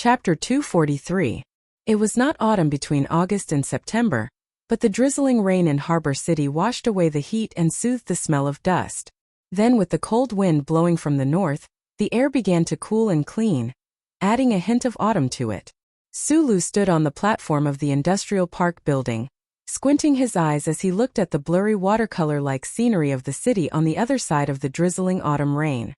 Chapter 243. It was not autumn between August and September, but the drizzling rain in Harbor City washed away the heat and soothed the smell of dust. Then with the cold wind blowing from the north, the air began to cool and clean, adding a hint of autumn to it. Sulu stood on the platform of the Industrial Park building, squinting his eyes as he looked at the blurry watercolor-like scenery of the city on the other side of the drizzling autumn rain.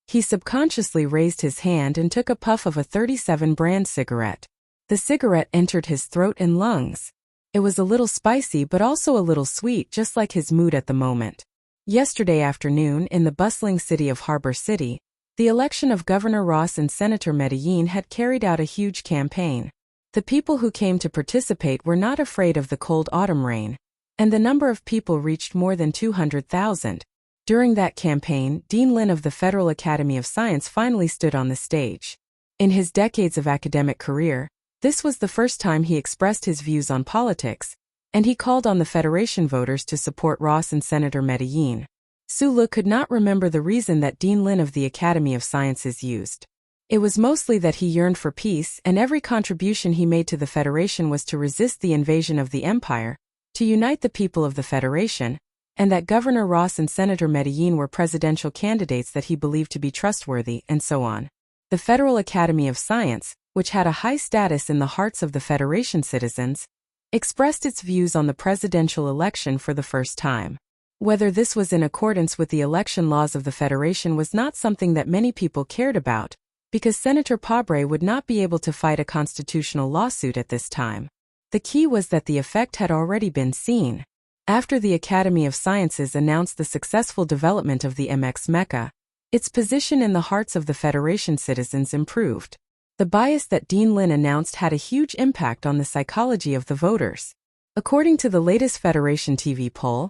He subconsciously raised his hand and took a puff of a 37 brand cigarette. The cigarette entered his throat and lungs. It was a little spicy but also a little sweet, just like his mood at the moment. Yesterday afternoon, in the bustling city of Harbor City, the election of Governor Ross and Senator Medellin had carried out a huge campaign. The people who came to participate were not afraid of the cold autumn rain, and the number of people reached more than 200,000. During that campaign, Dean Lin of the Federal Academy of Science finally stood on the stage. In his decades of academic career, this was the first time he expressed his views on politics, and he called on the Federation voters to support Ross and Senator Medellin. Sulu could not remember the reason that Dean Lin of the Academy of Sciences used. It was mostly that he yearned for peace, and every contribution he made to the Federation was to resist the invasion of the Empire, to unite the people of the Federation, and that Governor Ross and Senator Medellin were presidential candidates that he believed to be trustworthy, and so on. The Federal Academy of Science, which had a high status in the hearts of the Federation citizens, expressed its views on the presidential election for the first time. Whether this was in accordance with the election laws of the Federation was not something that many people cared about, because Senator Pobre would not be able to fight a constitutional lawsuit at this time. The key was that the effect had already been seen. After the Academy of Sciences announced the successful development of the MX Mecha, its position in the hearts of the Federation citizens improved. The bias that Dean Lin announced had a huge impact on the psychology of the voters. According to the latest Federation TV poll,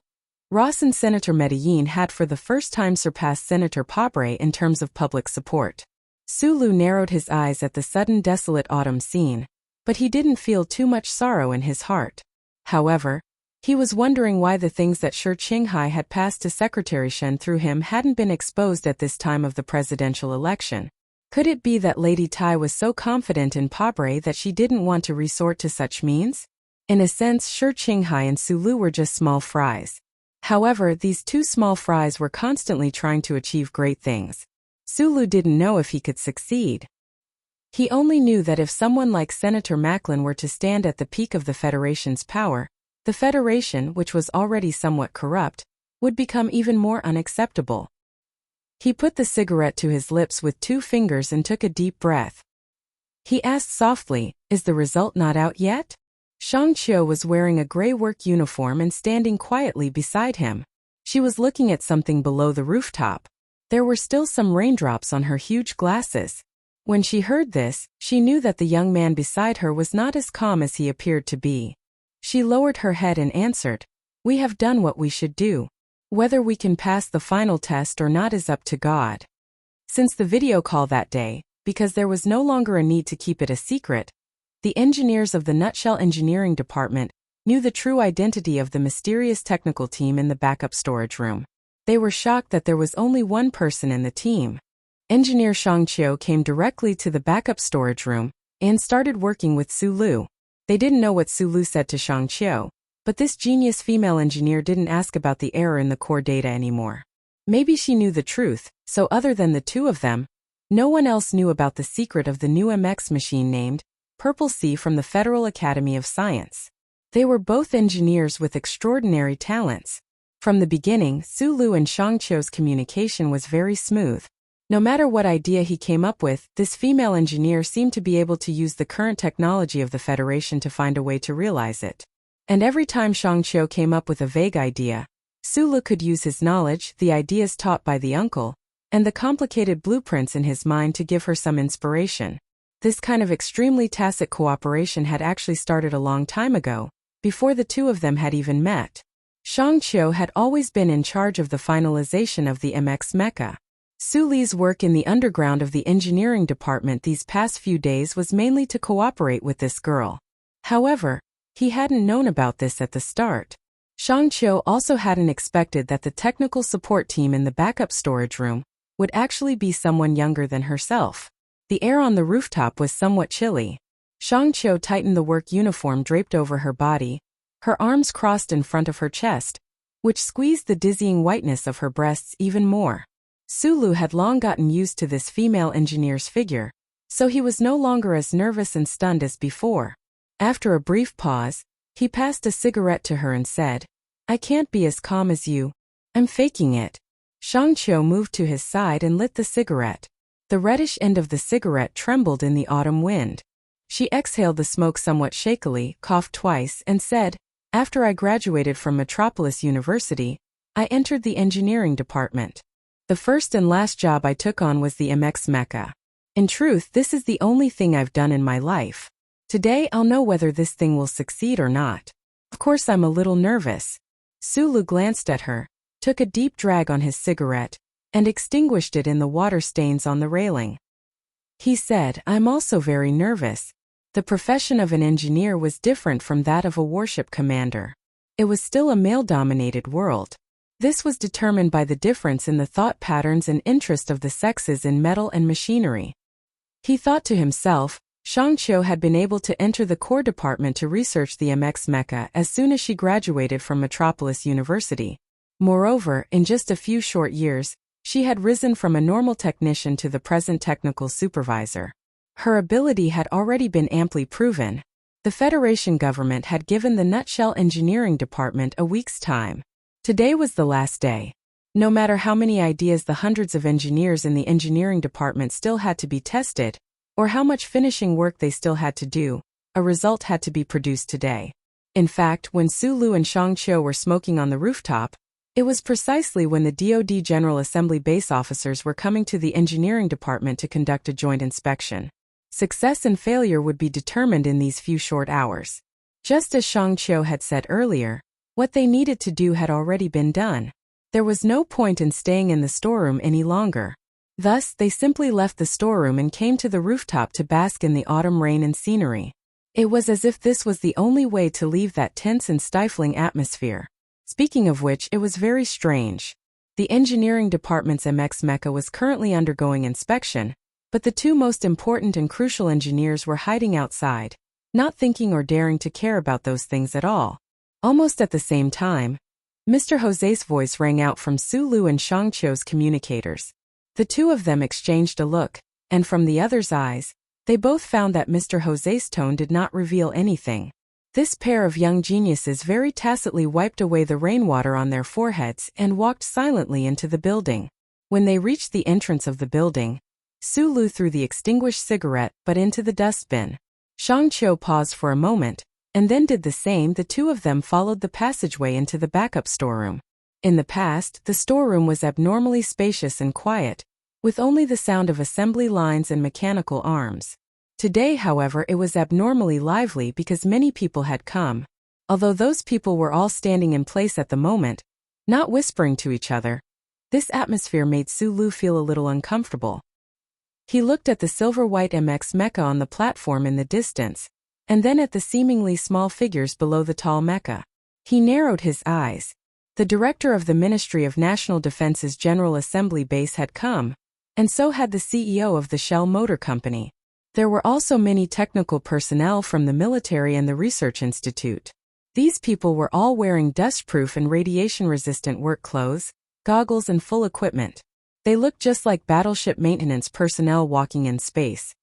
Ross and Senator Medellin had for the first time surpassed Senator Pobre in terms of public support. Sulu narrowed his eyes at the sudden desolate autumn scene, but he didn't feel too much sorrow in his heart. However, he was wondering why the things that Shi Qinghai had passed to Secretary Shen through him hadn't been exposed at this time of the presidential election. Could it be that Lady Tai was so confident in Pobre that she didn't want to resort to such means? In a sense, Shi Qinghai and Sulu were just small fries. However, these two small fries were constantly trying to achieve great things. Sulu didn't know if he could succeed. He only knew that if someone like Senator Macklin were to stand at the peak of the Federation's power, the Federation, which was already somewhat corrupt, would become even more unacceptable. He put the cigarette to his lips with 2 fingers and took a deep breath. He asked softly, "Is the result not out yet?" Shang Qiu was wearing a gray work uniform and standing quietly beside him. She was looking at something below the rooftop. There were still some raindrops on her huge glasses. When she heard this, she knew that the young man beside her was not as calm as he appeared to be. She lowered her head and answered, "We have done what we should do. Whether we can pass the final test or not is up to God." Since the video call that day, because there was no longer a need to keep it a secret, the engineers of the Nutshell Engineering Department knew the true identity of the mysterious technical team in the backup storage room. They were shocked that there was only one person in the team. Engineer Shang Qiu came directly to the backup storage room and started working with Sulu. They didn't know what Sulu said to Shang Qiu, but this genius female engineer didn't ask about the error in the core data anymore. Maybe she knew the truth, so other than the two of them, no one else knew about the secret of the new MX machine named Purple Sea from the Federal Academy of Science. They were both engineers with extraordinary talents. From the beginning, Sulu and Shang Qiu's communication was very smooth. No matter what idea he came up with, this female engineer seemed to be able to use the current technology of the Federation to find a way to realize it. And every time Shang Qiu came up with a vague idea, Sulu could use his knowledge, the ideas taught by the uncle, and the complicated blueprints in his mind to give her some inspiration. This kind of extremely tacit cooperation had actually started a long time ago, before the two of them had even met. Shang Qiu had always been in charge of the finalization of the MX Mecha. Suli's work in the underground of the engineering department these past few days was mainly to cooperate with this girl. However, he hadn't known about this at the start. Shang Qiu also hadn't expected that the technical support team in the backup storage room would actually be someone younger than herself. The air on the rooftop was somewhat chilly. Shangqiu tightened the work uniform draped over her body, her arms crossed in front of her chest, which squeezed the dizzying whiteness of her breasts even more. Sulu had long gotten used to this female engineer's figure, so he was no longer as nervous and stunned as before. After a brief pause, he passed a cigarette to her and said, "I can't be as calm as you. I'm faking it." Shangqiu moved to his side and lit the cigarette. The reddish end of the cigarette trembled in the autumn wind. She exhaled the smoke somewhat shakily, coughed twice, and said, "After I graduated from Metropolis University, I entered the engineering department. The first and last job I took on was the MX Mecha. In truth, this is the only thing I've done in my life. Today I'll know whether this thing will succeed or not. Of course I'm a little nervous." Sulu glanced at her, took a deep drag on his cigarette, and extinguished it in the water stains on the railing. He said, "I'm also very nervous." The profession of an engineer was different from that of a warship commander. It was still a male-dominated world. This was determined by the difference in the thought patterns and interest of the sexes in metal and machinery. He thought to himself, Shangqiu had been able to enter the core department to research the MX Mecha as soon as she graduated from Metropolis University. Moreover, in just a few short years, she had risen from a normal technician to the present technical supervisor. Her ability had already been amply proven. The Federation government had given the Nutshell Engineering Department a week's time. Today was the last day. No matter how many ideas the hundreds of engineers in the engineering department still had to be tested, or how much finishing work they still had to do, a result had to be produced today. In fact, when Sulu and Shangqiu were smoking on the rooftop, it was precisely when the DoD General Assembly base officers were coming to the engineering department to conduct a joint inspection. Success and failure would be determined in these few short hours. Just as Shangqiu had said earlier, what they needed to do had already been done. There was no point in staying in the storeroom any longer. Thus, they simply left the storeroom and came to the rooftop to bask in the autumn rain and scenery. It was as if this was the only way to leave that tense and stifling atmosphere. Speaking of which, it was very strange. The engineering department's MX Mecha was currently undergoing inspection, but the two most important and crucial engineers were hiding outside, not thinking or daring to care about those things at all. Almost at the same time, Mr. Jose's voice rang out from Sulu and Shangqiu's communicators. The two of them exchanged a look, and from the other's eyes, they both found that Mr. Jose's tone did not reveal anything. This pair of young geniuses very tacitly wiped away the rainwater on their foreheads and walked silently into the building. When they reached the entrance of the building, Sulu threw the extinguished cigarette butt into the dustbin. Shangqiu paused for a moment, and then did the same. The two of them followed the passageway into the backup storeroom. In the past, the storeroom was abnormally spacious and quiet, with only the sound of assembly lines and mechanical arms. Today, however, it was abnormally lively because many people had come. Although those people were all standing in place at the moment, not whispering to each other, this atmosphere made Sulu feel a little uncomfortable. He looked at the silver-white MX Mecha on the platform in the distance, and then at the seemingly small figures below the tall mecha. He narrowed his eyes. The director of the Ministry of National Defense's General Assembly base had come, and so had the CEO of the Shell Motor Company. There were also many technical personnel from the military and the Research Institute. These people were all wearing dust-proof and radiation-resistant work clothes, goggles and full equipment. They looked just like battleship maintenance personnel walking in space.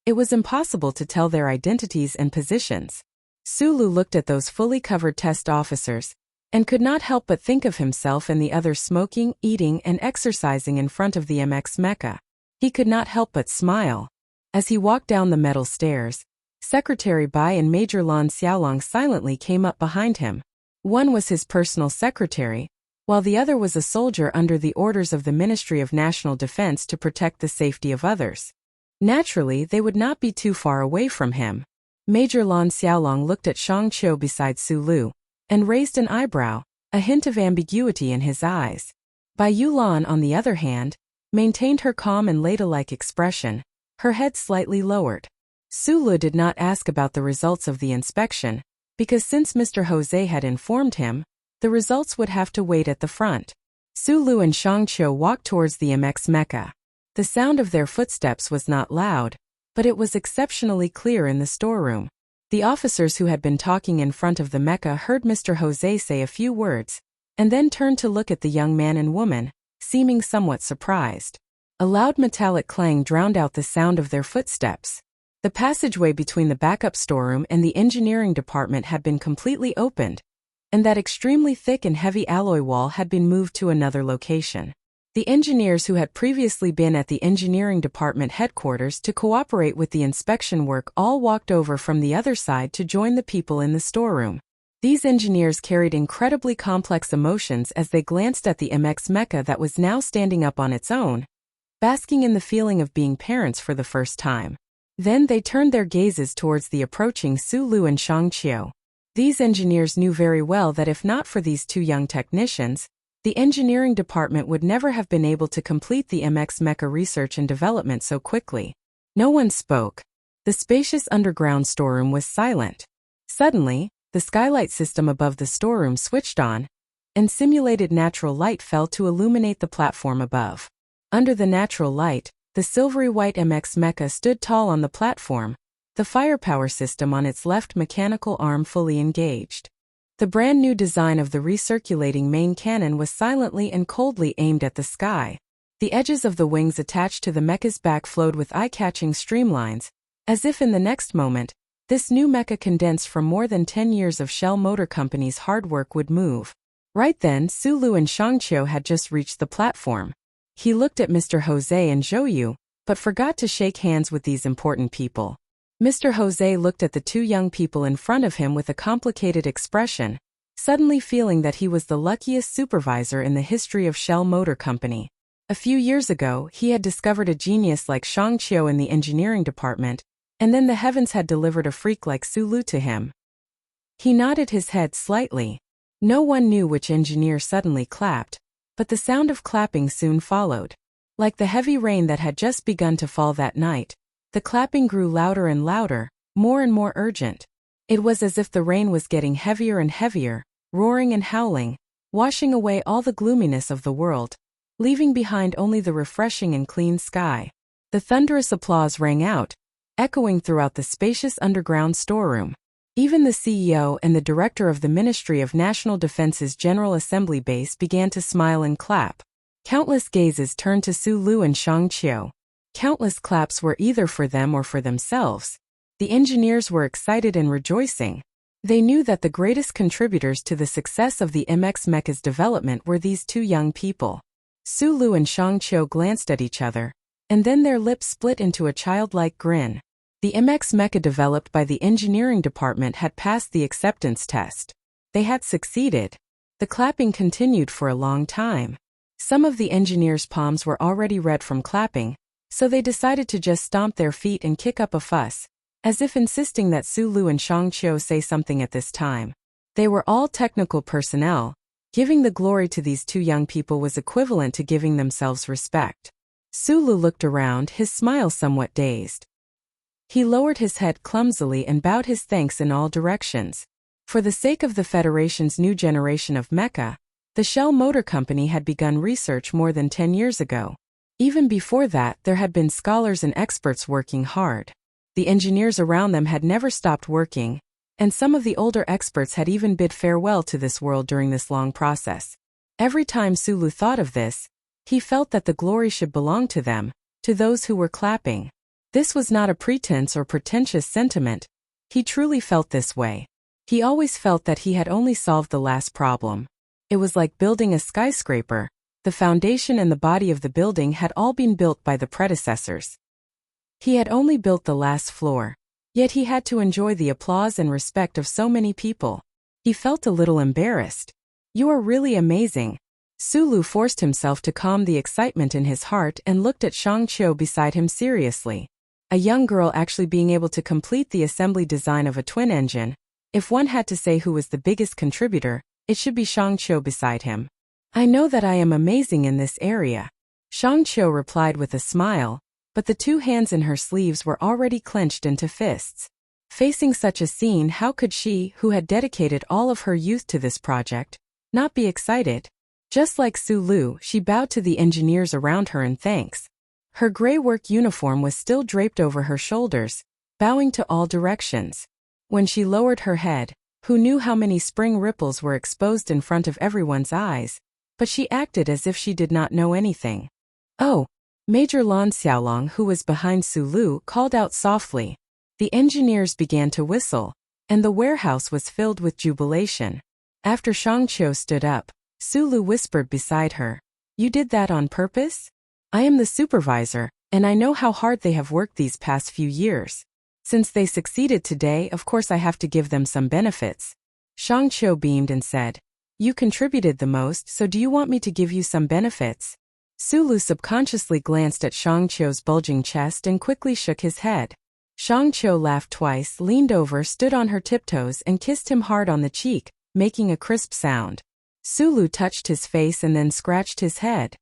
It was impossible to tell their identities and positions. Sulu looked at those fully covered test officers, and could not help but think of himself and the others smoking, eating, and exercising in front of the MX Mecha. He could not help but smile. As he walked down the metal stairs, Secretary Bai and Major Lan Xiaolong silently came up behind him. One was his personal secretary, while the other was a soldier under the orders of the Ministry of National Defense to protect the safety of others. Naturally, they would not be too far away from him. Major Lan Xiaolong looked at Shangqiu beside Sulu, and raised an eyebrow, a hint of ambiguity in his eyes. Bai Yulan, on the other hand, maintained her calm and ladylike expression, her head slightly lowered. Sulu did not ask about the results of the inspection, because since Mr. Jose had informed him, the results would have to wait at the front. Sulu and Shangqiu walked towards the MX Mecha. The sound of their footsteps was not loud, but it was exceptionally clear in the storeroom. The officers who had been talking in front of the mecha heard Mr. Jose say a few words, and then turned to look at the young man and woman, seeming somewhat surprised. A loud metallic clang drowned out the sound of their footsteps. The passageway between the backup storeroom and the engineering department had been completely opened, and that extremely thick and heavy alloy wall had been moved to another location. The engineers who had previously been at the engineering department headquarters to cooperate with the inspection work all walked over from the other side to join the people in the storeroom. These engineers carried incredibly complex emotions as they glanced at the MX mecha that was now standing up on its own, basking in the feeling of being parents for the first time. Then they turned their gazes towards the approaching Su Lu and Shang Qiu. These engineers knew very well that if not for these two young technicians, the engineering department would never have been able to complete the MX mecha research and development so quickly. No one spoke. The spacious underground storeroom was silent. Suddenly, the skylight system above the storeroom switched on, and simulated natural light fell to illuminate the platform above. Under the natural light, the silvery white MX mecha stood tall on the platform, the firepower system on its left mechanical arm fully engaged. The brand new design of the recirculating main cannon was silently and coldly aimed at the sky. The edges of the wings attached to the mecha's back flowed with eye-catching streamlines, as if in the next moment, this new mecha condensed from more than 10 years of Shell Motor Company's hard work would move. Right then, Su Lu and Shang Qiu had just reached the platform. He looked at Mr. Jose and Zhou Yu, but forgot to shake hands with these important people. Mr. Jose looked at the two young people in front of him with a complicated expression, suddenly feeling that he was the luckiest supervisor in the history of Shell Motor Company. A few years ago, he had discovered a genius like Shang Qiu in the engineering department, and then the heavens had delivered a freak like Su Lu to him. He nodded his head slightly. No one knew which engineer suddenly clapped, but the sound of clapping soon followed. Like the heavy rain that had just begun to fall that night, the clapping grew louder and louder, more and more urgent. It was as if the rain was getting heavier and heavier, roaring and howling, washing away all the gloominess of the world, leaving behind only the refreshing and clean sky. The thunderous applause rang out, echoing throughout the spacious underground storeroom. Even the CEO and the director of the Ministry of National Defense's General Assembly base began to smile and clap. Countless gazes turned to Su Lu and Shang Qiu. Countless claps were either for them or for themselves. The engineers were excited and rejoicing. They knew that the greatest contributors to the success of the MX mecha's development were these two young people. Su Lu and Shang Qiu glanced at each other, and then their lips split into a childlike grin. The MX mecha developed by the engineering department had passed the acceptance test. They had succeeded. The clapping continued for a long time. Some of the engineers' palms were already red from clapping, so they decided to just stomp their feet and kick up a fuss, as if insisting that Su Lu and Shang Qiu say something at this time. They were all technical personnel. Giving the glory to these two young people was equivalent to giving themselves respect. Su Lu looked around, his smile somewhat dazed. He lowered his head clumsily and bowed his thanks in all directions. For the sake of the Federation's new generation of mecha, the Shell Motor Company had begun research more than 10 years ago. Even before that, there had been scholars and experts working hard. The engineers around them had never stopped working, and some of the older experts had even bid farewell to this world during this long process. Every time Su Lu thought of this, he felt that the glory should belong to them, to those who were clapping. This was not a pretense or pretentious sentiment. He truly felt this way. He always felt that he had only solved the last problem. It was like building a skyscraper. The foundation and the body of the building had all been built by the predecessors. He had only built the last floor. Yet he had to enjoy the applause and respect of so many people. He felt a little embarrassed. "You are really amazing." Su Lu forced himself to calm the excitement in his heart and looked at Shang Qiu beside him seriously. A young girl actually being able to complete the assembly design of a twin engine. If one had to say who was the biggest contributor, it should be Shang Qiu beside him. "I know that I am amazing in this area," Shang Qiu replied with a smile, but the two hands in her sleeves were already clenched into fists. Facing such a scene, how could she, who had dedicated all of her youth to this project, not be excited? Just like Su Lu, she bowed to the engineers around her in thanks. Her gray work uniform was still draped over her shoulders, bowing to all directions. When she lowered her head, who knew how many spring ripples were exposed in front of everyone's eyes, but she acted as if she did not know anything. "Oh!" Major Lan Xiaolong, who was behind Sulu, called out softly. The engineers began to whistle, and the warehouse was filled with jubilation. After Shang Qiu stood up, Sulu whispered beside her, "You did that on purpose? I am the supervisor, and I know how hard they have worked these past few years. Since they succeeded today, of course I have to give them some benefits." Shang Qiu beamed and said, "You contributed the most, so do you want me to give you some benefits?" Sulu subconsciously glanced at Shang Qiu's bulging chest and quickly shook his head. Shang Qiu laughed twice, leaned over, stood on her tiptoes, and kissed him hard on the cheek, making a crisp sound. Sulu touched his face and then scratched his head.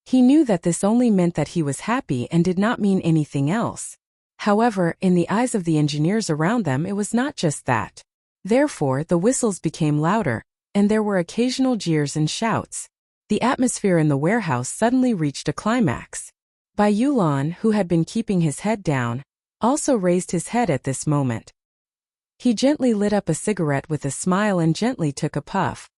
He knew that this only meant that he was happy and did not mean anything else. However, in the eyes of the engineers around them, it was not just that. Therefore, the whistles became louder, and there were occasional jeers and shouts. The atmosphere in the warehouse suddenly reached a climax. Bai Yulan, who had been keeping his head down, also raised his head at this moment. He gently lit up a cigarette with a smile and gently took a puff.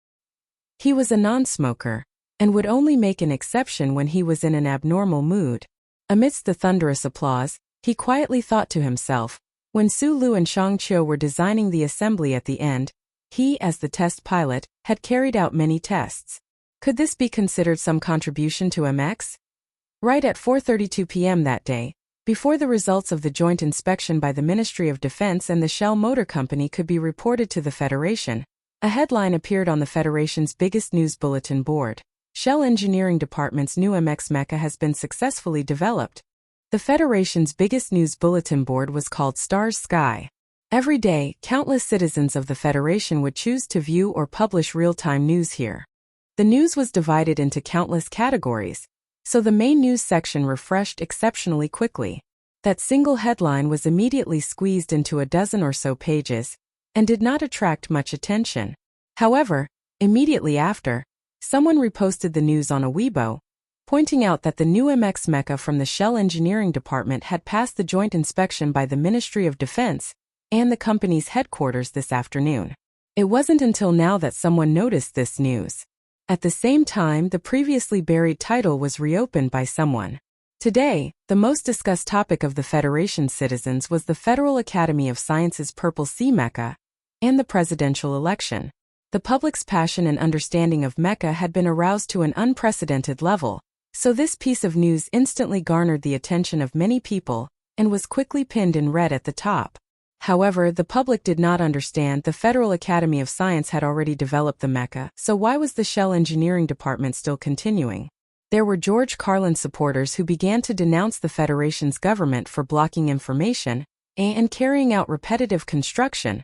He was a non-smoker, and would only make an exception when he was in an abnormal mood. Amidst the thunderous applause, he quietly thought to himself, when Sulu and Shang Qiu were designing the assembly at the end, he, as the test pilot, had carried out many tests. Could this be considered some contribution to MX? Right at 4:32 p.m. that day, before the results of the joint inspection by the Ministry of Defense and the Shell Motor Company could be reported to the Federation, a headline appeared on the Federation's biggest news bulletin board. Shell Engineering Department's new MX mecha has been successfully developed. The Federation's biggest news bulletin board was called Stars Sky. Every day, countless citizens of the Federation would choose to view or publish real-time news here. The news was divided into countless categories, so the main news section refreshed exceptionally quickly. That single headline was immediately squeezed into a dozen or so pages, and did not attract much attention. However, immediately after, someone reposted the news on a Weibo, pointing out that the new MX mecha from the Shell Engineering Department had passed the joint inspection by the Ministry of Defense and the company's headquarters this afternoon. It wasn't until now that someone noticed this news. At the same time, the previously buried title was reopened by someone. Today, the most discussed topic of the Federation's citizens was the Federal Academy of Sciences Purple Sea mecha and the presidential election. The public's passion and understanding of mecha had been aroused to an unprecedented level, so this piece of news instantly garnered the attention of many people and was quickly pinned in red at the top. However, the public did not understand the Federal Academy of Science had already developed the mecha, so why was the Shell Engineering Department still continuing? There were George Carlin supporters who began to denounce the Federation's government for blocking information and carrying out repetitive construction,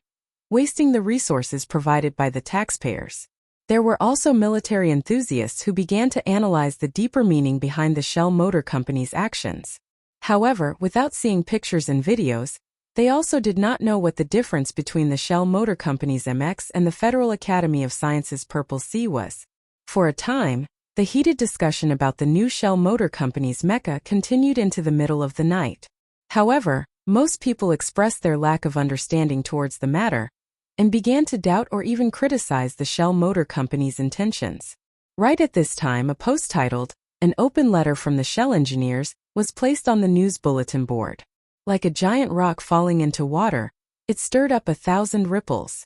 wasting the resources provided by the taxpayers. There were also military enthusiasts who began to analyze the deeper meaning behind the Shell Motor Company's actions. However, without seeing pictures and videos, they also did not know what the difference between the Shell Motor Company's MX and the Federal Academy of Sciences Purple Sea was. For a time, the heated discussion about the new Shell Motor Company's mecha continued into the middle of the night. However, most people expressed their lack of understanding towards the matter, and began to doubt or even criticize the Shell Motor Company's intentions. Right at this time, a post titled, "An Open Letter from the Shell Engineers," was placed on the news bulletin board. Like a giant rock falling into water, it stirred up 1,000 ripples.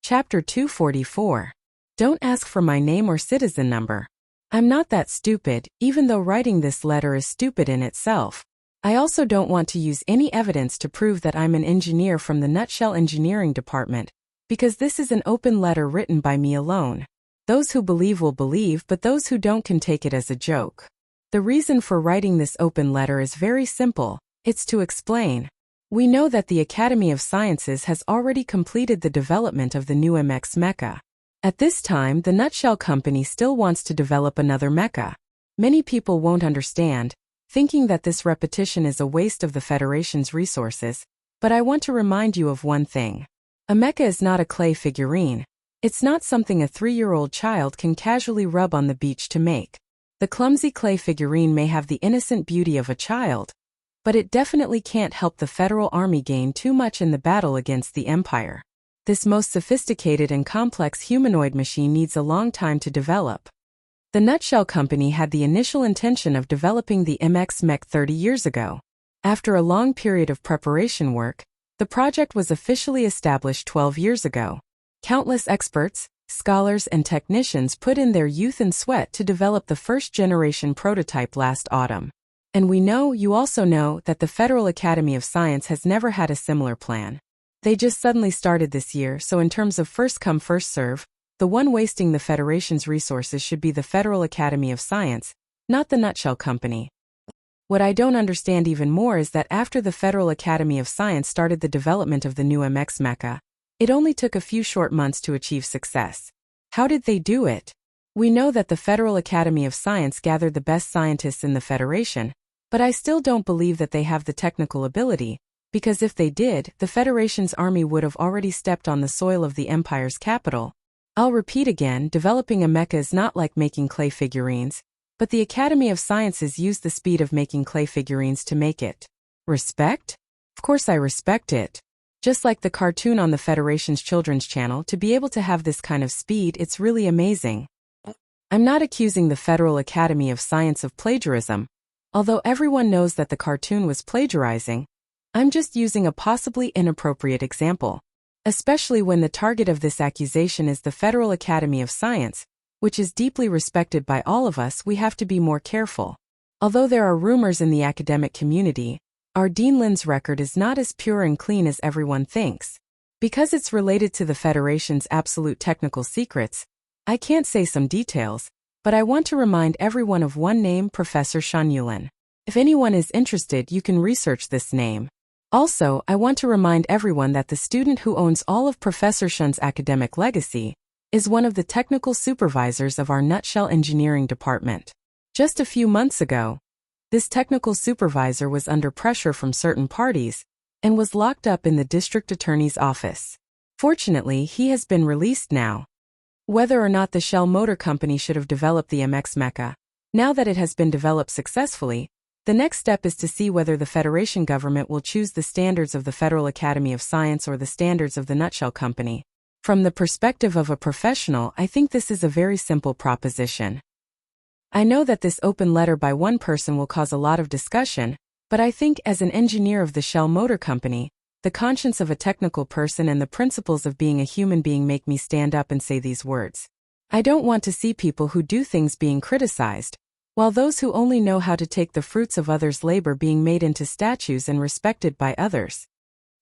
Chapter 244. Don't ask for my name or citizen number. I'm not that stupid, even though writing this letter is stupid in itself. I also don't want to use any evidence to prove that I'm an engineer from the Nutshell Engineering Department, because this is an open letter written by me alone. Those who believe will believe, but those who don't can take it as a joke. The reason for writing this open letter is very simple. It's to explain. We know that the Academy of Sciences has already completed the development of the new MX mecha. At this time, the Nutshell Company still wants to develop another mecha. Many people won't understand, thinking that this repetition is a waste of the Federation's resources, but I want to remind you of one thing. A mecha is not a clay figurine. It's not something a 3-year-old child can casually rub on the beach to make. The clumsy clay figurine may have the innocent beauty of a child, but it definitely can't help the Federal Army gain too much in the battle against the Empire. This most sophisticated and complex humanoid machine needs a long time to develop. The Nutshell Company had the initial intention of developing the MX mech 30 years ago. After a long period of preparation work, the project was officially established 12 years ago. Countless experts, scholars, and technicians put in their youth and sweat to develop the first-generation prototype last autumn. And you also know that the Federal Academy of Science has never had a similar plan. They just suddenly started this year, so in terms of first come first serve, the one wasting the Federation's resources should be the Federal Academy of Science, not the Nutshell Company. What I don't understand even more is that after the Federal Academy of Science started the development of the new MX mecha, it only took a few short months to achieve success. How did they do it? We know that the Federal Academy of Science gathered the best scientists in the Federation, but I still don't believe that they have the technical ability, because if they did, the Federation's army would have already stepped on the soil of the Empire's capital. I'll repeat again, developing a mecha is not like making clay figurines, but the Academy of Sciences used the speed of making clay figurines to make it. Respect? Of course I respect it. Just like the cartoon on the Federation's children's channel, to be able to have this kind of speed, it's really amazing. I'm not accusing the Federal Academy of Science of plagiarism, although everyone knows that the cartoon was plagiarizing. I'm just using a possibly inappropriate example, especially when the target of this accusation is the Federal Academy of Science, which is deeply respected by all of us. We have to be more careful. Although there are rumors in the academic community, our Dean Lin's record is not as pure and clean as everyone thinks. Because it's related to the Federation's absolute technical secrets, I can't say some details, but I want to remind everyone of one name, Professor Shan Yulin. If anyone is interested, you can research this name. Also, I want to remind everyone that the student who owns all of Professor Shan's academic legacy is one of the technical supervisors of our Nutshell Engineering Department. Just a few months ago, this technical supervisor was under pressure from certain parties and was locked up in the district attorney's office. Fortunately, he has been released now. Whether or not the Shell Motor Company should have developed the MX mecha, now that it has been developed successfully, the next step is to see whether the Federation government will choose the standards of the Federal Academy of Science or the standards of the Nutshell Company. From the perspective of a professional, I think this is a very simple proposition. I know that this open letter by one person will cause a lot of discussion, but I think as an engineer of the Shell Motor Company, the conscience of a technical person and the principles of being a human being make me stand up and say these words. I don't want to see people who do things being criticized, while those who only know how to take the fruits of others' labor being made into statues and respected by others.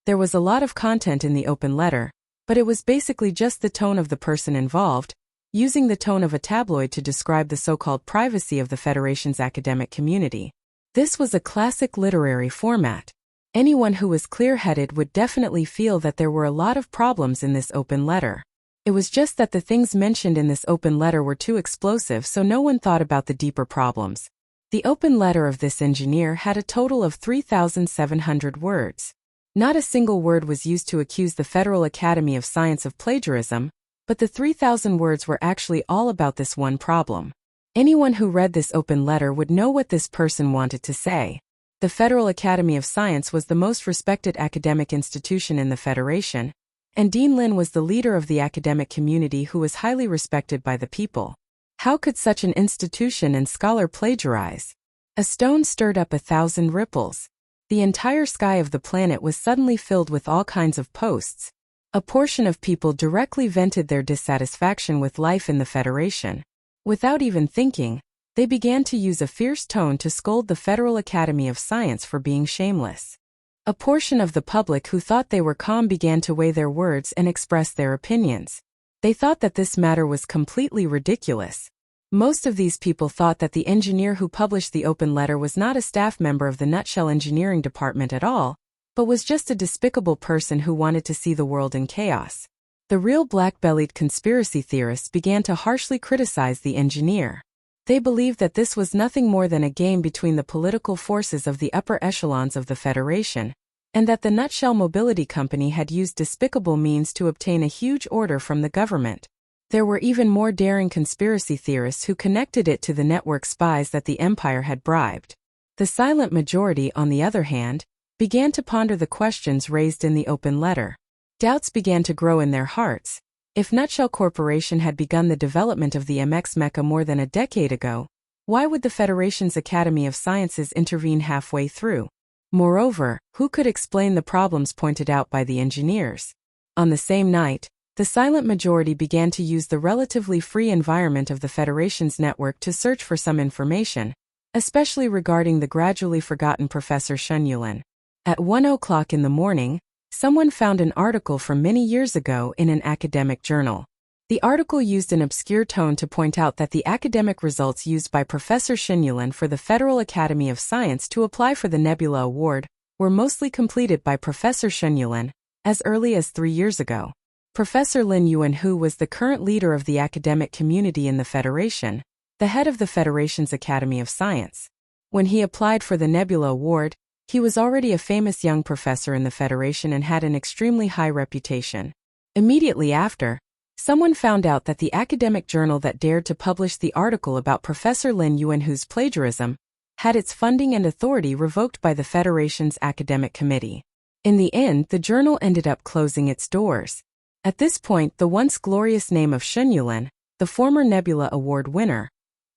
There was a lot of content in the open letter, but it was basically just the tone of the person involved, using the tone of a tabloid to describe the so-called privacy of the Federation's academic community. This was a classic literary format. Anyone who was clear-headed would definitely feel that there were a lot of problems in this open letter. It was just that the things mentioned in this open letter were too explosive, so no one thought about the deeper problems. The open letter of this engineer had a total of 3,700 words. Not a single word was used to accuse the Federal Academy of Science of plagiarism, but the 3,000 words were actually all about this one problem. Anyone who read this open letter would know what this person wanted to say. The Federal Academy of Science was the most respected academic institution in the Federation, and Dean Lin was the leader of the academic community who was highly respected by the people. How could such an institution and scholar plagiarize? A stone stirred up 1,000 ripples. The entire sky of the planet was suddenly filled with all kinds of posts. A portion of people directly vented their dissatisfaction with life in the Federation. Without even thinking, they began to use a fierce tone to scold the Federal Academy of Science for being shameless. A portion of the public who thought they were calm began to weigh their words and express their opinions. They thought that this matter was completely ridiculous. Most of these people thought that the engineer who published the open letter was not a staff member of the Nutshell Engineering Department at all, but was just a despicable person who wanted to see the world in chaos. The real black-bellied conspiracy theorists began to harshly criticize the engineer. They believed that this was nothing more than a game between the political forces of the upper echelons of the Federation, and that the Nutshell Mobility Company had used despicable means to obtain a huge order from the government. There were even more daring conspiracy theorists who connected it to the network spies that the empire had bribed. The silent majority, on the other hand, began to ponder the questions raised in the open letter. Doubts began to grow in their hearts. If Nutshell Corporation had begun the development of the MX Mecha more than a decade ago, why would the Federation's Academy of Sciences intervene halfway through? Moreover, who could explain the problems pointed out by the engineers? On the same night, the silent majority began to use the relatively free environment of the Federation's network to search for some information, especially regarding the gradually forgotten Professor Shen Yulin. At 1 o'clock in the morning, someone found an article from many years ago in an academic journal. The article used an obscure tone to point out that the academic results used by Professor Shen Yulin for the Federal Academy of Science to apply for the Nebula Award were mostly completed by Professor Shen Yulin as early as 3 years ago. Professor Lin Yuan, who was the current leader of the academic community in the Federation, the head of the Federation's Academy of Science. When he applied for the Nebula Award, he was already a famous young professor in the Federation and had an extremely high reputation. Immediately after, someone found out that the academic journal that dared to publish the article about Professor Lin Yuanhu's plagiarism had its funding and authority revoked by the Federation's academic committee. In the end, the journal ended up closing its doors. At this point, the once glorious name of Shen Yulin, the former Nebula Award winner,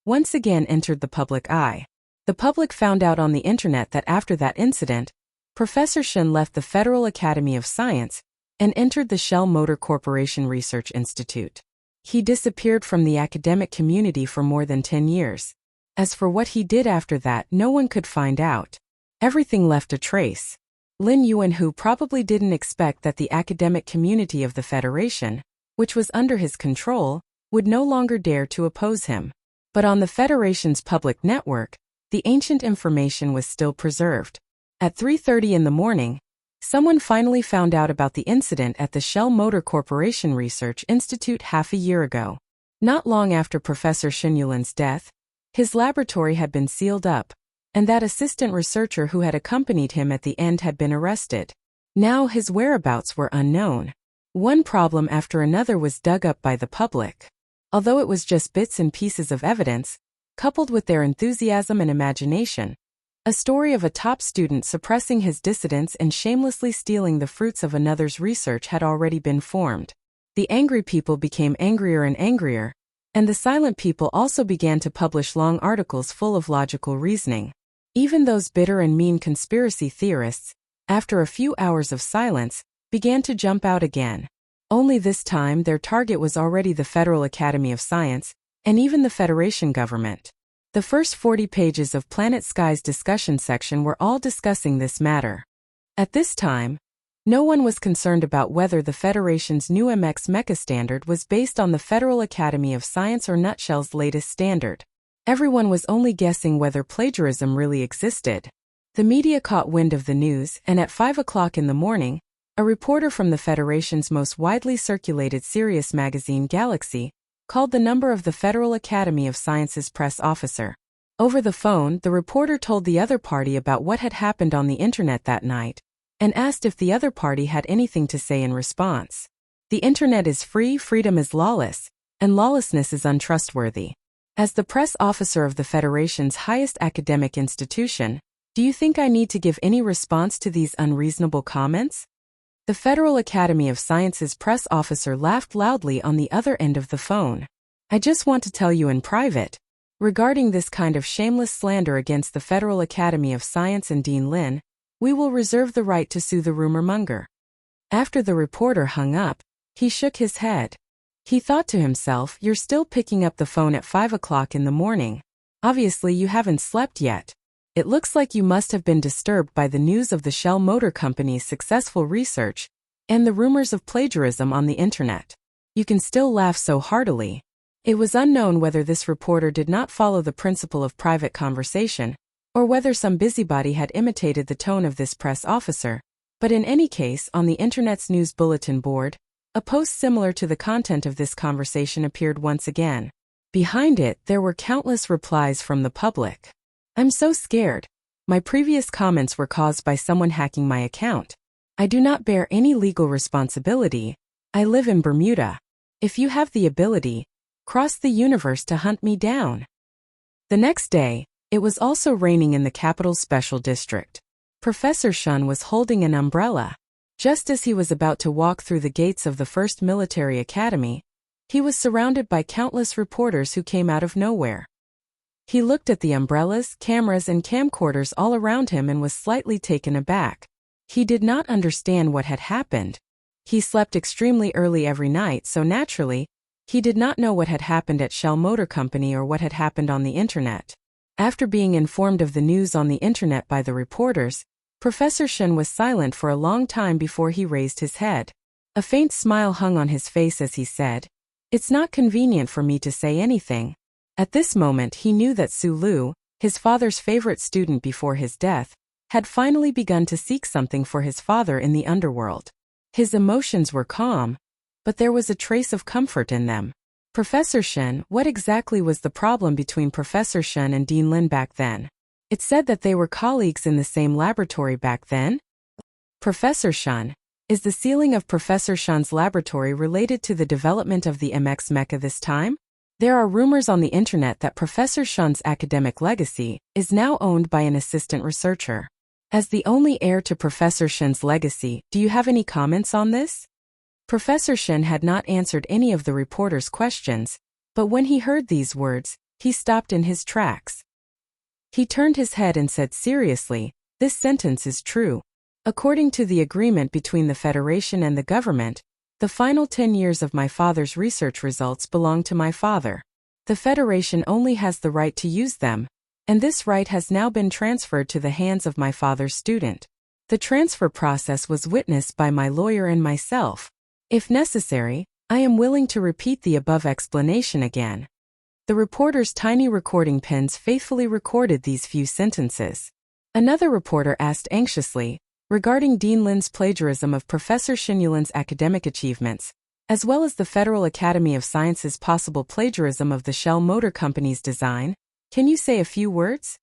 once again entered the public eye. The public found out on the internet that after that incident, Professor Shen left the Federal Academy of Science and entered the Shell Motor Corporation Research Institute. He disappeared from the academic community for more than 10 years. As for what he did after that, no one could find out. Everything left a trace. Lin Yuanhu probably didn't expect that the academic community of the Federation, which was under his control, would no longer dare to oppose him. But on the Federation's public network, the ancient information was still preserved. At 3:30 in the morning, someone finally found out about the incident at the Shell Motor Corporation Research Institute half a year ago. Not long after Professor Shen Yulin's death, his laboratory had been sealed up, and that assistant researcher who had accompanied him at the end had been arrested. Now his whereabouts were unknown. One problem after another was dug up by the public. Although it was just bits and pieces of evidence, coupled with their enthusiasm and imagination, a story of a top student suppressing his dissidence and shamelessly stealing the fruits of another's research had already been formed. The angry people became angrier and angrier, and the silent people also began to publish long articles full of logical reasoning. Even those bitter and mean conspiracy theorists, after a few hours of silence, began to jump out again. Only this time their target was already the Federal Academy of Science, and even the Federation government. The first 40 pages of Planet Sky's discussion section were all discussing this matter. At this time, no one was concerned about whether the Federation's new MX Mecha standard was based on the Federal Academy of Science or Nutshell's latest standard. Everyone was only guessing whether plagiarism really existed. The media caught wind of the news, and at 5 o'clock in the morning, a reporter from the Federation's most widely circulated serious magazine Galaxy called the number of the Federal Academy of Sciences press officer. Over the phone, the reporter told the other party about what had happened on the internet that night, and asked if the other party had anything to say in response. The internet is free, freedom is lawless, and lawlessness is untrustworthy. As the press officer of the Federation's highest academic institution, do you think I need to give any response to these unreasonable comments? The Federal Academy of Sciences press officer laughed loudly on the other end of the phone. I just want to tell you in private. Regarding this kind of shameless slander against the Federal Academy of Science and Dean Lin, we will reserve the right to sue the rumor monger. After the reporter hung up, he shook his head. He thought to himself, you're still picking up the phone at 5 o'clock in the morning. Obviously you haven't slept yet. It looks like you must have been disturbed by the news of the Shell Motor Company's successful research and the rumors of plagiarism on the internet. You can still laugh so heartily. It was unknown whether this reporter did not follow the principle of private conversation, or whether some busybody had imitated the tone of this press officer, but in any case, on the internet's news bulletin board, a post similar to the content of this conversation appeared once again. Behind it, there were countless replies from the public. I'm so scared. My previous comments were caused by someone hacking my account. I do not bear any legal responsibility. I live in Bermuda. If you have the ability, cross the universe to hunt me down. The next day, it was also raining in the capital's special district. Professor Shun was holding an umbrella. Just as he was about to walk through the gates of the first military academy, he was surrounded by countless reporters who came out of nowhere. He looked at the umbrellas, cameras, and camcorders all around him and was slightly taken aback. He did not understand what had happened. He slept extremely early every night, so naturally, he did not know what had happened at Shell Motor Company or what had happened on the internet. After being informed of the news on the internet by the reporters, Professor Shun was silent for a long time before he raised his head. A faint smile hung on his face as he said, "It's not convenient for me to say anything." At this moment he knew that Su Lu, his father's favorite student before his death, had finally begun to seek something for his father in the underworld. His emotions were calm, but there was a trace of comfort in them. Professor Shen, what exactly was the problem between Professor Shen and Dean Lin back then? It said that they were colleagues in the same laboratory back then? Professor Shen, is the sealing of Professor Shen's laboratory related to the development of the MX mecha this time? There are rumors on the internet that Professor Shen's academic legacy is now owned by an assistant researcher. As the only heir to Professor Shen's legacy, do you have any comments on this? Professor Shen had not answered any of the reporter's questions, but when he heard these words, he stopped in his tracks. He turned his head and said seriously, "This sentence is true. According to the agreement between the Federation and the government, the final 10 years of my father's research results belong to my father. The Federation only has the right to use them, and this right has now been transferred to the hands of my father's student. The transfer process was witnessed by my lawyer and myself. If necessary, I am willing to repeat the above explanation again." The reporter's tiny recording pens faithfully recorded these few sentences. Another reporter asked anxiously, regarding Dean Lin's plagiarism of Professor Shen Yulin's academic achievements, as well as the Federal Academy of Sciences' possible plagiarism of the Shell Motor Company's design, "Can you say a few words?"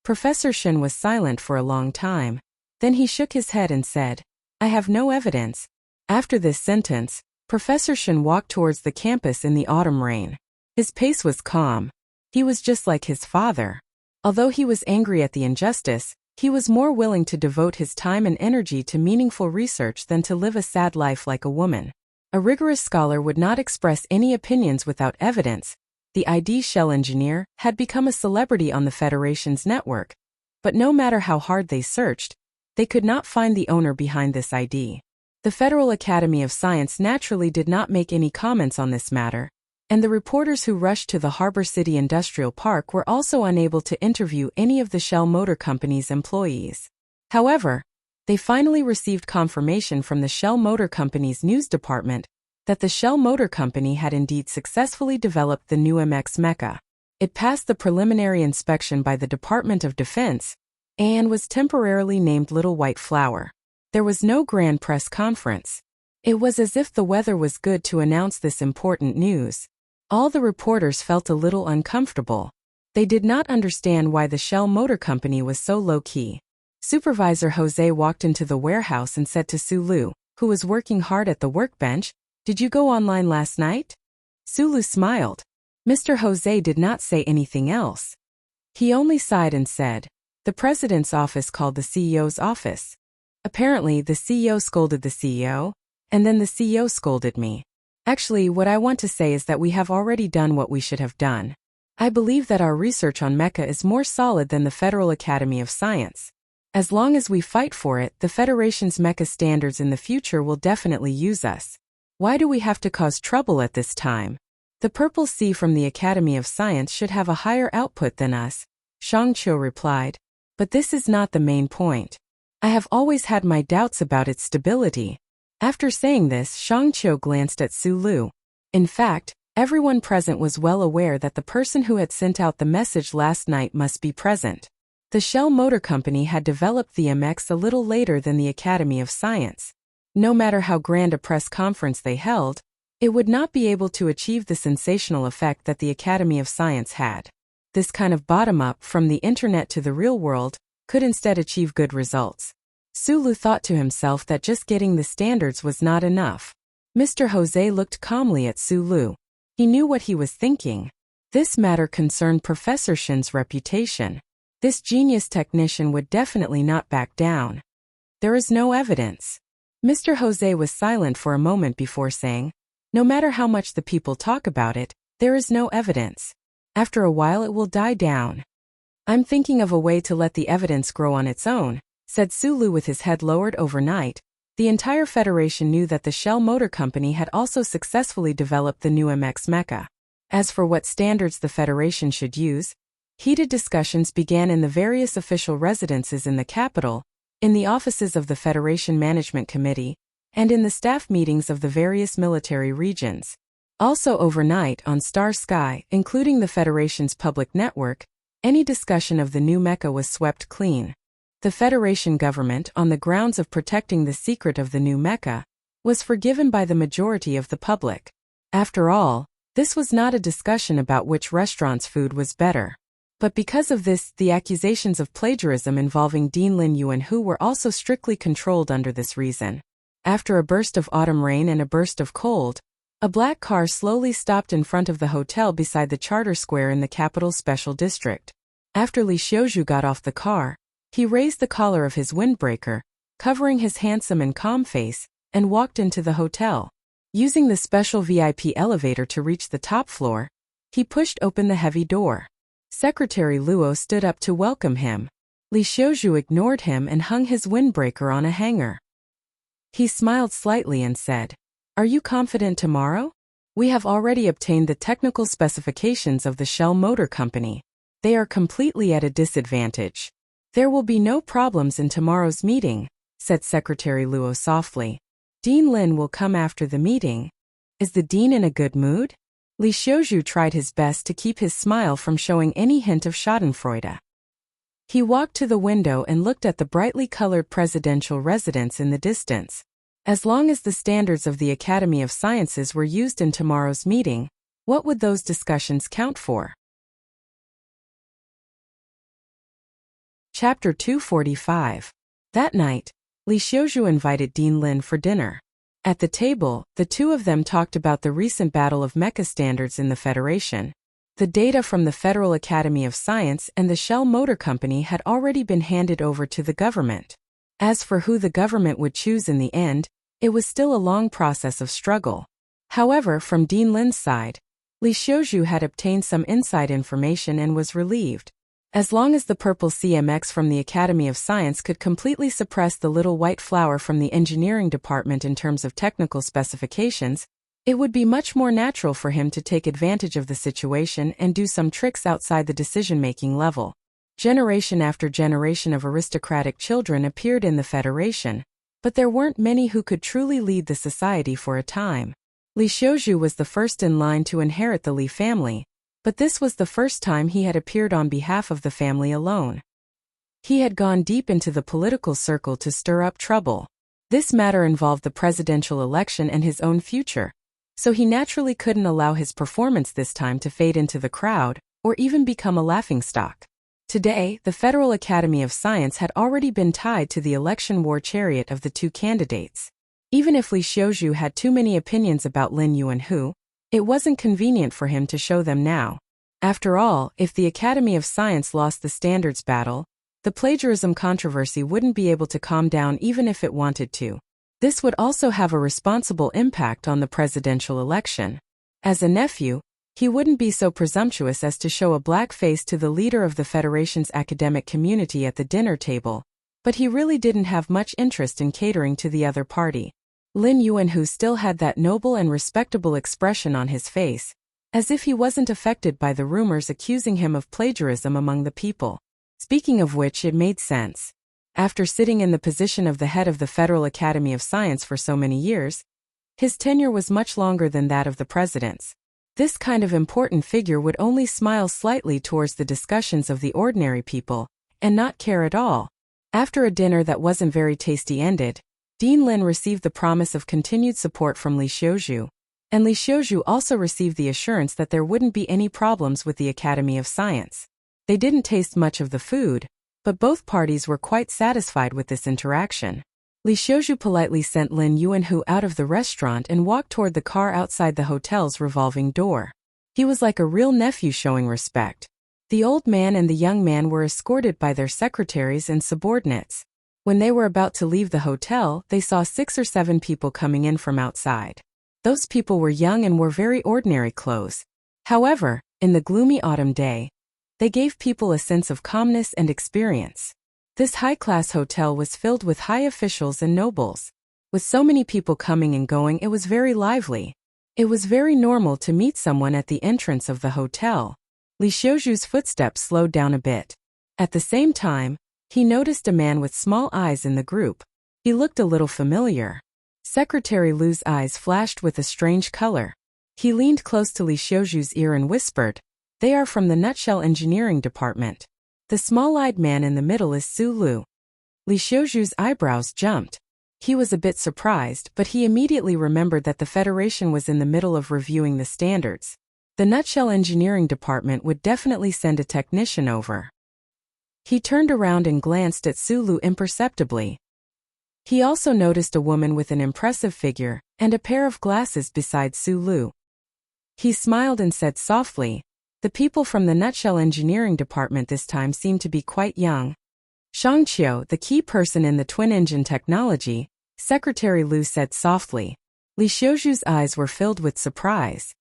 Professor Shen was silent for a long time. Then he shook his head and said, "I have no evidence." After this sentence, Professor Shen walked towards the campus in the autumn rain. His pace was calm. He was just like his father. Although he was angry at the injustice, he was more willing to devote his time and energy to meaningful research than to live a sad life like a woman. A rigorous scholar would not express any opinions without evidence. The ID Shell engineer had become a celebrity on the Federation's network, but no matter how hard they searched, they could not find the owner behind this ID. The Federal Academy of Science naturally did not make any comments on this matter, and the reporters who rushed to the Harbor City Industrial Park were also unable to interview any of the Shell Motor Company's employees. However, they finally received confirmation from the Shell Motor Company's news department that the Shell Motor Company had indeed successfully developed the new MX mecha. It passed the preliminary inspection by the Department of Defense and was temporarily named Little White Flower. There was no grand press conference. It was as if the weather was good to announce this important news. All the reporters felt a little uncomfortable. They did not understand why the Shell Motor Company was so low-key. Supervisor Jose walked into the warehouse and said to Su Lu, who was working hard at the workbench, "Did you go online last night?" Su Lu smiled. Mr. Jose did not say anything else. He only sighed and said, "The president's office called the CEO's office. Apparently, the CEO scolded the CEO, and then the CEO scolded me. Actually, what I want to say is that we have already done what we should have done. I believe that our research on mecha is more solid than the Federal Academy of Science. As long as we fight for it, the Federation's mecha standards in the future will definitely use us. Why do we have to cause trouble at this time? The Purple Sea from the Academy of Science should have a higher output than us," Shang Qiu replied. "But this is not the main point. I have always had my doubts about its stability." After saying this, Shang Qiu glanced at Su Lu. In fact, everyone present was well aware that the person who had sent out the message last night must be present. The Shell Motor Company had developed the MX a little later than the Academy of Science. No matter how grand a press conference they held, it would not be able to achieve the sensational effect that the Academy of Science had. This kind of bottom-up, from the internet to the real world, could instead achieve good results. Su Lu thought to himself that just getting the standards was not enough. Mr. Jose looked calmly at Su Lu. He knew what he was thinking. This matter concerned Professor Shin's reputation. This genius technician would definitely not back down. There is no evidence. Mr. Jose was silent for a moment before saying, no matter how much the people talk about it, there is no evidence. After a while it will die down. I'm thinking of a way to let the evidence grow on its own, said Su Lu with his head lowered. Overnight, the entire Federation knew that the Shell Motor Company had also successfully developed the new MX mecha. As for what standards the Federation should use, heated discussions began in the various official residences in the capital, in the offices of the Federation Management Committee, and in the staff meetings of the various military regions. Also overnight on Star Sky, including the Federation's public network, any discussion of the new mecha was swept clean. The Federation government, on the grounds of protecting the secret of the new mecha, was forgiven by the majority of the public. After all, this was not a discussion about which restaurant's food was better. But because of this, the accusations of plagiarism involving Dean Lin Yuanhu were also strictly controlled under this reason. After a burst of autumn rain and a burst of cold, a black car slowly stopped in front of the hotel beside the Charter Square in the capital's special district. After Li Xiuzhu got off the car, he raised the collar of his windbreaker, covering his handsome and calm face, and walked into the hotel. Using the special VIP elevator to reach the top floor, he pushed open the heavy door. Secretary Luo stood up to welcome him. Li Xiuzhu ignored him and hung his windbreaker on a hanger. He smiled slightly and said, "Are you confident tomorrow? We have already obtained the technical specifications of the Shell Motor Company. They are completely at a disadvantage. There will be no problems in tomorrow's meeting," said Secretary Luo softly. "Dean Lin will come after the meeting. Is the dean in a good mood?" Li Xiuzhu tried his best to keep his smile from showing any hint of schadenfreude. He walked to the window and looked at the brightly colored presidential residence in the distance. As long as the standards of the Academy of Sciences were used in tomorrow's meeting, what would those discussions count for? Chapter 245. That night, Li Xiuzhu invited Dean Lin for dinner. At the table, the two of them talked about the recent battle of mecha standards in the Federation. The data from the Federal Academy of Science and the Shell Motor Company had already been handed over to the government. As for who the government would choose in the end, it was still a long process of struggle. However, from Dean Lin's side, Li Xiuzhu had obtained some inside information and was relieved. As long as the purple CMX from the Academy of Science could completely suppress the little white flower from the engineering department in terms of technical specifications, it would be much more natural for him to take advantage of the situation and do some tricks outside the decision-making level. Generation after generation of aristocratic children appeared in the Federation, but there weren't many who could truly lead the society for a time. Li Xiuzhu was the first in line to inherit the Li family, but this was the first time he had appeared on behalf of the family alone. He had gone deep into the political circle to stir up trouble. This matter involved the presidential election and his own future, so he naturally couldn't allow his performance this time to fade into the crowd, or even become a laughingstock. Today, the Federal Academy of Science had already been tied to the election war chariot of the two candidates. Even if Li Xiuzhu had too many opinions about Lin Yuanhu, it wasn't convenient for him to show them now. After all, if the Academy of Science lost the standards battle, the plagiarism controversy wouldn't be able to calm down even if it wanted to. This would also have a responsible impact on the presidential election. As a nephew, he wouldn't be so presumptuous as to show a black face to the leader of the Federation's academic community at the dinner table, but he really didn't have much interest in catering to the other party. Lin Yuanhu still had that noble and respectable expression on his face, as if he wasn't affected by the rumors accusing him of plagiarism among the people. Speaking of which, it made sense. After sitting in the position of the head of the Federal Academy of Science for so many years, his tenure was much longer than that of the president's. This kind of important figure would only smile slightly towards the discussions of the ordinary people, and not care at all. After a dinner that wasn't very tasty ended, Dean Lin received the promise of continued support from Li Xiuzhu, and Li Xiuzhu also received the assurance that there wouldn't be any problems with the Academy of Science. They didn't taste much of the food, but both parties were quite satisfied with this interaction. Li Xiuzhu politely sent Lin Yuanhu out of the restaurant and walked toward the car outside the hotel's revolving door. He was like a real nephew showing respect. The old man and the young man were escorted by their secretaries and subordinates. When they were about to leave the hotel, they saw 6 or 7 people coming in from outside. Those people were young and wore very ordinary clothes. However, in the gloomy autumn day, they gave people a sense of calmness and experience. This high-class hotel was filled with high officials and nobles. With so many people coming and going, it was very lively. It was very normal to meet someone at the entrance of the hotel. Li Xiuzhu's footsteps slowed down a bit. At the same time, he noticed a man with small eyes in the group. He looked a little familiar. Secretary Lu's eyes flashed with a strange color. He leaned close to Li Xiuzhu's ear and whispered, "They are from the Nutshell Engineering Department. The small-eyed man in the middle is Su Lu." Li Xiuzhu's eyebrows jumped. He was a bit surprised, but he immediately remembered that the Federation was in the middle of reviewing the standards. The Nutshell Engineering Department would definitely send a technician over. He turned around and glanced at Su Lu imperceptibly. He also noticed a woman with an impressive figure and a pair of glasses beside Su Lu. He smiled and said softly, "The people from the Nutshell Engineering Department this time seem to be quite young." "Shang Qiu, the key person in the twin-engine technology," Secretary Lu said softly. Li Xiuzhu's eyes were filled with surprise.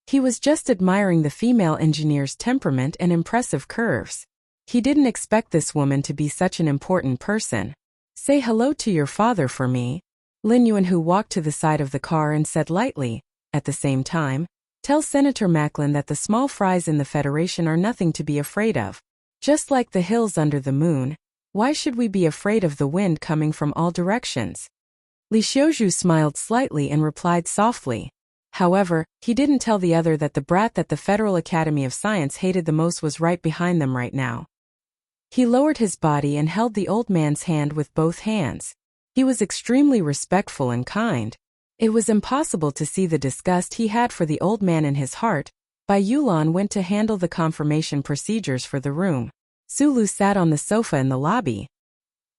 He was just admiring the female engineer's temperament and impressive curves. He didn't expect this woman to be such an important person. "Say hello to your father for me." Lin Yuanhu walked to the side of the car and said lightly, at the same time, "Tell Senator Macklin that the small fries in the Federation are nothing to be afraid of. Just like the hills under the moon, why should we be afraid of the wind coming from all directions?" Li Xiuzhu smiled slightly and replied softly. However, he didn't tell the other that the brat that the Federal Academy of Science hated the most was right behind them right now. He lowered his body and held the old man's hand with both hands. He was extremely respectful and kind. It was impossible to see the disgust he had for the old man in his heart. Bai Yulan went to handle the confirmation procedures for the room. Su Lu sat on the sofa in the lobby.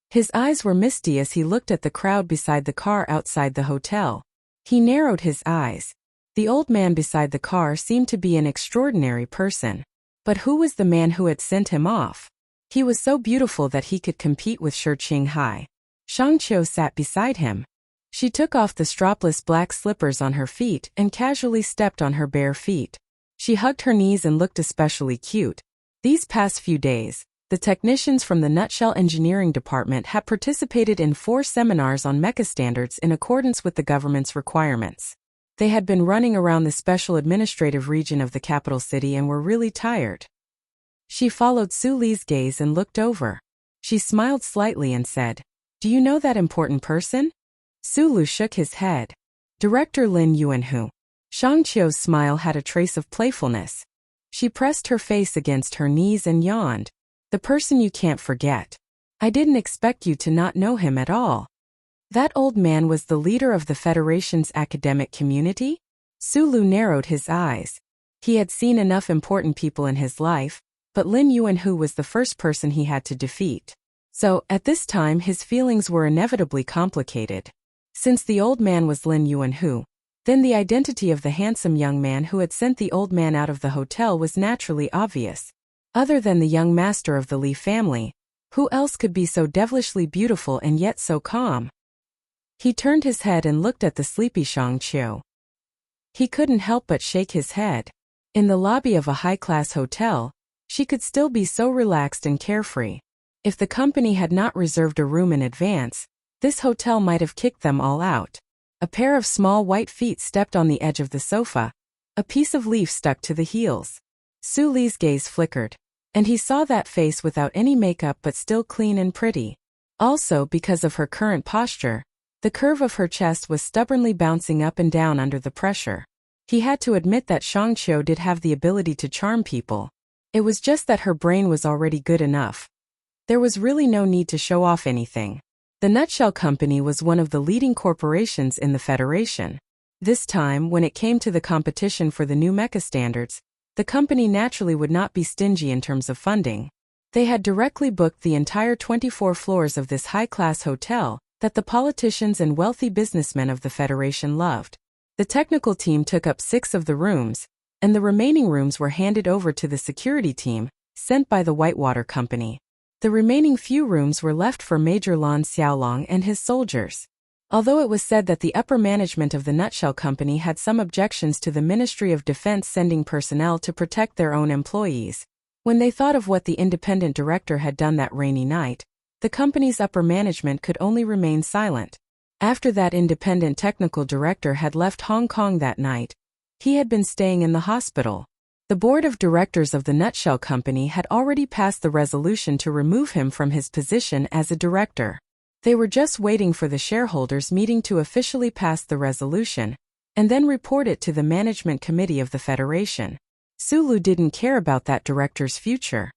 His eyes were misty as he looked at the crowd beside the car outside the hotel. He narrowed his eyes. The old man beside the car seemed to be an extraordinary person. But who was the man who had sent him off? He was so beautiful that he could compete with Shi Qinghai. Shang Qiu sat beside him. She took off the strapless black slippers on her feet and casually stepped on her bare feet. She hugged her knees and looked especially cute. These past few days, the technicians from the Nutshell Engineering Department had participated in 4 seminars on mecha standards in accordance with the government's requirements. They had been running around the special administrative region of the capital city and were really tired. She followed Su Li's gaze and looked over. She smiled slightly and said, "Do you know that important person?" Su Lu shook his head. "Director Lin Yuanhu." Shang Qiu's smile had a trace of playfulness. She pressed her face against her knees and yawned. "The person you can't forget. I didn't expect you to not know him at all." That old man was the leader of the Federation's academic community? Su Lu narrowed his eyes. He had seen enough important people in his life, but Lin Yuanhu was the first person he had to defeat. So, at this time his feelings were inevitably complicated. Since the old man was Lin Yuanhu, then the identity of the handsome young man who had sent the old man out of the hotel was naturally obvious. Other than the young master of the Li family, who else could be so devilishly beautiful and yet so calm? He turned his head and looked at the sleepy Shang Qiu. He couldn't help but shake his head. In the lobby of a high-class hotel, she could still be so relaxed and carefree. If the company had not reserved a room in advance, this hotel might have kicked them all out. A pair of small white feet stepped on the edge of the sofa. A piece of leaf stuck to the heels. Su Li's gaze flickered, and he saw that face without any makeup but still clean and pretty. Also, because of her current posture, the curve of her chest was stubbornly bouncing up and down under the pressure. He had to admit that Shang Qiu did have the ability to charm people. It was just that her brain was already good enough. There was really no need to show off anything. The Nutshell Company was one of the leading corporations in the Federation. This time, when it came to the competition for the new mecha standards, the company naturally would not be stingy in terms of funding. They had directly booked the entire 24 floors of this high-class hotel, that the politicians and wealthy businessmen of the Federation loved. The technical team took up 6 of the rooms, and the remaining rooms were handed over to the security team, sent by the Whitewater Company. The remaining few rooms were left for Major Lan Xiaolong and his soldiers. Although it was said that the upper management of the Nutshell Company had some objections to the Ministry of Defense sending personnel to protect their own employees, when they thought of what the independent director had done that rainy night, the company's upper management could only remain silent. After that independent technical director had left Hong Kong that night, he had been staying in the hospital. The board of directors of the Nutshell Company had already passed the resolution to remove him from his position as a director. They were just waiting for the shareholders' meeting to officially pass the resolution, and then report it to the management committee of the Federation. Sulu didn't care about that director's future.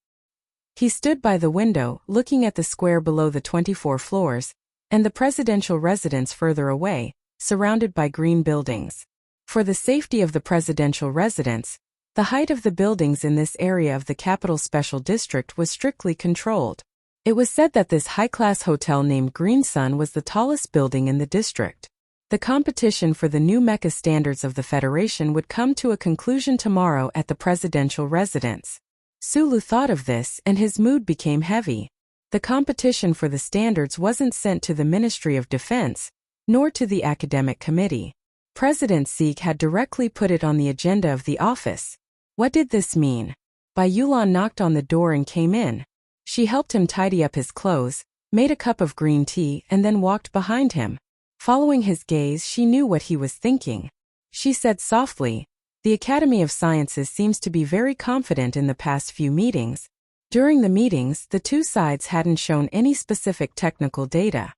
He stood by the window, looking at the square below the 24 floors, and the presidential residence further away, surrounded by green buildings. For the safety of the presidential residence, the height of the buildings in this area of the Capital Special District was strictly controlled. It was said that this high-class hotel named Green Sun was the tallest building in the district. The competition for the new mecha standards of the Federation would come to a conclusion tomorrow at the presidential residence. Sulu thought of this and his mood became heavy. The competition for the standards wasn't sent to the Ministry of Defense, nor to the Academic Committee. President Seek had directly put it on the agenda of the office. What did this mean? Bai Yulan knocked on the door and came in. She helped him tidy up his clothes, made a cup of green tea, and then walked behind him. Following his gaze, she knew what he was thinking. She said softly, "The Academy of Sciences seems to be very confident in the past few meetings." During the meetings, the two sides hadn't shown any specific technical data.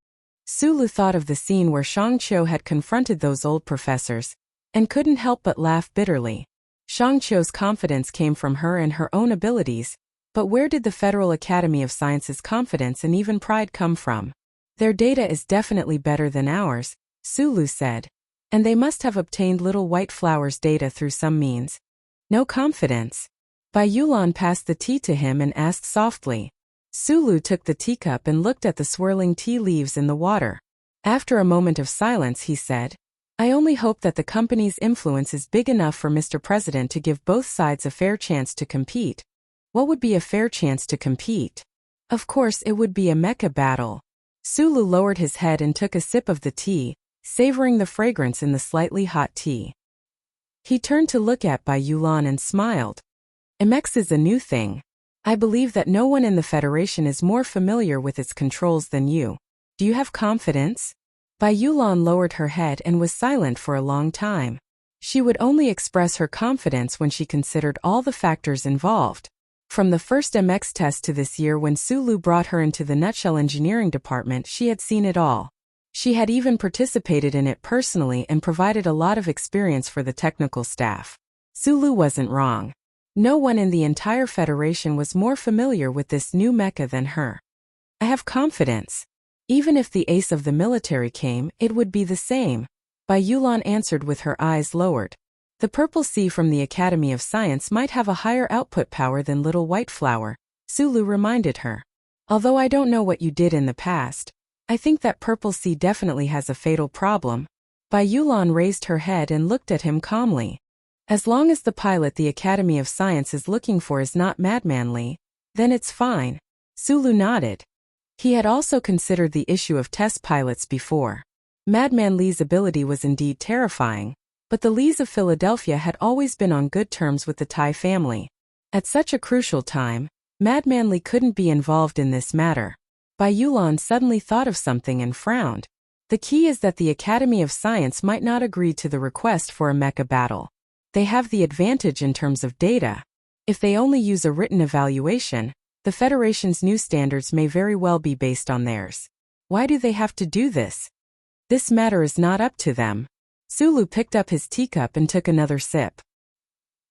Sulu thought of the scene where Shang Qiu had confronted those old professors, and couldn't help but laugh bitterly. Shang Qiu's confidence came from her and her own abilities, but where did the Federal Academy of Sciences' confidence and even pride come from? Their data is definitely better than ours, Sulu said. And they must have obtained Little White Flower's data through some means. No confidence. Bai Yulan passed the tea to him and asked softly. Sulu took the teacup and looked at the swirling tea leaves in the water. After a moment of silence, he said, "I only hope that the company's influence is big enough for Mr. President to give both sides a fair chance to compete." What would be a fair chance to compete? Of course, it would be a mecha battle. Sulu lowered his head and took a sip of the tea, savoring the fragrance in the slightly hot tea. He turned to look at Bai Yulan and smiled. "MX is a new thing. I believe that no one in the Federation is more familiar with its controls than you. Do you have confidence?" Bai Yulan lowered her head and was silent for a long time. She would only express her confidence when she considered all the factors involved. From the first MX test to this year when Sulu brought her into the Nutshell Engineering Department, she had seen it all. She had even participated in it personally and provided a lot of experience for the technical staff. Sulu wasn't wrong. No one in the entire Federation was more familiar with this new mecha than her. "I have confidence. Even if the ace of the military came, it would be the same," Bai Yulan answered with her eyes lowered. "The Purple Sea from the Academy of Science might have a higher output power than Little White Flower," Sulu reminded her. "Although I don't know what you did in the past, I think that Purple Sea definitely has a fatal problem." Bai Yulan raised her head and looked at him calmly. "As long as the pilot the Academy of Science is looking for is not Madman Li, then it's fine." Sulu nodded. He had also considered the issue of test pilots before. Madman Li's ability was indeed terrifying, but the Lees of Philadelphia had always been on good terms with the Tai family. At such a crucial time, Madman Li couldn't be involved in this matter. Bai Yulan suddenly thought of something and frowned. The key is that the Academy of Science might not agree to the request for a mecha battle. They have the advantage in terms of data. If they only use a written evaluation, the Federation's new standards may very well be based on theirs. Why do they have to do this? This matter is not up to them. Sulu picked up his teacup and took another sip.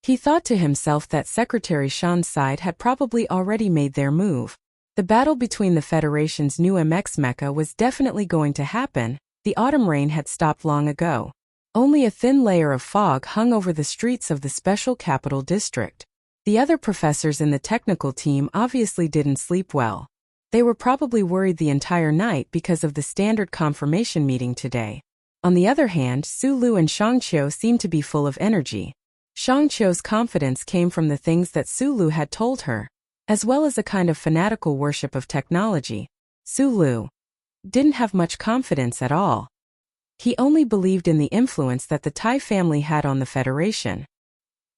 He thought to himself that Secretary Shan's side had probably already made their move. The battle between the Federation's new MX mecha was definitely going to happen. The autumn rain had stopped long ago. Only a thin layer of fog hung over the streets of the Special Capital District. The other professors in the technical team obviously didn't sleep well. They were probably worried the entire night because of the standard confirmation meeting today. On the other hand, Su Lu and Shang Qiu seemed to be full of energy. Shang Qiu's confidence came from the things that Su Lu had told her, as well as a kind of fanatical worship of technology. Su Lu didn't have much confidence at all. He only believed in the influence that the Tai family had on the Federation.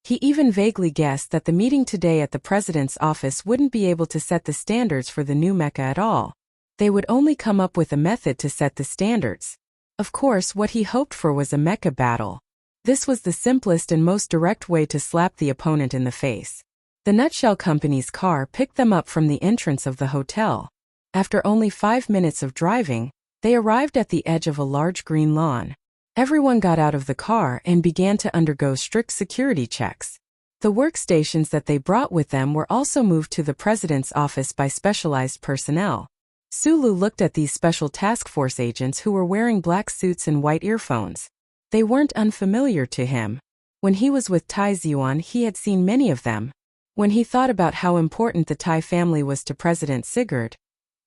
He even vaguely guessed that the meeting today at the president's office wouldn't be able to set the standards for the new mecha at all. They would only come up with a method to set the standards. Of course, what he hoped for was a mecha battle. This was the simplest and most direct way to slap the opponent in the face. The Nutshell Company's car picked them up from the entrance of the hotel. After only 5 minutes of driving, they arrived at the edge of a large green lawn. Everyone got out of the car and began to undergo strict security checks. The workstations that they brought with them were also moved to the president's office by specialized personnel. Sulu looked at these special task force agents who were wearing black suits and white earphones. They weren't unfamiliar to him. When he was with Tai Ziyuan, he had seen many of them. When he thought about how important the Tai family was to President Sigurd,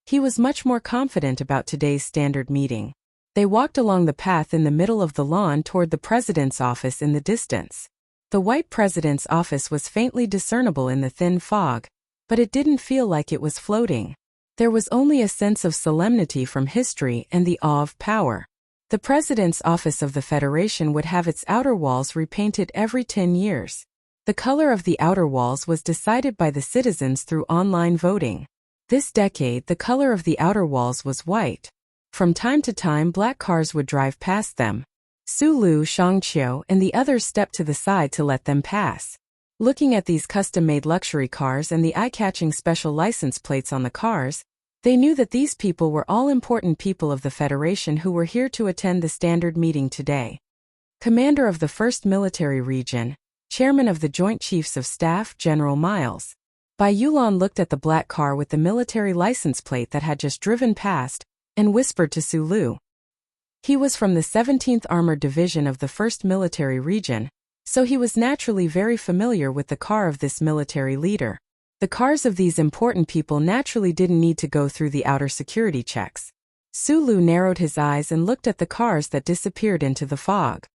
he was much more confident about today's standard meeting. They walked along the path in the middle of the lawn toward the president's office in the distance. The white president's office was faintly discernible in the thin fog, but it didn't feel like it was floating. There was only a sense of solemnity from history and the awe of power. The president's office of the Federation would have its outer walls repainted every 10 years. The color of the outer walls was decided by the citizens through online voting. This decade, the color of the outer walls was white. From time to time, black cars would drive past them. Su Lu, Shang Qiu, and the others stepped to the side to let them pass. Looking at these custom-made luxury cars and the eye-catching special license plates on the cars, they knew that these people were all important people of the Federation who were here to attend the standard meeting today. Commander of the 1st Military Region, Chairman of the Joint Chiefs of Staff, General Miles. Bai Yulan looked at the black car with the military license plate that had just driven past, and whispered to Su Lu. He was from the 17th Armored Division of the 1st Military Region, so he was naturally very familiar with the car of this military leader. The cars of these important people naturally didn't need to go through the outer security checks. Su Lu narrowed his eyes and looked at the cars that disappeared into the fog.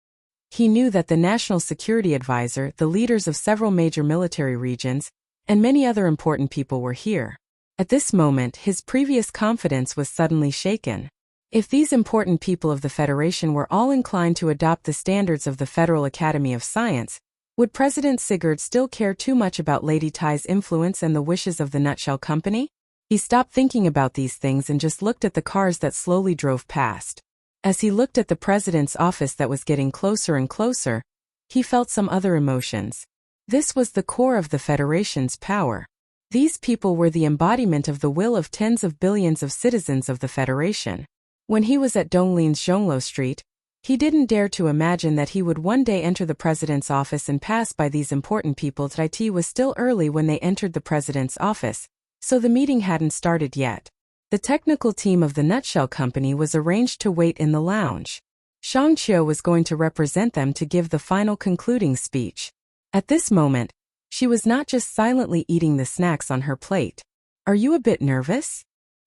He knew that the National Security Advisor, the leaders of several major military regions, and many other important people were here. At this moment, his previous confidence was suddenly shaken. If these important people of the Federation were all inclined to adopt the standards of the Federal Academy of Science, would President Sigurd still care too much about Lady Tai's influence and the wishes of the Nutshell Company? He stopped thinking about these things and just looked at the cars that slowly drove past. As he looked at the president's office that was getting closer and closer, he felt some other emotions. This was the core of the Federation's power. These people were the embodiment of the will of tens of billions of citizens of the Federation. When he was at Donglin's Zhongluo Street, he didn't dare to imagine that he would one day enter the president's office and pass by these important people. It was still early when they entered the president's office, so the meeting hadn't started yet. The technical team of the Nutshell Company was arranged to wait in the lounge. Shang Qiu was going to represent them to give the final concluding speech. At this moment, she was not just silently eating the snacks on her plate. "Are you a bit nervous?"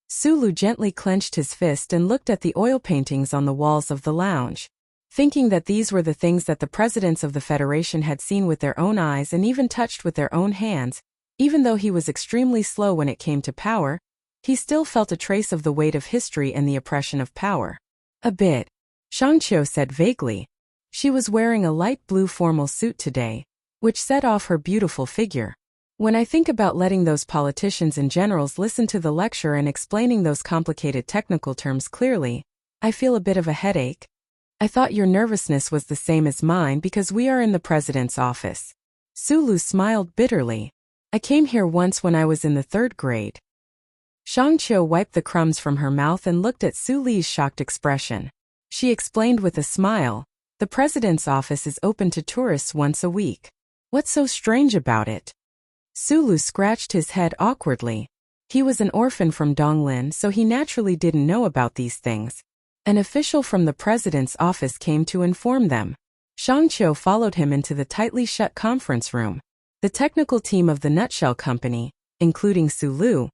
Su Lu gently clenched his fist and looked at the oil paintings on the walls of the lounge. Thinking that these were the things that the presidents of the Federation had seen with their own eyes and even touched with their own hands, even though he was extremely slow when it came to power, he still felt a trace of the weight of history and the oppression of power. "A bit," Shang Qiu said vaguely. She was wearing a light blue formal suit today, which set off her beautiful figure. "When I think about letting those politicians and generals listen to the lecture and explaining those complicated technical terms clearly, I feel a bit of a headache." "I thought your nervousness was the same as mine because we are in the president's office." Su Lu smiled bitterly. "I came here once when I was in the 3rd grade. Shang Qiu wiped the crumbs from her mouth and looked at Su Li's shocked expression. She explained with a smile, "The president's office is open to tourists once a week. What's so strange about it?" Su Lu scratched his head awkwardly. He was an orphan from Donglin, so he naturally didn't know about these things. An official from the president's office came to inform them. Shang Qiu followed him into the tightly shut conference room. The technical team of the Nutshell Company, including Su Lu,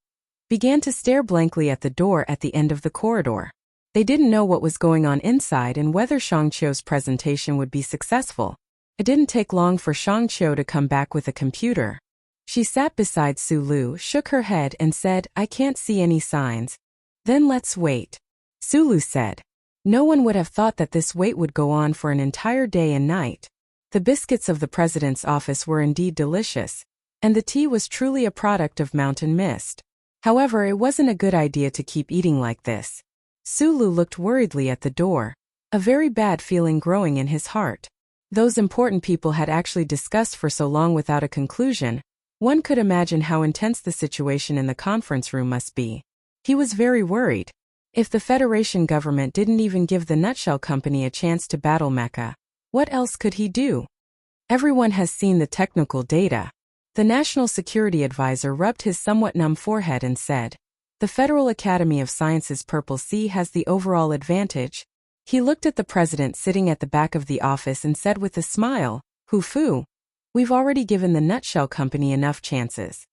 began to stare blankly at the door at the end of the corridor. They didn't know what was going on inside and whether Shangqiu's presentation would be successful. It didn't take long for Shangqiu to come back with a computer. She sat beside Su Lu, shook her head and said, "I can't see any signs." "Then let's wait," Su Lu said. No one would have thought that this wait would go on for an entire day and night. The biscuits of the president's office were indeed delicious, and the tea was truly a product of mountain mist. However, it wasn't a good idea to keep eating like this. Su Lu looked worriedly at the door, a very bad feeling growing in his heart. Those important people had actually discussed for so long without a conclusion. One could imagine how intense the situation in the conference room must be. He was very worried. If the Federation government didn't even give the Nutshell Company a chance to battle Mecha, what else could he do? Everyone has seen the technical data. The National Security Advisor rubbed his somewhat numb forehead and said, "The Federal Academy of Sciences Purple Sea has the overall advantage." He looked at the president sitting at the back of the office and said with a smile, "Hu fu. We've already given the Nutshell Company enough chances."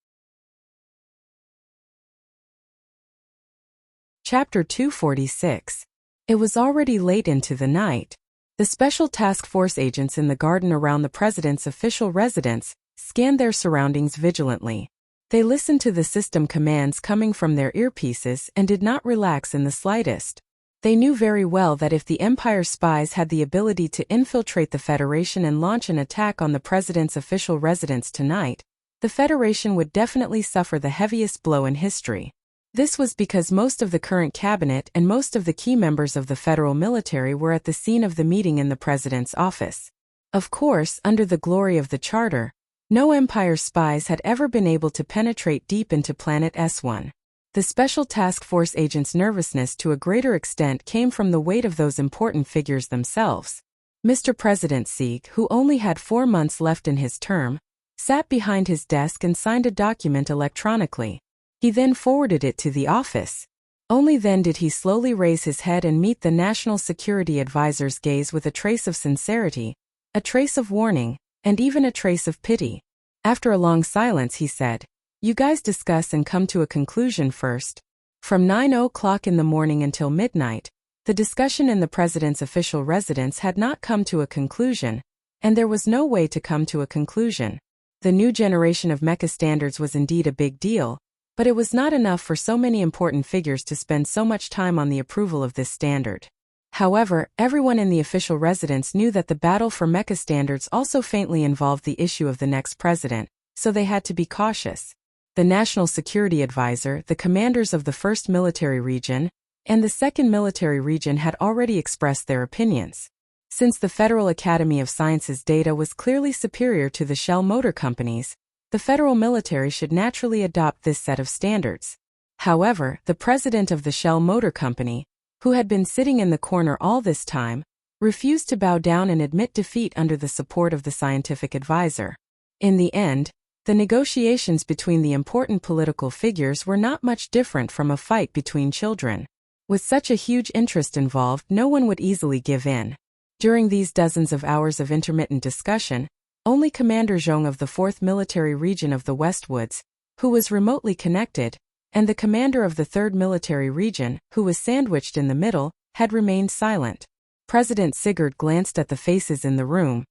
Chapter 246. It was already late into the night. The Special Task Force agents in the garden around the president's official residence scanned their surroundings vigilantly. They listened to the system commands coming from their earpieces and did not relax in the slightest. They knew very well that if the Empire spies had the ability to infiltrate the Federation and launch an attack on the president's official residence tonight, the Federation would definitely suffer the heaviest blow in history. This was because most of the current cabinet and most of the key members of the federal military were at the scene of the meeting in the president's office. Of course, under the glory of the Charter, no Empire spies had ever been able to penetrate deep into Planet S1. The Special Task Force agents' nervousness to a greater extent came from the weight of those important figures themselves. Mr. President Sieg, who only had 4 months left in his term, sat behind his desk and signed a document electronically. He then forwarded it to the office. Only then did he slowly raise his head and meet the National Security Advisor's gaze with a trace of sincerity, a trace of warning, and even a trace of pity. After a long silence he said, "You guys discuss and come to a conclusion first." From 9 o'clock in the morning until midnight, the discussion in the president's official residence had not come to a conclusion, and there was no way to come to a conclusion. The new generation of mecha standards was indeed a big deal, but it was not enough for so many important figures to spend so much time on the approval of this standard. However, everyone in the official residence knew that the battle for mecha standards also faintly involved the issue of the next president, so they had to be cautious. The National Security Advisor, the commanders of the 1st Military Region, and the 2nd Military Region had already expressed their opinions. Since the Federal Academy of Sciences data was clearly superior to the Shell Motor Company's, the federal military should naturally adopt this set of standards. However, the president of the Shell Motor Company, who had been sitting in the corner all this time, refused to bow down and admit defeat under the support of the scientific advisor. In the end, the negotiations between the important political figures were not much different from a fight between children. With such a huge interest involved, no one would easily give in. During these dozens of hours of intermittent discussion, only Commander Zhong of the 4th Military Region of the Westwoods, who was remotely connected, and the commander of the 3rd Military Region, who was sandwiched in the middle, had remained silent. President Sigurd glanced at the faces in the room,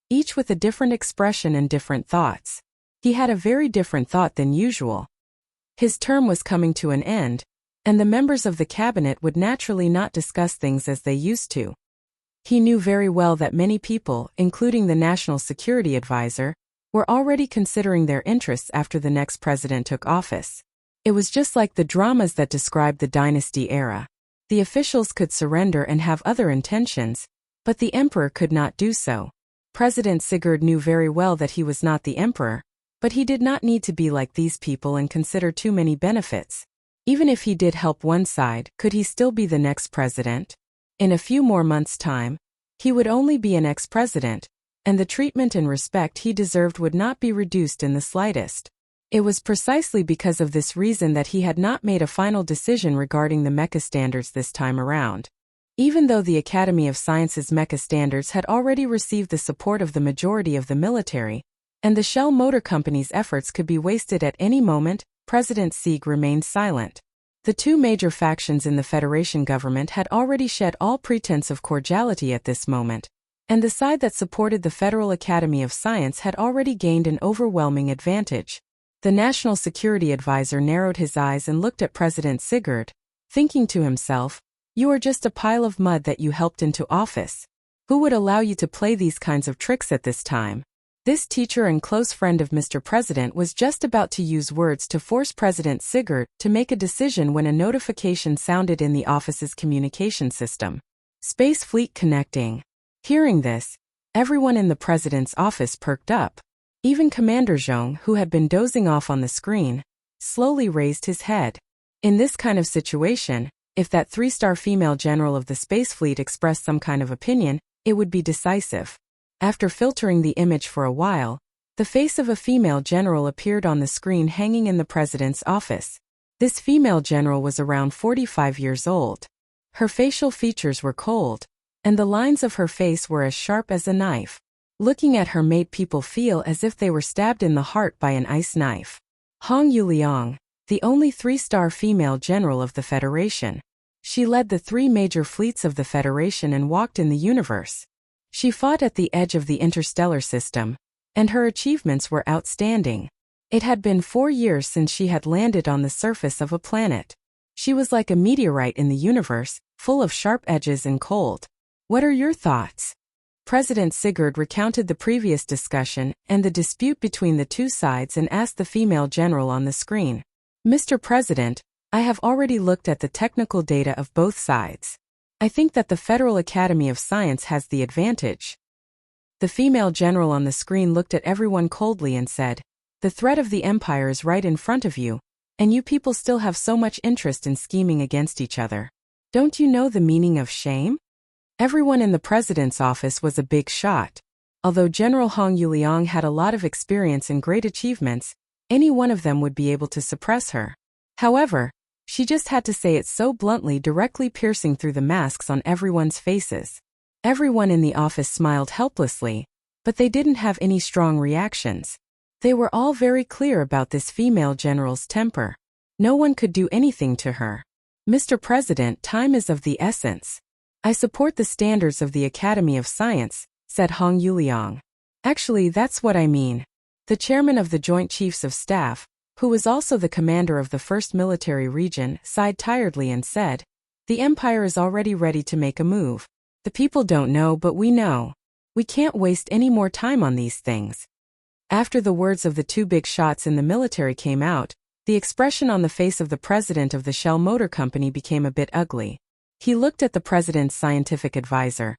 each with a different expression and different thoughts. He had a very different thought than usual. His term was coming to an end, and the members of the cabinet would naturally not discuss things as they used to. He knew very well that many people, including the National Security Advisor, were already considering their interests after the next president took office. It was just like the dramas that described the dynasty era. The officials could surrender and have other intentions, but the emperor could not do so. President Sigurd knew very well that he was not the emperor, but he did not need to be like these people and consider too many benefits. Even if he did help one side, could he still be the next president? In a few more months' time, he would only be an ex-president, and the treatment and respect he deserved would not be reduced in the slightest. It was precisely because of this reason that he had not made a final decision regarding the mecha standards this time around. Even though the Academy of Sciences mecha standards had already received the support of the majority of the military, and the Shell Motor Company's efforts could be wasted at any moment, President Sieg remained silent. The two major factions in the Federation government had already shed all pretense of cordiality at this moment, and the side that supported the Federal Academy of Science had already gained an overwhelming advantage. The National Security Advisor narrowed his eyes and looked at President Sigurd, thinking to himself, "You are just a pile of mud that you helped into office. Who would allow you to play these kinds of tricks at this time?" This teacher and close friend of Mr. President was just about to use words to force President Sigurd to make a decision when a notification sounded in the office's communication system. Space Fleet connecting. Hearing this, everyone in the president's office perked up. Even Commander Zhong, who had been dozing off on the screen, slowly raised his head. In this kind of situation, if that 3-star female general of the Space Fleet expressed some kind of opinion, it would be decisive. After filtering the image for a while, the face of a female general appeared on the screen hanging in the president's office. This female general was around 45 years old. Her facial features were cold, and the lines of her face were as sharp as a knife. Looking at her made people feel as if they were stabbed in the heart by an ice knife. Hong Yuliang, the only 3-star female general of the Federation. She led the 3 major fleets of the Federation and walked in the universe. She fought at the edge of the interstellar system, and her achievements were outstanding. It had been 4 years since she had landed on the surface of a planet. She was like a meteorite in the universe, full of sharp edges and cold. What are your thoughts? President Sigurd recounted the previous discussion and the dispute between the two sides and asked the female general on the screen, "Mr. President, I have already looked at the technical data of both sides. I think that the Federal Academy of Science has the advantage." The female general on the screen looked at everyone coldly and said, "The threat of the Empire is right in front of you, and you people still have so much interest in scheming against each other. Don't you know the meaning of shame?" Everyone in the president's office was a big shot. Although General Hong Yuliang had a lot of experience and great achievements, any one of them would be able to suppress her. However, she just had to say it so bluntly, directly piercing through the masks on everyone's faces. Everyone in the office smiled helplessly, but they didn't have any strong reactions. They were all very clear about this female general's temper. No one could do anything to her. "Mr. President, time is of the essence. I support the standards of the Academy of Science," said Hong Yuliang. "Actually, that's what I mean." The chairman of the Joint Chiefs of Staff, who was also the commander of the 1st Military Region, sighed tiredly and said, "The Empire is already ready to make a move. The people don't know, but we know. We can't waste any more time on these things." After the words of the 2 big shots in the military came out, the expression on the face of the president of the Shell Motor Company became a bit ugly. He looked at the president's scientific advisor,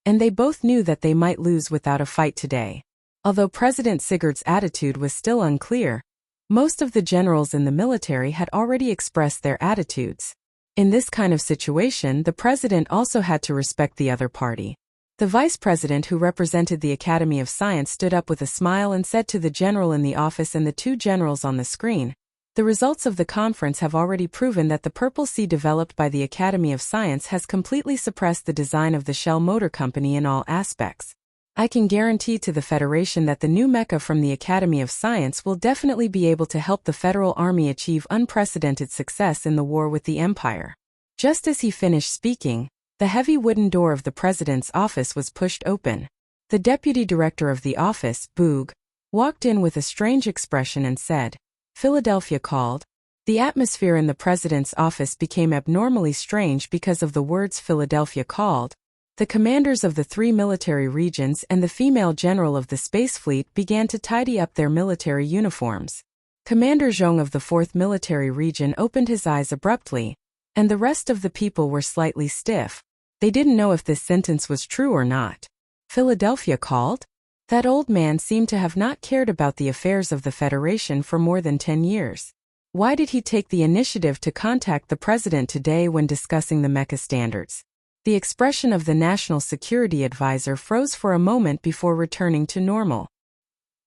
and they both knew that they might lose without a fight today. Although President Sigurd's attitude was still unclear, most of the generals in the military had already expressed their attitudes. In this kind of situation, the president also had to respect the other party. The vice president who represented the Academy of Science stood up with a smile and said to the general in the office and the 2 generals on the screen, "The results of the conference have already proven that the Purple Sea developed by the Academy of Science has completely suppressed the design of the Shell Motor Company in all aspects. I can guarantee to the Federation that the new mecha from the Academy of Science will definitely be able to help the Federal Army achieve unprecedented success in the war with the Empire." Just as he finished speaking, the heavy wooden door of the president's office was pushed open. The deputy director of the office, Boog, walked in with a strange expression and said, "Philadelphia called." The atmosphere in the president's office became abnormally strange because of the words "Philadelphia called." The commanders of the 3 military regions and the female general of the Space Fleet began to tidy up their military uniforms. Commander Zhong of the 4th Military Region opened his eyes abruptly, and the rest of the people were slightly stiff. They didn't know if this sentence was true or not. Philadelphia called? That old man seemed to have not cared about the affairs of the Federation for more than 10 years. Why did he take the initiative to contact the president today when discussing the mecha standards? The expression of the National Security Advisor froze for a moment before returning to normal.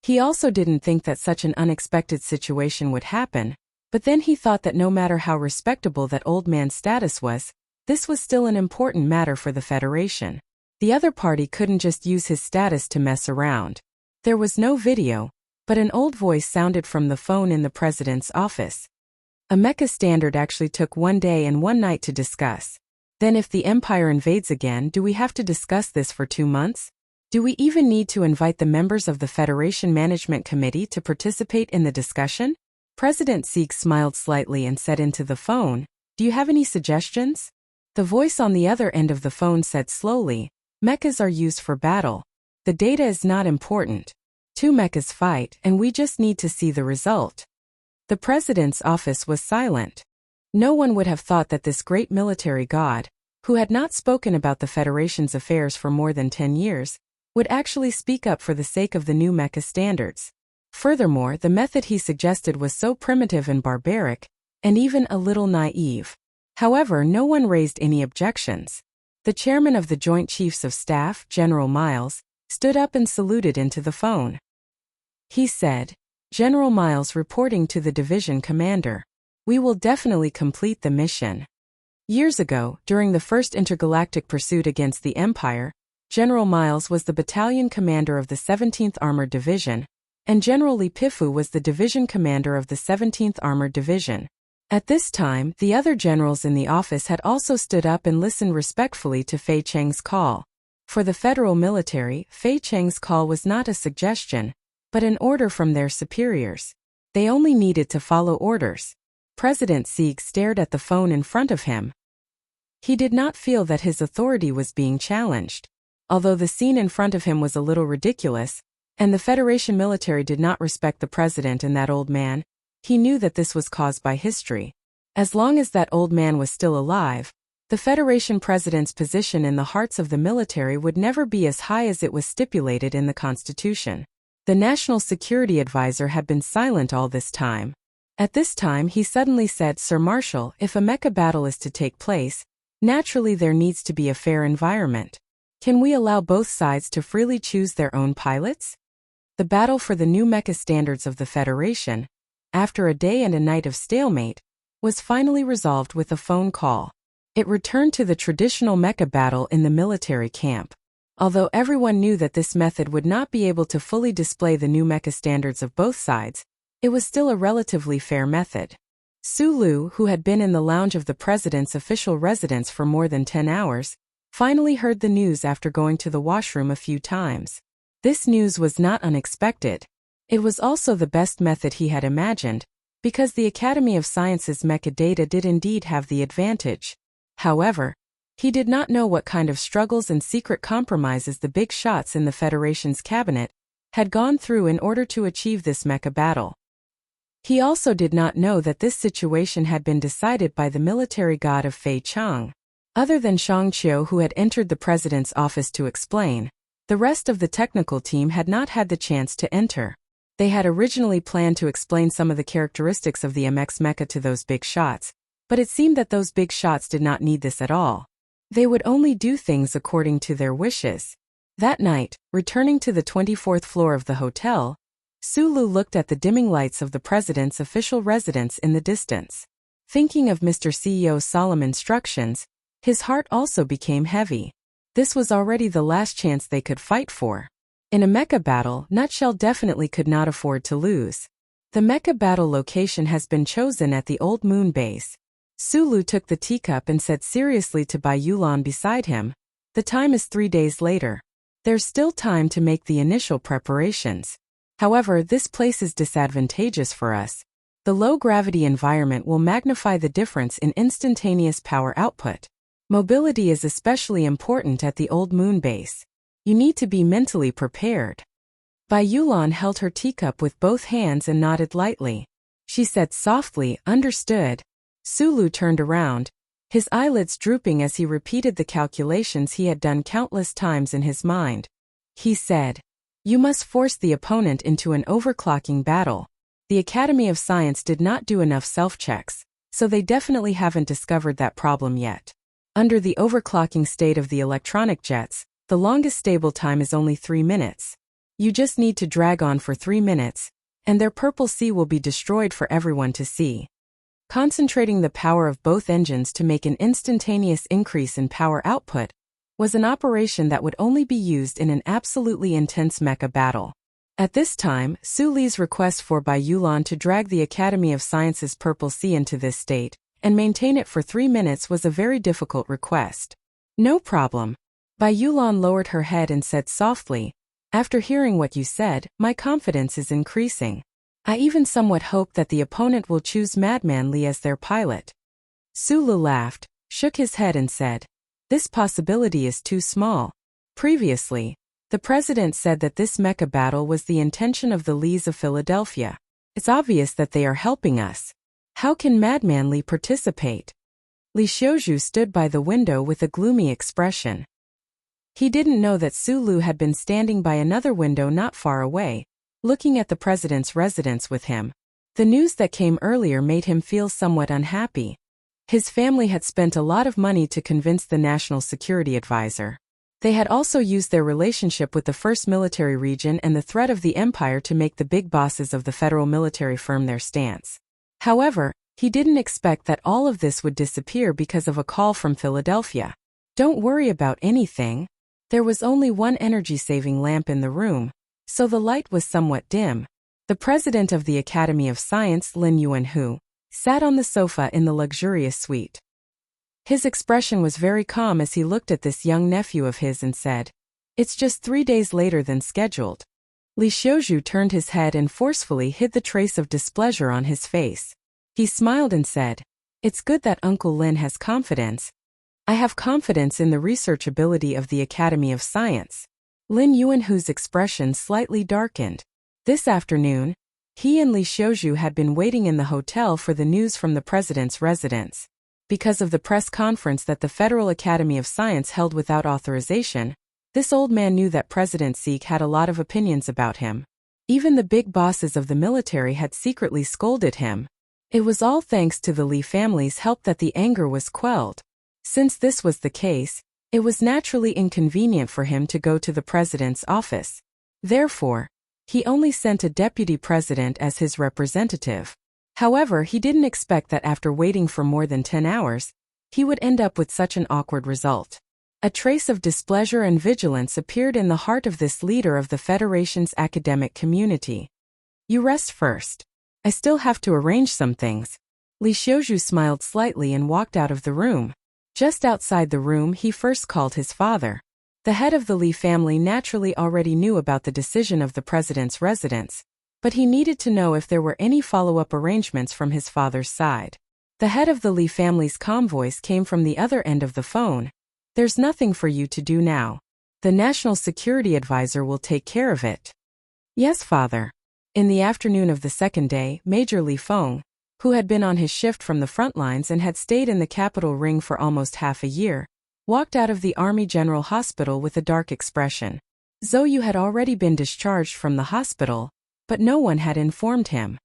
He also didn't think that such an unexpected situation would happen, but then he thought that no matter how respectable that old man's status was, this was still an important matter for the Federation. The other party couldn't just use his status to mess around. There was no video, but an old voice sounded from the phone in the president's office. A mecha standard actually took 1 day and 1 night to discuss. Then if the Empire invades again, do we have to discuss this for 2 months? Do we even need to invite the members of the Federation Management Committee to participate in the discussion? President Sieg smiled slightly and said into the phone, "Do you have any suggestions?" The voice on the other end of the phone said slowly, "Mechas are used for battle. The data is not important. 2 mechas fight, and we just need to see the result." The president's office was silent. No one would have thought that this great military god, who had not spoken about the Federation's affairs for more than 10 years, would actually speak up for the sake of the new mecha standards. Furthermore, the method he suggested was so primitive and barbaric, and even a little naive. However, no one raised any objections. The chairman of the Joint Chiefs of Staff, General Miles, stood up and saluted into the phone. He said, "General Miles reporting to the division commander. We will definitely complete the mission." Years ago, during the first intergalactic pursuit against the Empire, General Miles was the battalion commander of the 17th Armored Division, and General Li Pifu was the division commander of the 17th Armored Division. At this time, the other generals in the office had also stood up and listened respectfully to Fei Cheng's call. For the federal military, Fei Cheng's call was not a suggestion, but an order from their superiors. They only needed to follow orders. President Sieg stared at the phone in front of him. He did not feel that his authority was being challenged. Although the scene in front of him was a little ridiculous, and the Federation military did not respect the president and that old man, he knew that this was caused by history. As long as that old man was still alive, the Federation president's position in the hearts of the military would never be as high as it was stipulated in the Constitution. The National Security Advisor had been silent all this time. At this time he suddenly said, "Sir Marshal, if a mecha battle is to take place, naturally there needs to be a fair environment. Can we allow both sides to freely choose their own pilots?" The battle for the new mecha standards of the Federation, after a day and a night of stalemate, was finally resolved with a phone call. It returned to the traditional mecha battle in the military camp. Although everyone knew that this method would not be able to fully display the new mecha standards of both sides, it was still a relatively fair method. Su Lu, who had been in the lounge of the president's official residence for more than 10 hours, finally heard the news after going to the washroom a few times. This news was not unexpected. It was also the best method he had imagined, because the Academy of Sciences mecha data did indeed have the advantage. However, he did not know what kind of struggles and secret compromises the big shots in the Federation's cabinet had gone through in order to achieve this mecha battle. He also did not know that this situation had been decided by the military god of Fei Chang. Other than Shang Qiu, who had entered the president's office to explain, the rest of the technical team had not had the chance to enter. They had originally planned to explain some of the characteristics of the MX mecha to those big shots, but it seemed that those big shots did not need this at all. They would only do things according to their wishes. That night, returning to the 24th floor of the hotel, Su Lu looked at the dimming lights of the president's official residence in the distance. Thinking of Mr. CEO's solemn instructions, his heart also became heavy. This was already the last chance they could fight for. In a mecha battle, Nutshell definitely could not afford to lose. The mecha battle location has been chosen at the Old Moon base. Su Lu took the teacup and said seriously to Bai Yulan beside him, "The time is 3 days later. There's still time to make the initial preparations. However, this place is disadvantageous for us. The low-gravity environment will magnify the difference in instantaneous power output. Mobility is especially important at the Old Moon base. You need to be mentally prepared." Bai Yulan held her teacup with both hands and nodded lightly. She said softly, "Understood." Su Lu turned around, his eyelids drooping as he repeated the calculations he had done countless times in his mind. He said, "You must force the opponent into an overclocking battle. The Academy of Science did not do enough self-checks, so they definitely haven't discovered that problem yet. Under the overclocking state of the electronic jets, the longest stable time is only 3 minutes. You just need to drag on for 3 minutes, and their purple sea will be destroyed for everyone to see." Concentrating the power of both engines to make an instantaneous increase in power output was an operation that would only be used in an absolutely intense mecha battle. At this time, Su Li's request for Bai Yulan to drag the Academy of Sciences Purple Sea into this state and maintain it for 3 minutes was a very difficult request. No problem. Bai Yulan lowered her head and said softly, "After hearing what you said, my confidence is increasing. I even somewhat hope that the opponent will choose Madman Li as their pilot." Su Li laughed, shook his head and said, "This possibility is too small. Previously, the president said that this mecha battle was the intention of the Lees of Philadelphia. It's obvious that they are helping us. How can Madman Li participate?" Li Xiuzhu stood by the window with a gloomy expression. He didn't know that Su Lu had been standing by another window not far away, looking at the president's residence with him. The news that came earlier made him feel somewhat unhappy. His family had spent a lot of money to convince the National Security Advisor. They had also used their relationship with the First Military Region and the threat of the Empire to make the big bosses of the federal military firm their stance. However, he didn't expect that all of this would disappear because of a call from Philadelphia. "Don't worry about anything." There was only one energy-saving lamp in the room, so the light was somewhat dim. The president of the Academy of Science, Lin Yuanhu, sat on the sofa in the luxurious suite. His expression was very calm as he looked at this young nephew of his and said, "It's just 3 days later than scheduled." Li Xiuzhu turned his head and forcefully hid the trace of displeasure on his face. He smiled and said, "It's good that Uncle Lin has confidence. I have confidence in the research ability of the Academy of Science." Lin Yuanhu's expression slightly darkened. This afternoon, he and Li Xiuzhu had been waiting in the hotel for the news from the president's residence. Because of the press conference that the Federal Academy of Science held without authorization, this old man knew that President Seek had a lot of opinions about him. Even the big bosses of the military had secretly scolded him. It was all thanks to the Li family's help that the anger was quelled. Since this was the case, it was naturally inconvenient for him to go to the president's office. Therefore, he only sent a deputy president as his representative. However, he didn't expect that after waiting for more than 10 hours, he would end up with such an awkward result. A trace of displeasure and vigilance appeared in the heart of this leader of the Federation's academic community. "You rest first. I still have to arrange some things." Li Xiuzhu smiled slightly and walked out of the room. Just outside the room, he first called his father. The head of the Li family naturally already knew about the decision of the president's residence, but he needed to know if there were any follow-up arrangements from his father's side. The head of the Li family's calm voice came from the other end of the phone. "There's nothing for you to do now. The National Security Advisor will take care of it." "Yes, father." In the afternoon of the second day, Major Li Feng, who had been on his shift from the front lines and had stayed in the capital ring for almost half a year, walked out of the Army General Hospital with a dark expression. Zhou Yu had already been discharged from the hospital, but no one had informed him.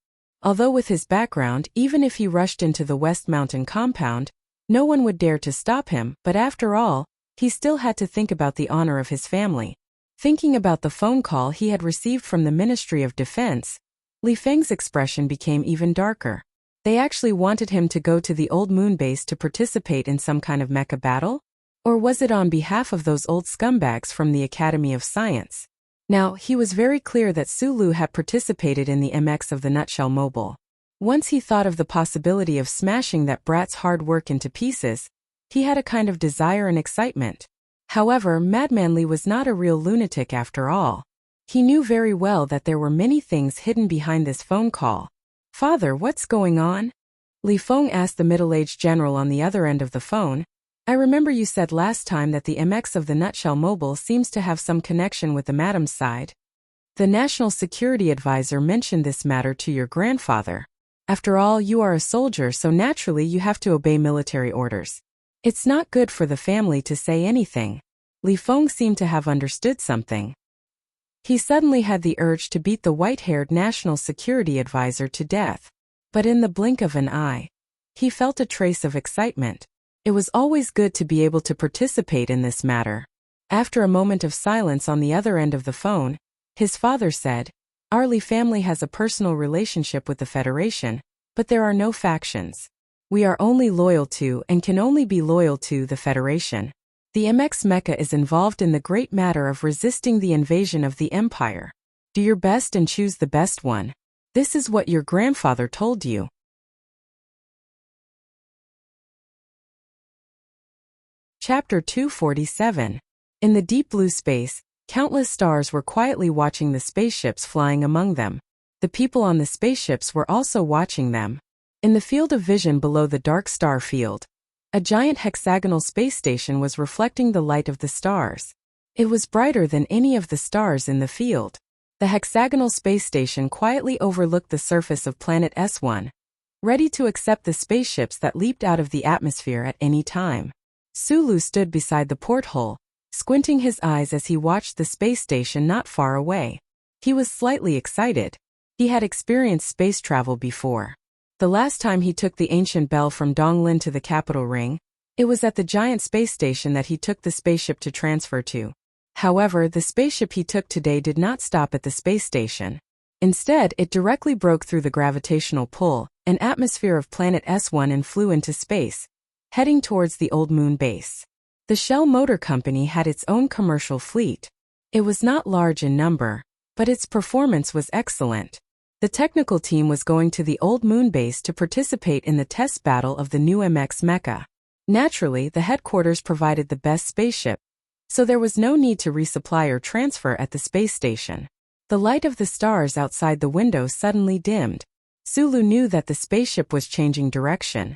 Although with his background, even if he rushed into the West Mountain compound, no one would dare to stop him, but after all, he still had to think about the honor of his family. Thinking about the phone call he had received from the Ministry of Defense, Li Feng's expression became even darker. They actually wanted him to go to the old moon base to participate in some kind of mecha battle? Or was it on behalf of those old scumbags from the Academy of Science? Now, he was very clear that Su Lu had participated in the MX of the Nutshell Mobile. Once he thought of the possibility of smashing that brat's hard work into pieces, he had a kind of desire and excitement. However, Madman Li was not a real lunatic after all. He knew very well that there were many things hidden behind this phone call. "Father, what's going on?" Li Feng asked the middle-aged general on the other end of the phone. "I remember you said last time that the MX of the Nutshell Mobile seems to have some connection with the madam's side. The National Security Advisor mentioned this matter to your grandfather. After all, you are a soldier, so naturally you have to obey military orders. It's not good for the family to say anything." Li Feng seemed to have understood something. He suddenly had the urge to beat the white-haired National Security Advisor to death. But in the blink of an eye, he felt a trace of excitement. It was always good to be able to participate in this matter. After a moment of silence on the other end of the phone, his father said, "Our Li family has a personal relationship with the Federation, but there are no factions. We are only loyal to and can only be loyal to the Federation. The MX Mecha is involved in the great matter of resisting the invasion of the Empire. Do your best and choose the best one. This is what your grandfather told you. Chapter 247. In the deep blue space, countless stars were quietly watching the spaceships flying among them. The people on the spaceships were also watching them. In the field of vision below the dark star field, a giant hexagonal space station was reflecting the light of the stars. It was brighter than any of the stars in the field. The hexagonal space station quietly overlooked the surface of planet S1, ready to accept the spaceships that leaped out of the atmosphere at any time. Sulu stood beside the porthole, squinting his eyes as he watched the space station not far away. He was slightly excited. He had experienced space travel before. The last time he took the ancient bell from Donglin to the capital ring, it was at the giant space station that he took the spaceship to transfer to. However, the spaceship he took today did not stop at the space station. Instead, it directly broke through the gravitational pull, an atmosphere of planet S1 and flew into space, heading towards the old moon base. The Shell Motor Company had its own commercial fleet. It was not large in number, but its performance was excellent. The technical team was going to the old moon base to participate in the test battle of the new MX Mecha. Naturally, the headquarters provided the best spaceship, so there was no need to resupply or transfer at the space station. The light of the stars outside the window suddenly dimmed. Sulu knew that the spaceship was changing direction.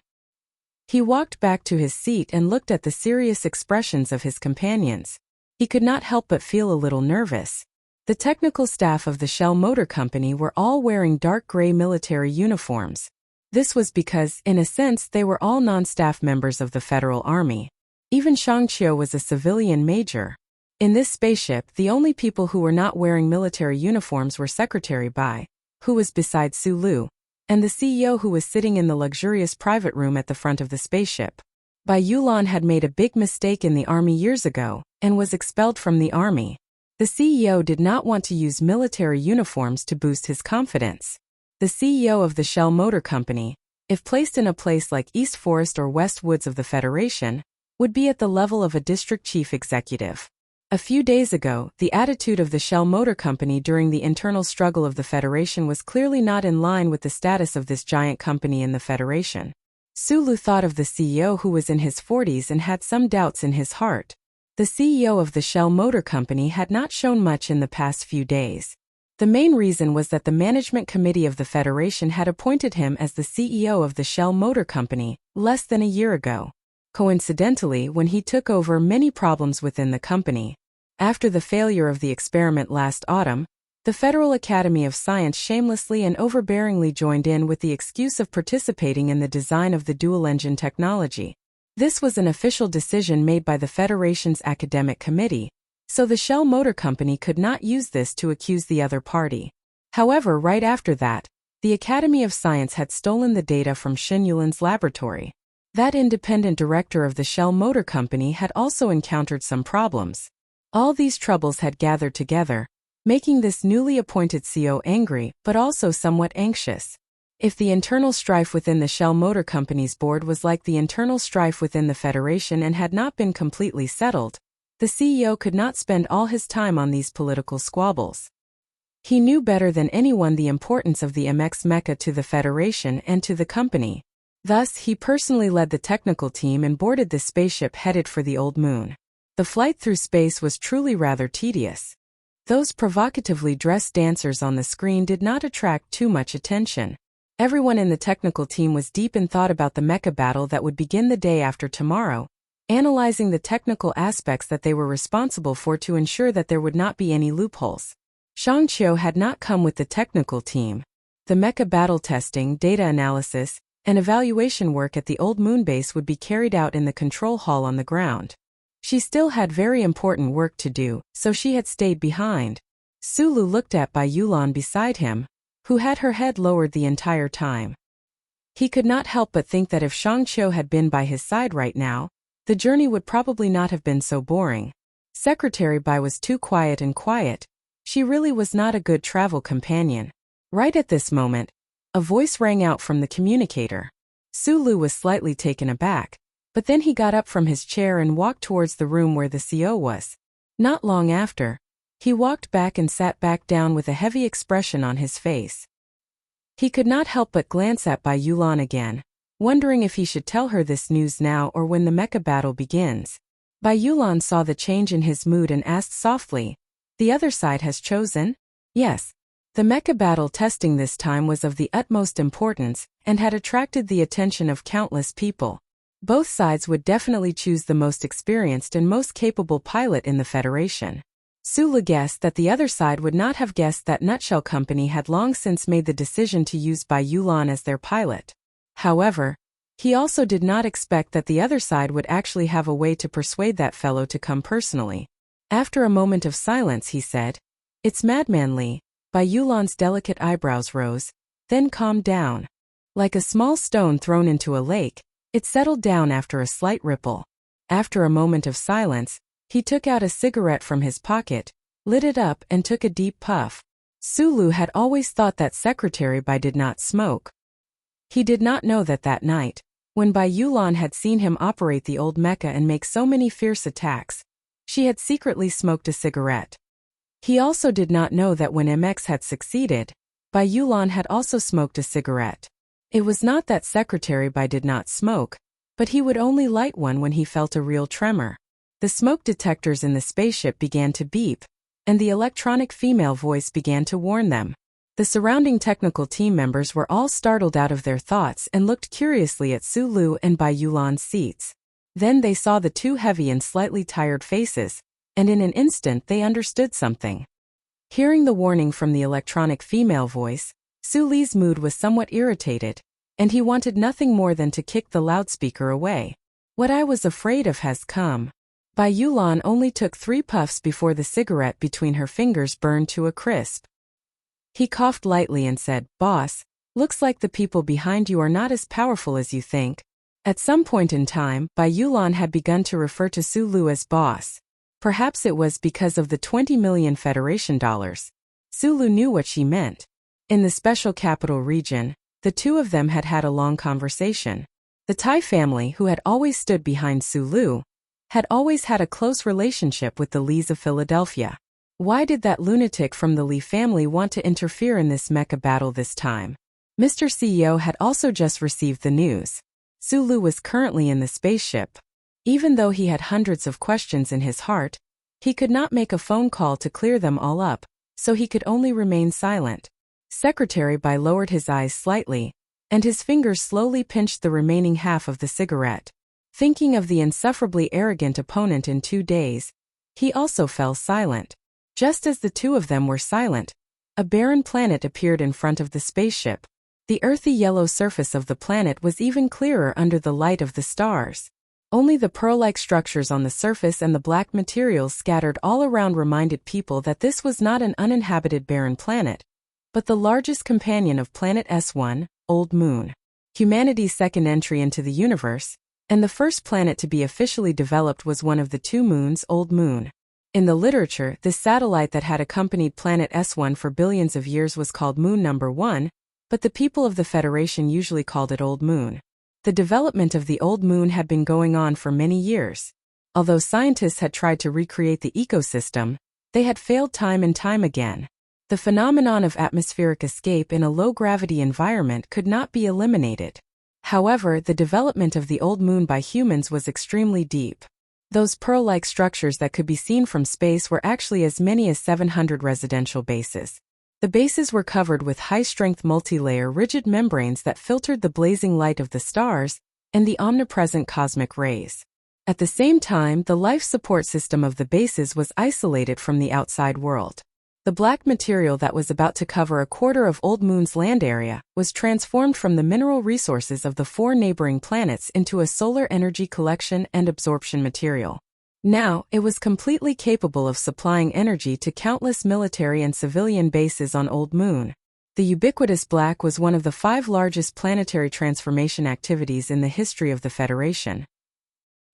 He walked back to his seat and looked at the serious expressions of his companions. He could not help but feel a little nervous. The technical staff of the Shell Motor Company were all wearing dark gray military uniforms. This was because, in a sense, they were all non-staff members of the Federal Army. Even Shangqiu was a civilian major. In this spaceship, the only people who were not wearing military uniforms were Secretary Bai, who was beside Sulu, and the CEO who was sitting in the luxurious private room at the front of the spaceship. Bai Yulan had made a big mistake in the army years ago, and was expelled from the army. The CEO did not want to use military uniforms to boost his confidence. The CEO of the Shell Motor Company, if placed in a place like East Forest or West Woods of the Federation, would be at the level of a district chief executive. A few days ago, the attitude of the Shell Motor Company during the internal struggle of the Federation was clearly not in line with the status of this giant company in the Federation. Sulu thought of the CEO who was in his 40s and had some doubts in his heart. The CEO of the Shell Motor Company had not shown much in the past few days. The main reason was that the management committee of the Federation had appointed him as the CEO of the Shell Motor Company less than a year ago. Coincidentally, when he took over many problems within the company. After the failure of the experiment last autumn, the Federal Academy of Science shamelessly and overbearingly joined in with the excuse of participating in the design of the dual-engine technology. This was an official decision made by the Federation's academic committee, so the Shell Motor Company could not use this to accuse the other party. However, right after that, the Academy of Science had stolen the data from Shin Yulin's laboratory. That independent director of the Shell Motor Company had also encountered some problems. All these troubles had gathered together, making this newly appointed CEO angry but also somewhat anxious. If the internal strife within the Shell Motor Company's board was like the internal strife within the Federation and had not been completely settled, the CEO could not spend all his time on these political squabbles. He knew better than anyone the importance of the MX Mecha to the Federation and to the company. Thus, he personally led the technical team and boarded the spaceship headed for the old moon. The flight through space was truly rather tedious. Those provocatively dressed dancers on the screen did not attract too much attention. Everyone in the technical team was deep in thought about the mecha battle that would begin the day after tomorrow, analyzing the technical aspects that they were responsible for to ensure that there would not be any loopholes. Shangqiu had not come with the technical team. The mecha battle testing, data analysis, and evaluation work at the old moon base would be carried out in the control hall on the ground. She still had very important work to do, so she had stayed behind. Sulu looked at Bai Yulan beside him, who had her head lowered the entire time. He could not help but think that if Shangqiu had been by his side right now, the journey would probably not have been so boring. Secretary Bai was too quiet and quiet. She really was not a good travel companion. Right at this moment, a voice rang out from the communicator. Sulu was slightly taken aback, but then he got up from his chair and walked towards the room where the CEO was. Not long after, He walked back and sat back down with a heavy expression on his face. He could not help but glance at Bai Yulan again, wondering if he should tell her this news now or when the mecha battle begins. Bai Yulan saw the change in his mood and asked softly, "The other side has chosen?" Yes. The mecha battle testing this time was of the utmost importance and had attracted the attention of countless people. Both sides would definitely choose the most experienced and most capable pilot in the Federation. Sulu guessed that the other side would not have guessed that Nutshell Company had long since made the decision to use Bai Yulan as their pilot. However, he also did not expect that the other side would actually have a way to persuade that fellow to come personally. After a moment of silence he said, "It's Madman Li." Bai Yulan's delicate eyebrows rose, then calmed down. Like a small stone thrown into a lake, it settled down after a slight ripple. After a moment of silence, he took out a cigarette from his pocket, lit it up and took a deep puff. Sulu had always thought that Secretary Bai did not smoke. He did not know that that night, when Bai Yulan had seen him operate the old mecha and make so many fierce attacks, she had secretly smoked a cigarette. He also did not know that when MX had succeeded, Bai Yulan had also smoked a cigarette. It was not that Secretary Bai did not smoke, but he would only light one when he felt a real tremor. The smoke detectors in the spaceship began to beep, and the electronic female voice began to warn them. The surrounding technical team members were all startled out of their thoughts and looked curiously at Sulu and Bai Yulan's seats. Then they saw the two heavy and slightly tired faces, and in an instant they understood something. Hearing the warning from the electronic female voice, Suli's mood was somewhat irritated, and he wanted nothing more than to kick the loudspeaker away. "What I was afraid of has come." Bai Yulan only took 3 puffs before the cigarette between her fingers burned to a crisp. He coughed lightly and said, "Boss, looks like the people behind you are not as powerful as you think." At some point in time, Bai Yulan had begun to refer to Sulu as boss. Perhaps it was because of the 20 million Federation dollars. Sulu knew what she meant. In the special capital region, the two of them had had a long conversation. The Tai family, who had always stood behind Sulu, had always had a close relationship with the Lees of Philadelphia. Why did that lunatic from the Lee family want to interfere in this mecha battle this time? Mr. CEO had also just received the news. Sulu was currently in the spaceship. Even though he had hundreds of questions in his heart, he could not make a phone call to clear them all up, so he could only remain silent. Secretary Bai lowered his eyes slightly, and his fingers slowly pinched the remaining half of the cigarette. Thinking of the insufferably arrogant opponent in 2 days, he also fell silent. Just as the two of them were silent, a barren planet appeared in front of the spaceship. The earthy yellow surface of the planet was even clearer under the light of the stars. Only the pearl-like structures on the surface and the black materials scattered all around reminded people that this was not an uninhabited barren planet, but the largest companion of Planet S1, Old Moon. Humanity's second entry into the universe, and the first planet to be officially developed was one of the 2 moons, Old Moon. In the literature, this satellite that had accompanied Planet S1 for billions of years was called Moon Number 1, but the people of the Federation usually called it Old Moon. The development of the Old Moon had been going on for many years. Although scientists had tried to recreate the ecosystem, they had failed time and time again. The phenomenon of atmospheric escape in a low-gravity environment could not be eliminated. However, the development of the Old Moon by humans was extremely deep. Those pearl-like structures that could be seen from space were actually as many as 700 residential bases. The bases were covered with high-strength multi-layer rigid membranes that filtered the blazing light of the stars and the omnipresent cosmic rays. At the same time, the life support system of the bases was isolated from the outside world. The black material that was about to cover a quarter of Old Moon's land area was transformed from the mineral resources of the 4 neighboring planets into a solar energy collection and absorption material. Now, it was completely capable of supplying energy to countless military and civilian bases on Old Moon. The ubiquitous black was one of the 5 largest planetary transformation activities in the history of the Federation.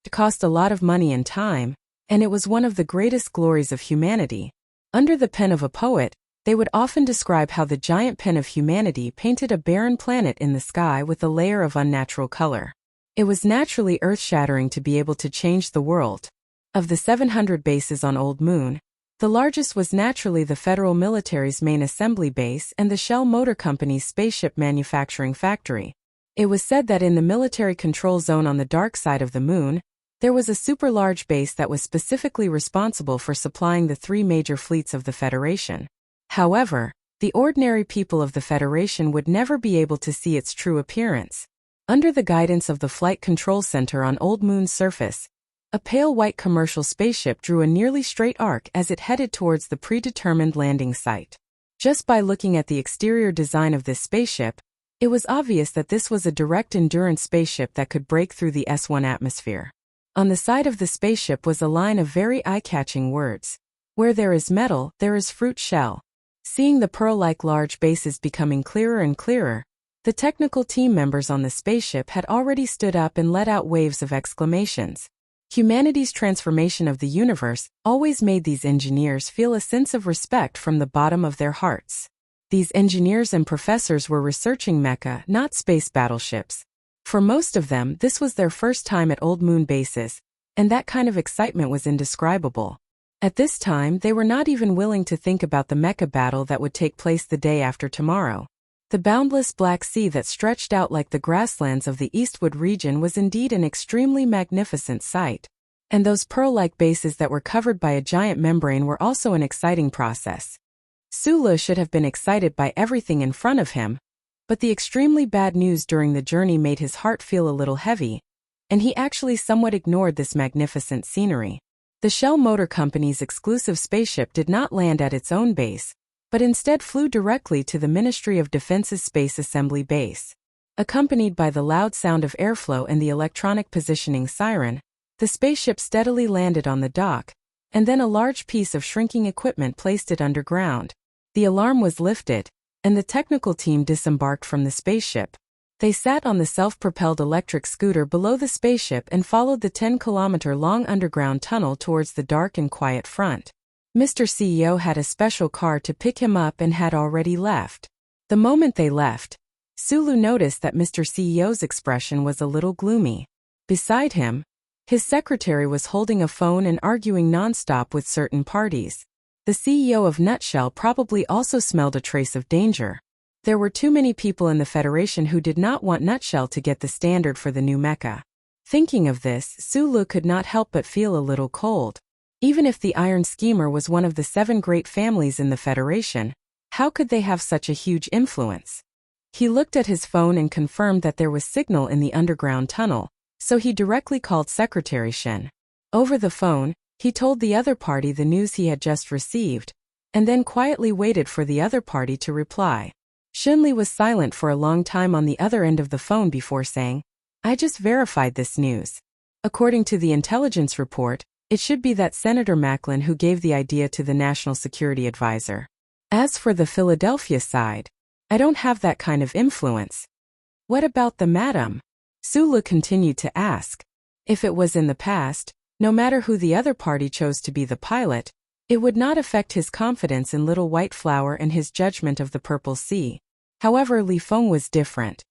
It cost a lot of money and time, and it was one of the greatest glories of humanity. Under the pen of a poet, they would often describe how the giant pen of humanity painted a barren planet in the sky with a layer of unnatural color. It was naturally earth-shattering to be able to change the world. Of the 700 bases on Old Moon, The largest was naturally the Federal Military's main assembly base and the Shell Motor Company's spaceship manufacturing factory. It was said that in the military control zone on the dark side of the moon, there was a super large base that was specifically responsible for supplying the three major fleets of the Federation. However, the ordinary people of the Federation would never be able to see its true appearance. Under the guidance of the Flight Control Center on Old Moon's surface, a pale white commercial spaceship drew a nearly straight arc as it headed towards the predetermined landing site. Just by looking at the exterior design of this spaceship, it was obvious that this was a direct endurance spaceship that could break through the S1 atmosphere. On the side of the spaceship was a line of very eye-catching words. Where there is metal, there is fruit shell. Seeing the pearl-like large bases becoming clearer and clearer, the technical team members on the spaceship had already stood up and let out waves of exclamations. Humanity's transformation of the universe always made these engineers feel a sense of respect from the bottom of their hearts. These engineers and professors were researching mecha, not space battleships. For most of them, this was their first time at Old Moon bases, and that kind of excitement was indescribable. At this time, they were not even willing to think about the mecha battle that would take place the day after tomorrow. The boundless Black Sea that stretched out like the grasslands of the Eastwood region was indeed an extremely magnificent sight. And those pearl-like bases that were covered by a giant membrane were also an exciting process. Sulu should have been excited by everything in front of him, but the extremely bad news during the journey made his heart feel a little heavy, and he actually somewhat ignored this magnificent scenery. The Shell Motor Company's exclusive spaceship did not land at its own base, but instead flew directly to the Ministry of Defense's Space Assembly Base. Accompanied by the loud sound of airflow and the electronic positioning siren, the spaceship steadily landed on the dock, and then a large piece of shrinking equipment placed it underground. The alarm was lifted, and the technical team disembarked from the spaceship. They sat on the self-propelled electric scooter below the spaceship and followed the 10-kilometer-long underground tunnel towards the dark and quiet front. Mr. CEO had a special car to pick him up and had already left. The moment they left, Sulu noticed that Mr. CEO's expression was a little gloomy. Beside him, his secretary was holding a phone and arguing non-stop with certain parties. The CEO of Nutshell probably also smelled a trace of danger. There were too many people in the Federation who did not want Nutshell to get the standard for the new mecha. Thinking of this, Sulu could not help but feel a little cold. Even if the Iron Schemer was one of the 7 great families in the Federation, how could they have such a huge influence? He looked at his phone and confirmed that there was signal in the underground tunnel, so he directly called Secretary Shen. Over the phone, he told the other party the news he had just received, and then quietly waited for the other party to reply. Shinli was silent for a long time on the other end of the phone before saying, "I just verified this news. According to the intelligence report, it should be that Senator Macklin who gave the idea to the National Security Advisor. As for the Philadelphia side, I don't have that kind of influence." "What about the madam?" Sulu continued to ask. If it was in the past, no matter who the other party chose to be the pilot, it would not affect his confidence in Little White Flower and his judgment of the Purple Sea. However, Li Feng was different.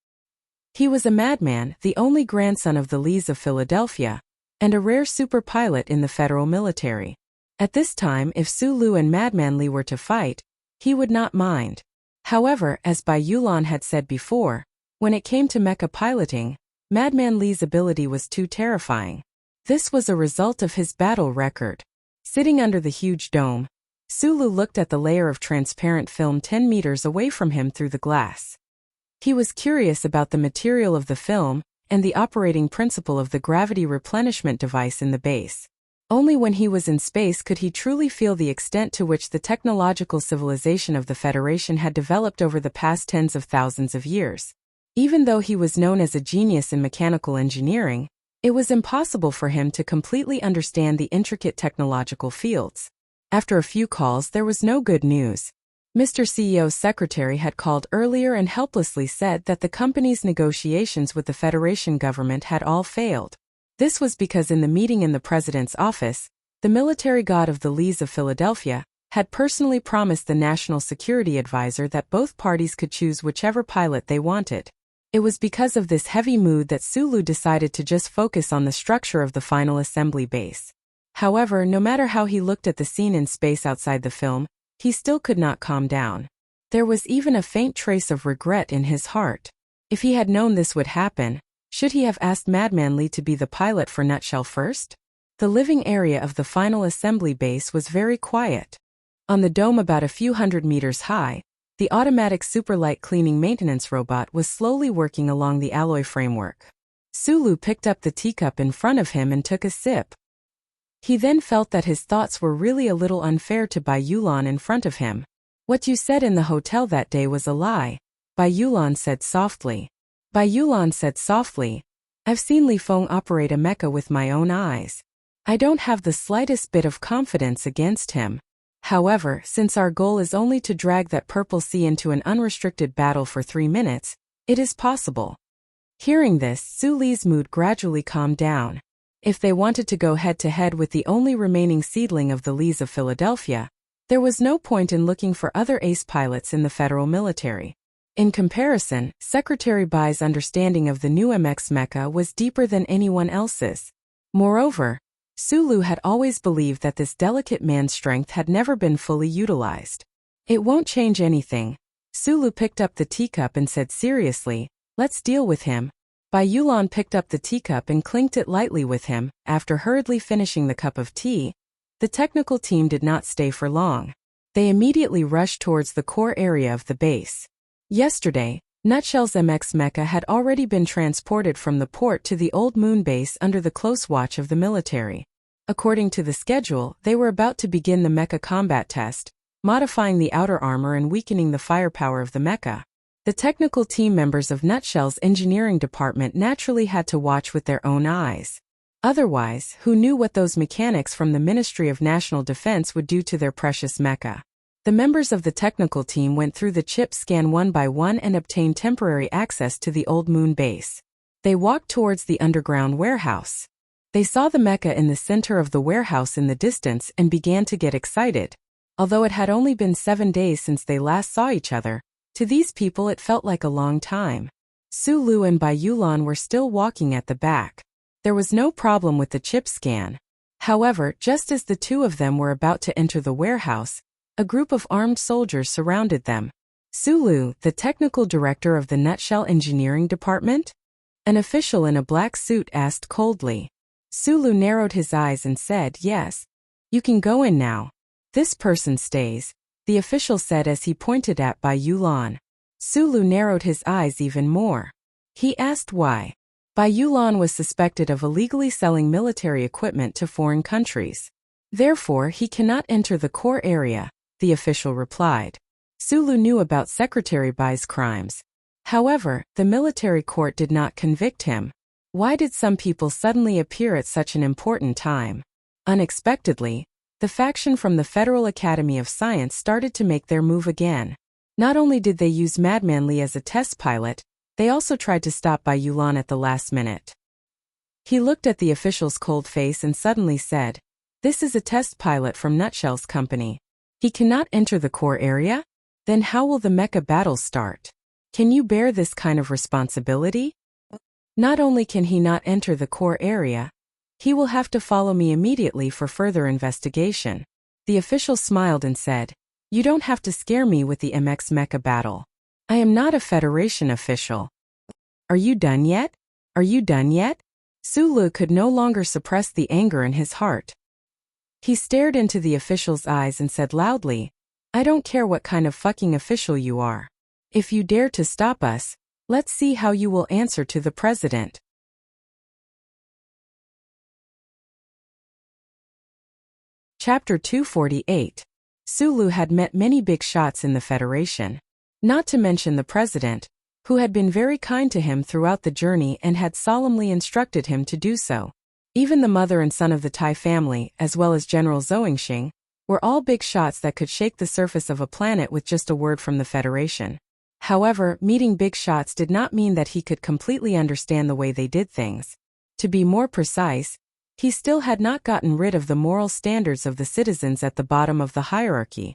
He was a madman, the only grandson of the Lees of Philadelphia, and a rare super pilot in the federal military. At this time, if Sulu and Madman Li were to fight, he would not mind. However, as Bai Yulan had said before, when it came to mecha piloting, Madman Li's ability was too terrifying. This was a result of his battle record. Sitting under the huge dome, Sulu looked at the layer of transparent film 10 meters away from him through the glass. He was curious about the material of the film and the operating principle of the gravity replenishment device in the base. Only when he was in space could he truly feel the extent to which the technological civilization of the Federation had developed over the past tens of thousands of years. Even though he was known as a genius in mechanical engineering, it was impossible for him to completely understand the intricate technological fields. After a few calls, there was no good news. Mr. CEO's secretary had called earlier and helplessly said that the company's negotiations with the Federation government had all failed. This was because in the meeting in the president's office, the military god of the Lees of Philadelphia had personally promised the National Security Advisor that both parties could choose whichever pilot they wanted. It was because of this heavy mood that Sulu decided to just focus on the structure of the final assembly base. However, no matter how he looked at the scene in space outside the film, he still could not calm down. There was even a faint trace of regret in his heart. If he had known this would happen, should he have asked Madman Lee to be the pilot for Nutshell first? The living area of the final assembly base was very quiet. On the dome about a few hundred meters high, the automatic superlight cleaning maintenance robot was slowly working along the alloy framework. Sulu picked up the teacup in front of him and took a sip. He then felt that his thoughts were really a little unfair to Bai Yulan in front of him. What you said in the hotel that day was a lie, Bai Yulan said softly. Bai Yulan said softly, I've seen Li Feng operate a mecha with my own eyes. I don't have the slightest bit of confidence against him. However, since our goal is only to drag that Purple Sea into an unrestricted battle for 3 minutes, it is possible. Hearing this, Su Li's mood gradually calmed down. If they wanted to go head-to-head with the only remaining seedling of the Lees of Philadelphia, there was no point in looking for other ace pilots in the federal military. In comparison, Secretary Bai's understanding of the new MX mecha was deeper than anyone else's. Moreover, Sulu had always believed that this delicate man's strength had never been fully utilized. It won't change anything. Sulu picked up the teacup and said seriously, let's deal with him. Bai Yulan picked up the teacup and clinked it lightly with him. After hurriedly finishing the cup of tea, the technical team did not stay for long. They immediately rushed towards the core area of the base. Yesterday, Nutshell's MX mecha had already been transported from the port to the old moon base under the close watch of the military. According to the schedule, they were about to begin the mecha combat test, modifying the outer armor and weakening the firepower of the mecha. The technical team members of Nutshell's engineering department naturally had to watch with their own eyes. Otherwise, who knew what those mechanics from the Ministry of National Defense would do to their precious mecha? The members of the technical team went through the chip scan one by one and obtained temporary access to the old moon base. They walked towards the underground warehouse. They saw the mecha in the center of the warehouse in the distance and began to get excited. Although it had only been 7 days since they last saw each other, to these people it felt like a long time. Sulu and Bai Yulan were still walking at the back. There was no problem with the chip scan. However, just as the two of them were about to enter the warehouse, a group of armed soldiers surrounded them. Sulu, the technical director of the Nutshell Engineering Department? An official in a black suit asked coldly. Sulu narrowed his eyes and said, yes. You can go in now. This person stays, the official said as he pointed at Bai Yulan. Sulu narrowed his eyes even more. He asked why. Bai Yulan was suspected of illegally selling military equipment to foreign countries. Therefore, he cannot enter the core area, the official replied. Sulu knew about Secretary Bai's crimes. However, the military court did not convict him. Why did some people suddenly appear at such an important time? Unexpectedly, the faction from the Federal Academy of Science started to make their move again. Not only did they use Madman Lee as a test pilot, they also tried to stop Bai Yulan at the last minute. He looked at the official's cold face and suddenly said, this is a test pilot from Nutshell's company. He cannot enter the core area? Then how will the mecha battle start? Can you bear this kind of responsibility? Not only can he not enter the core area, he will have to follow me immediately for further investigation. The official smiled and said, you don't have to scare me with the MX mecha battle. I am not a Federation official. Are you done yet? Are you done yet? Sulu could no longer suppress the anger in his heart. He stared into the official's eyes and said loudly, I don't care what kind of fucking official you are. If you dare to stop us, let's see how you will answer to the president. Chapter 248. Sulu had met many big shots in the Federation. Not to mention the president, who had been very kind to him throughout the journey and had solemnly instructed him to do so. Even the mother and son of the Tai family, as well as General Zoingxing, were all big shots that could shake the surface of a planet with just a word from the Federation. However, meeting big shots did not mean that he could completely understand the way they did things. To be more precise, he still had not gotten rid of the moral standards of the citizens at the bottom of the hierarchy.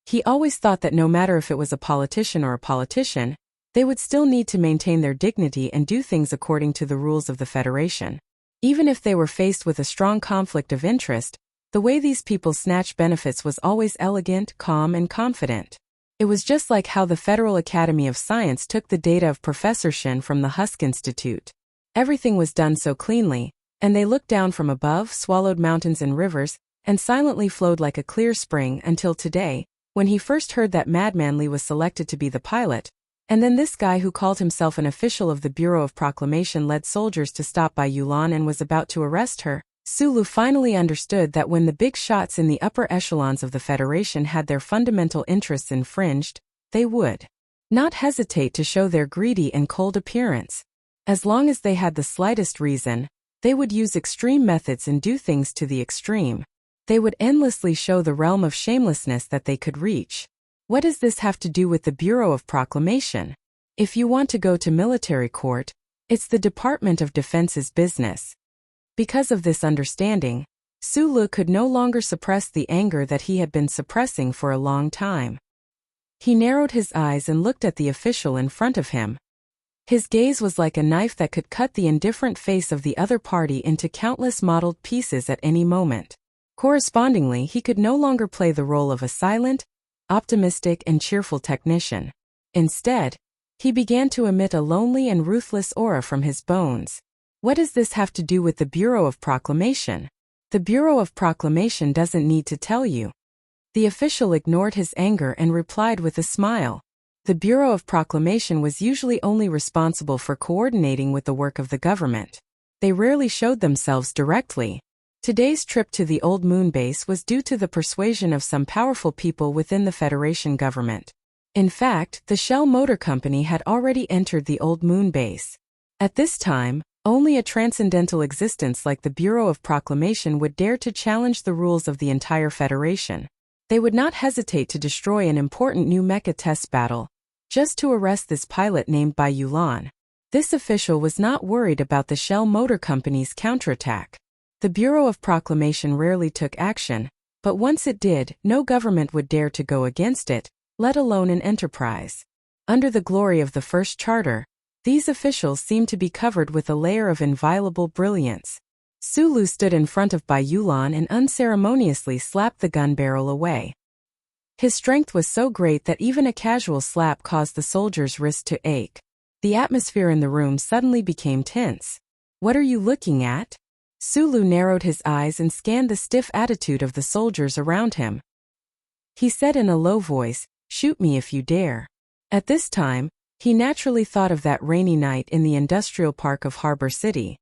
He always thought that no matter if it was a politician or a politician, they would still need to maintain their dignity and do things according to the rules of the Federation. Even if they were faced with a strong conflict of interest, the way these people snatched benefits was always elegant, calm, and confident. It was just like how the Federal Academy of Science took the data of Professor Shin from the Husk Institute. Everything was done so cleanly, and they looked down from above, swallowed mountains and rivers, and silently flowed like a clear spring until today, when he first heard that Madman Li was selected to be the pilot, and then this guy who called himself an official of the Bureau of Proclamation led soldiers to stop by Yulan and was about to arrest her. Sulu finally understood that when the big shots in the upper echelons of the Federation had their fundamental interests infringed, they would not hesitate to show their greedy and cold appearance. As long as they had the slightest reason, they would use extreme methods and do things to the extreme. They would endlessly show the realm of shamelessness that they could reach. What does this have to do with the Bureau of Proclamation? If you want to go to military court, it's the Department of Defense's business. Because of this understanding, Sulu could no longer suppress the anger that he had been suppressing for a long time. He narrowed his eyes and looked at the official in front of him. His gaze was like a knife that could cut the indifferent face of the other party into countless mottled pieces at any moment. Correspondingly, he could no longer play the role of a silent, optimistic, and cheerful technician. Instead, he began to emit a lonely and ruthless aura from his bones. What does this have to do with the Bureau of Proclamation? The Bureau of Proclamation doesn't need to tell you. The official ignored his anger and replied with a smile. The Bureau of Proclamation was usually only responsible for coordinating with the work of the government. They rarely showed themselves directly. Today's trip to the Old Moon base was due to the persuasion of some powerful people within the Federation government. In fact, the Shell Motor Company had already entered the Old Moon base. At this time, only a transcendental existence like the Bureau of Proclamation would dare to challenge the rules of the entire Federation. They would not hesitate to destroy an important new mecha test battle, just to arrest this pilot named Bai Yulan. This official was not worried about the Shell Motor Company's counterattack. The Bureau of Proclamation rarely took action, but once it did, no government would dare to go against it, let alone an enterprise. Under the glory of the First Charter, these officials seemed to be covered with a layer of inviolable brilliance. Sulu stood in front of Bai Yulan and unceremoniously slapped the gun barrel away. His strength was so great that even a casual slap caused the soldier's wrist to ache. The atmosphere in the room suddenly became tense. "What are you looking at?" Sulu narrowed his eyes and scanned the stiff attitude of the soldiers around him. He said in a low voice, "Shoot me if you dare." At this time, he naturally thought of that rainy night in the industrial park of Harbor City.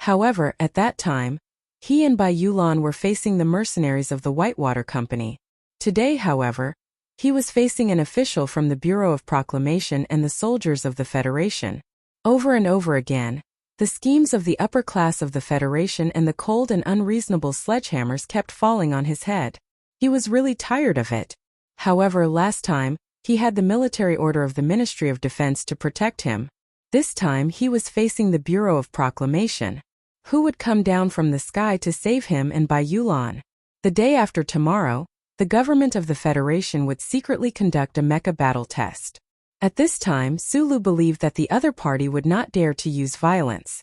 However, at that time, he and Bai Yulan were facing the mercenaries of the Whitewater Company. Today, however, he was facing an official from the Bureau of Proclamation and the soldiers of the Federation. Over and over again, the schemes of the upper class of the Federation and the cold and unreasonable sledgehammers kept falling on his head. He was really tired of it. However, last time, he had the military order of the Ministry of Defense to protect him. This time he was facing the Bureau of Proclamation. Who would come down from the sky to save him and Bai Yulan? The day after tomorrow, the government of the Federation would secretly conduct a mecha battle test. At this time, Sulu believed that the other party would not dare to use violence.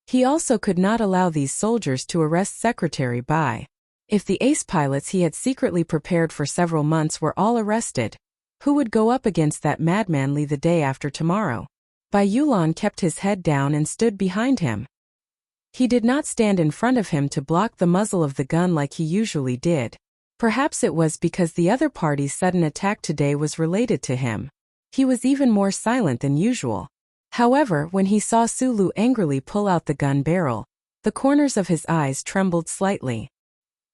He also could not allow these soldiers to arrest Secretary Bai. If the ace pilots he had secretly prepared for several months were all arrested, who would go up against that Madman Li the day after tomorrow? Bai Yulan kept his head down and stood behind him. He did not stand in front of him to block the muzzle of the gun like he usually did. Perhaps it was because the other party's sudden attack today was related to him. He was even more silent than usual. However, when he saw Sulu angrily pull out the gun barrel, the corners of his eyes trembled slightly.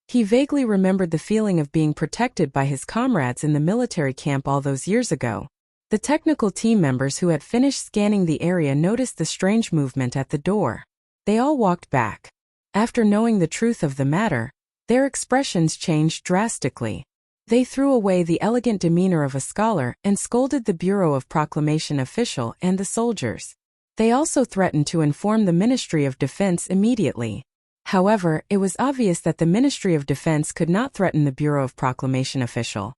He vaguely remembered the feeling of being protected by his comrades in the military camp all those years ago. The technical team members who had finished scanning the area noticed the strange movement at the door. They all walked back. After knowing the truth of the matter, their expressions changed drastically. They threw away the elegant demeanor of a scholar and scolded the Bureau of Proclamation official and the soldiers. They also threatened to inform the Ministry of Defense immediately. However, it was obvious that the Ministry of Defense could not threaten the Bureau of Proclamation official.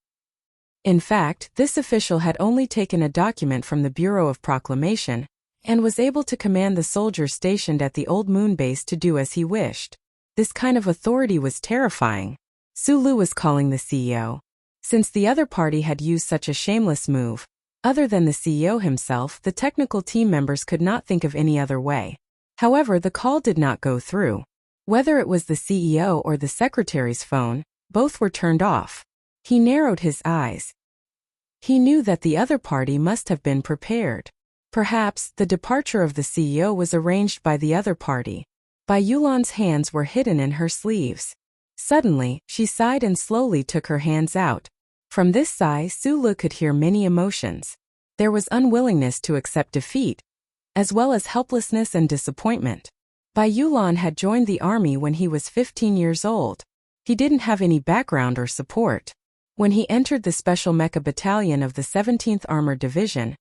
In fact, this official had only taken a document from the Bureau of Proclamation, and was able to command the soldiers stationed at the old moon base to do as he wished. This kind of authority was terrifying. Sulu was calling the CEO. Since the other party had used such a shameless move, other than the CEO himself, the technical team members could not think of any other way. However, the call did not go through. Whether it was the CEO or the secretary's phone, both were turned off. He narrowed his eyes. He knew that the other party must have been prepared. Perhaps the departure of the CEO was arranged by the other party. Bai Yulan's hands were hidden in her sleeves. Suddenly, she sighed and slowly took her hands out. From this sigh, Sulu could hear many emotions. There was unwillingness to accept defeat, as well as helplessness and disappointment. Bai Yulan had joined the army when he was 15 years old. He didn't have any background or support. When he entered the Special Mecha Battalion of the 17th Armored Division,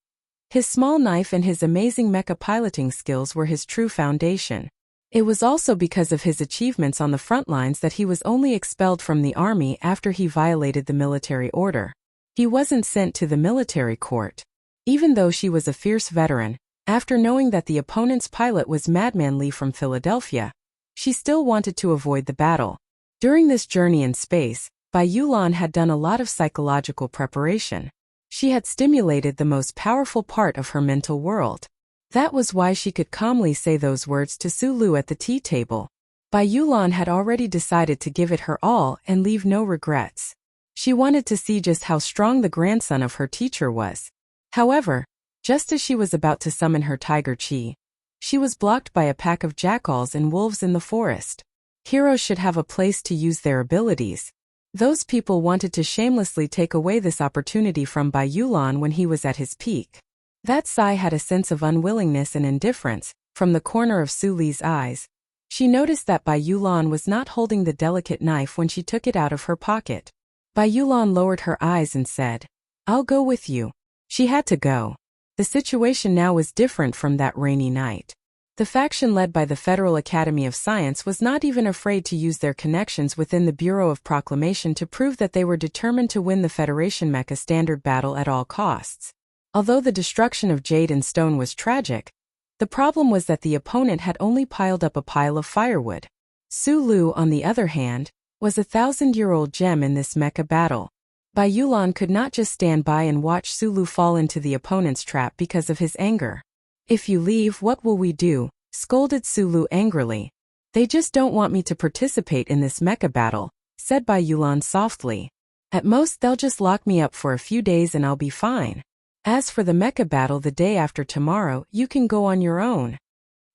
his small knife and his amazing mecha piloting skills were his true foundation. It was also because of his achievements on the front lines that he was only expelled from the army after he violated the military order. He wasn't sent to the military court. Even though she was a fierce veteran, after knowing that the opponent's pilot was Madman Lee from Philadelphia, she still wanted to avoid the battle. During this journey in space, Bai Yulan had done a lot of psychological preparation. She had stimulated the most powerful part of her mental world. That was why she could calmly say those words to Sulu at the tea table. Bai Yulan had already decided to give it her all and leave no regrets. She wanted to see just how strong the grandson of her teacher was. However, just as she was about to summon her tiger chi, she was blocked by a pack of jackals and wolves in the forest. Heroes should have a place to use their abilities. Those people wanted to shamelessly take away this opportunity from Bai Yulan when he was at his peak. That sigh had a sense of unwillingness and indifference. From the corner of Suli's eyes, she noticed that Bai Yulan was not holding the delicate knife when she took it out of her pocket. Bai Yulan lowered her eyes and said, "I'll go with you." She had to go. The situation now was different from that rainy night. The faction led by the Federal Academy of Science was not even afraid to use their connections within the Bureau of Proclamation to prove that they were determined to win the Federation Mecha Standard battle at all costs. Although the destruction of Jade and Stone was tragic, the problem was that the opponent had only piled up a pile of firewood. Sulu, on the other hand, was a 1,000-year-old gem in this mecha battle. Bai Yulan could not just stand by and watch Sulu fall into the opponent's trap because of his anger. "If you leave, what will we do?" scolded Sulu angrily. "They just don't want me to participate in this mecha battle," said Bai Yulan softly. "At most they'll just lock me up for a few days and I'll be fine. As for the mecha battle the day after tomorrow, you can go on your own."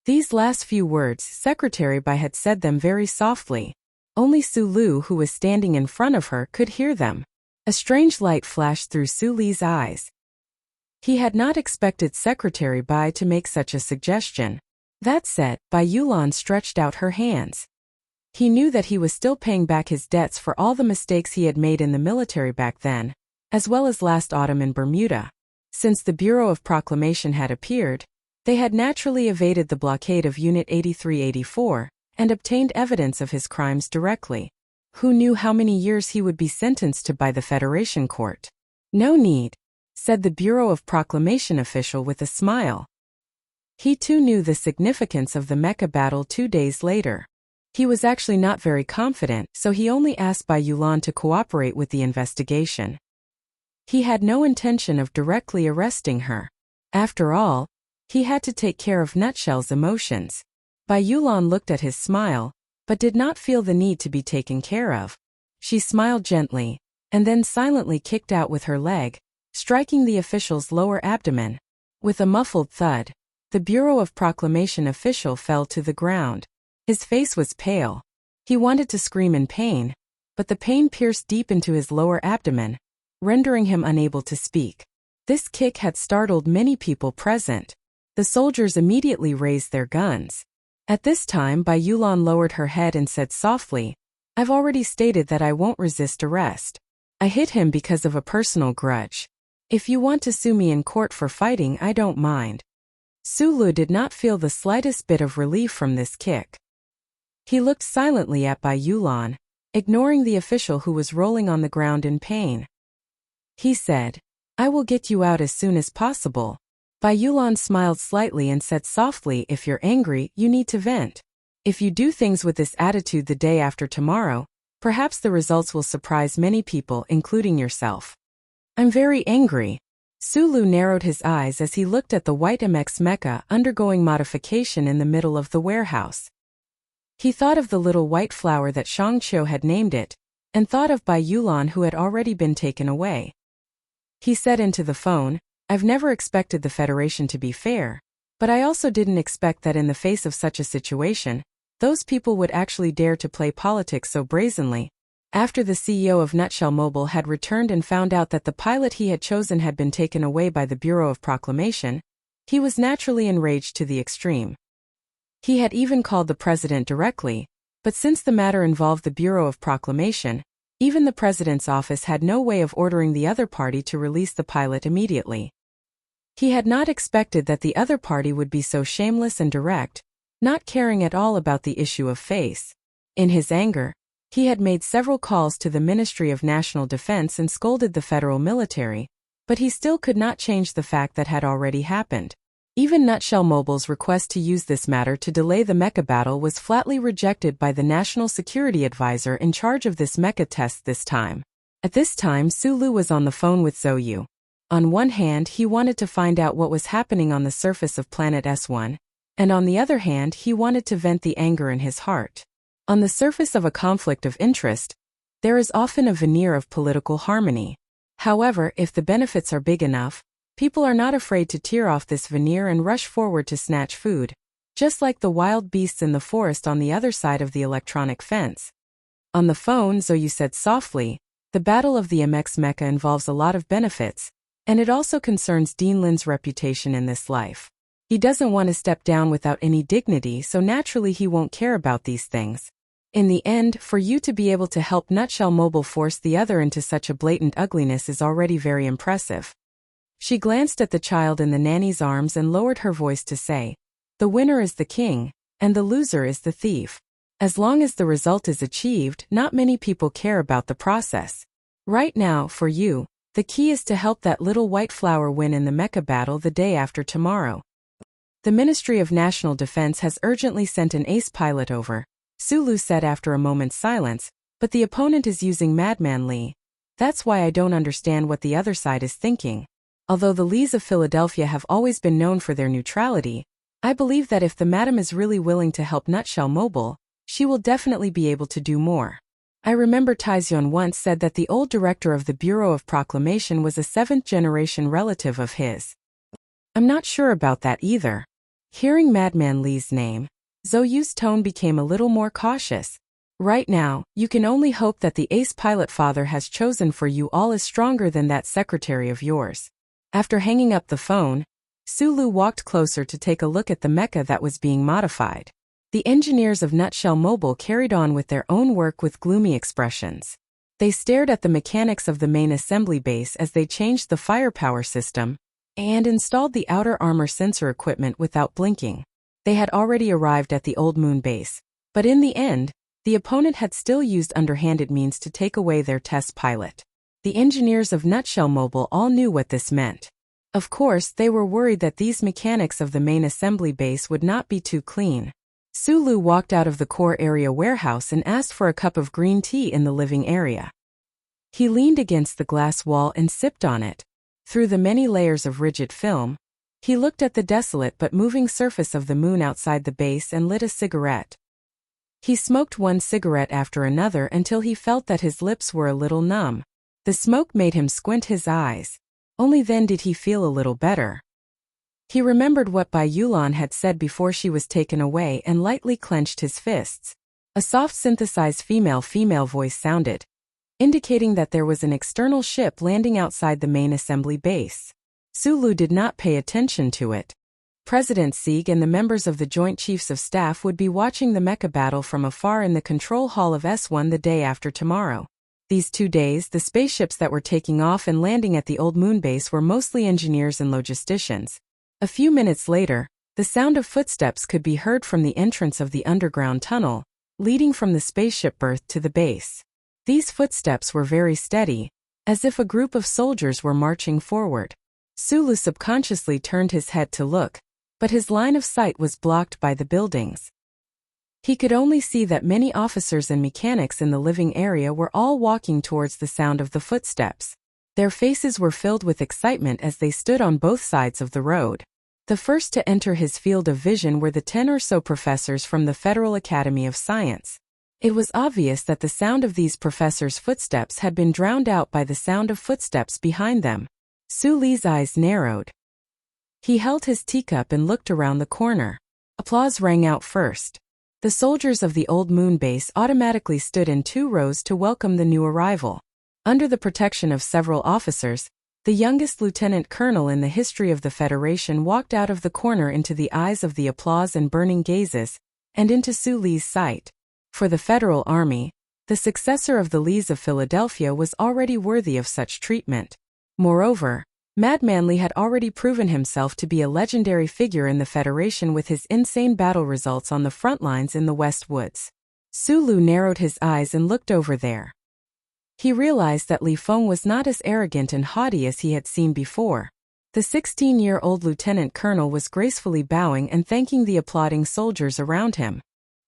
These last few words, Secretary Bai had said them very softly. Only Sulu, who was standing in front of her, could hear them. A strange light flashed through Suli's eyes. He had not expected Secretary Bai to make such a suggestion. That said, Bai Yulan stretched out her hands. He knew that he was still paying back his debts for all the mistakes he had made in the military back then, as well as last autumn in Bermuda. Since the Bureau of Proclamation had appeared, they had naturally evaded the blockade of Unit 8384 and obtained evidence of his crimes directly. Who knew how many years he would be sentenced to by the Federation Court? "No need," said the Bureau of Proclamation official with a smile. He too knew the significance of the mecha battle 2 days later. He was actually not very confident, so he only asked Bai Yulan to cooperate with the investigation. He had no intention of directly arresting her. After all, he had to take care of Nutshell's emotions. Bai Yulan looked at his smile, but did not feel the need to be taken care of. She smiled gently, and then silently kicked out with her leg, striking the official's lower abdomen. With a muffled thud, the Bureau of Proclamation official fell to the ground. His face was pale. He wanted to scream in pain, but the pain pierced deep into his lower abdomen, rendering him unable to speak. This kick had startled many people present. The soldiers immediately raised their guns. At this time, Bai Yulan lowered her head and said softly, "I've already stated that I won't resist arrest. I hit him because of a personal grudge. If you want to sue me in court for fighting, I don't mind." Sulu did not feel the slightest bit of relief from this kick. He looked silently at Bai Yulan, ignoring the official who was rolling on the ground in pain. He said, "I will get you out as soon as possible." Bai Yulan smiled slightly and said softly, if you're angry, you need to vent. If you do things with this attitude the day after tomorrow, perhaps the results will surprise many people, including yourself. I'm very angry. Sulu narrowed his eyes as he looked at the white MX mecha undergoing modification in the middle of the warehouse. He thought of the little white flower that Shangqiu had named it, and thought of Bai Yulan who had already been taken away. He said into the phone, I've never expected the Federation to be fair, but I also didn't expect that in the face of such a situation, those people would actually dare to play politics so brazenly. After the CEO of Nutshell Mobile had returned and found out that the pilot he had chosen had been taken away by the Bureau of Proclamation, he was naturally enraged to the extreme. He had even called the president directly, but since the matter involved the Bureau of Proclamation, even the president's office had no way of ordering the other party to release the pilot immediately. He had not expected that the other party would be so shameless and direct, not caring at all about the issue of face. In his anger, he had made several calls to the Ministry of National Defense and scolded the federal military, but he still could not change the fact that had already happened. Even Nutshell Mobile's request to use this matter to delay the mecha battle was flatly rejected by the National Security Advisor in charge of this mecha test this time. At this time, Sulu was on the phone with Zhou. On one hand, he wanted to find out what was happening on the surface of planet S1, and on the other hand, he wanted to vent the anger in his heart. On the surface of a conflict of interest, there is often a veneer of political harmony. However, if the benefits are big enough, people are not afraid to tear off this veneer and rush forward to snatch food, just like the wild beasts in the forest on the other side of the electronic fence. On the phone, Zhou said softly, the battle of the MX mecha involves a lot of benefits, and it also concerns Dean Lin's reputation in this life. He doesn't want to step down without any dignity, so naturally he won't care about these things. In the end, for you to be able to help Nutshell Mobile force the other into such a blatant ugliness is already very impressive. She glanced at the child in the nanny's arms and lowered her voice to say, the winner is the king, and the loser is the thief. As long as the result is achieved, not many people care about the process. Right now, for you, the key is to help that little white flower win in the mecha battle the day after tomorrow. The Ministry of National Defense has urgently sent an ace pilot over, Sulu said after a moment's silence, but the opponent is using Madman Lee. That's why I don't understand what the other side is thinking. Although the Lees of Philadelphia have always been known for their neutrality, I believe that if the madam is really willing to help Nutshell Mobile, she will definitely be able to do more. I remember Taizion once said that the old director of the Bureau of Proclamation was a 7th-generation relative of his. I'm not sure about that either. Hearing Madman Lee's name, Zhou's tone became a little more cautious. Right now, you can only hope that the ace pilot father has chosen for you all is stronger than that secretary of yours. After hanging up the phone, Sulu walked closer to take a look at the mecha that was being modified. The engineers of Nutshell Mobile carried on with their own work with gloomy expressions. They stared at the mechanics of the main assembly base as they changed the firepower system and installed the outer armor sensor equipment without blinking. They had already arrived at the old moon base, but in the end, the opponent had still used underhanded means to take away their test pilot. The engineers of Nutshell Mobile all knew what this meant. Of course, they were worried that these mechanics of the main assembly base would not be too clean. Sulu walked out of the core area warehouse and asked for a cup of green tea in the living area. He leaned against the glass wall and sipped on it. Through the many layers of rigid film, he looked at the desolate but moving surface of the moon outside the base and lit a cigarette. He smoked one cigarette after another until he felt that his lips were a little numb. The smoke made him squint his eyes. Only then did he feel a little better. He remembered what Bai Yulan had said before she was taken away and lightly clenched his fists. A soft synthesized female voice sounded, indicating that there was an external ship landing outside the main assembly base. Sulu did not pay attention to it. President Sieg and the members of the Joint Chiefs of Staff would be watching the mecha battle from afar in the control hall of S1 the day after tomorrow. These 2 days, the spaceships that were taking off and landing at the old moon base were mostly engineers and logisticians. A few minutes later, the sound of footsteps could be heard from the entrance of the underground tunnel, leading from the spaceship berth to the base. These footsteps were very steady, as if a group of soldiers were marching forward. Sulu subconsciously turned his head to look, but his line of sight was blocked by the buildings. He could only see that many officers and mechanics in the living area were all walking towards the sound of the footsteps. Their faces were filled with excitement as they stood on both sides of the road. The first to enter his field of vision were the 10 or so professors from the Federal Academy of Science. It was obvious that the sound of these professors' footsteps had been drowned out by the sound of footsteps behind them. Su Li's eyes narrowed. He held his teacup and looked around the corner. Applause rang out first. The soldiers of the old moon base automatically stood in 2 rows to welcome the new arrival. Under the protection of several officers, the youngest lieutenant colonel in the history of the Federation walked out of the corner into the eyes of the applause and burning gazes, and into Su Li's sight. For the Federal Army, the successor of the Lees of Philadelphia was already worthy of such treatment. Moreover, Madman Li had already proven himself to be a legendary figure in the Federation with his insane battle results on the front lines in the West Woods. Sulu narrowed his eyes and looked over there. He realized that Li Feng was not as arrogant and haughty as he had seen before. The 16-year-old lieutenant colonel was gracefully bowing and thanking the applauding soldiers around him.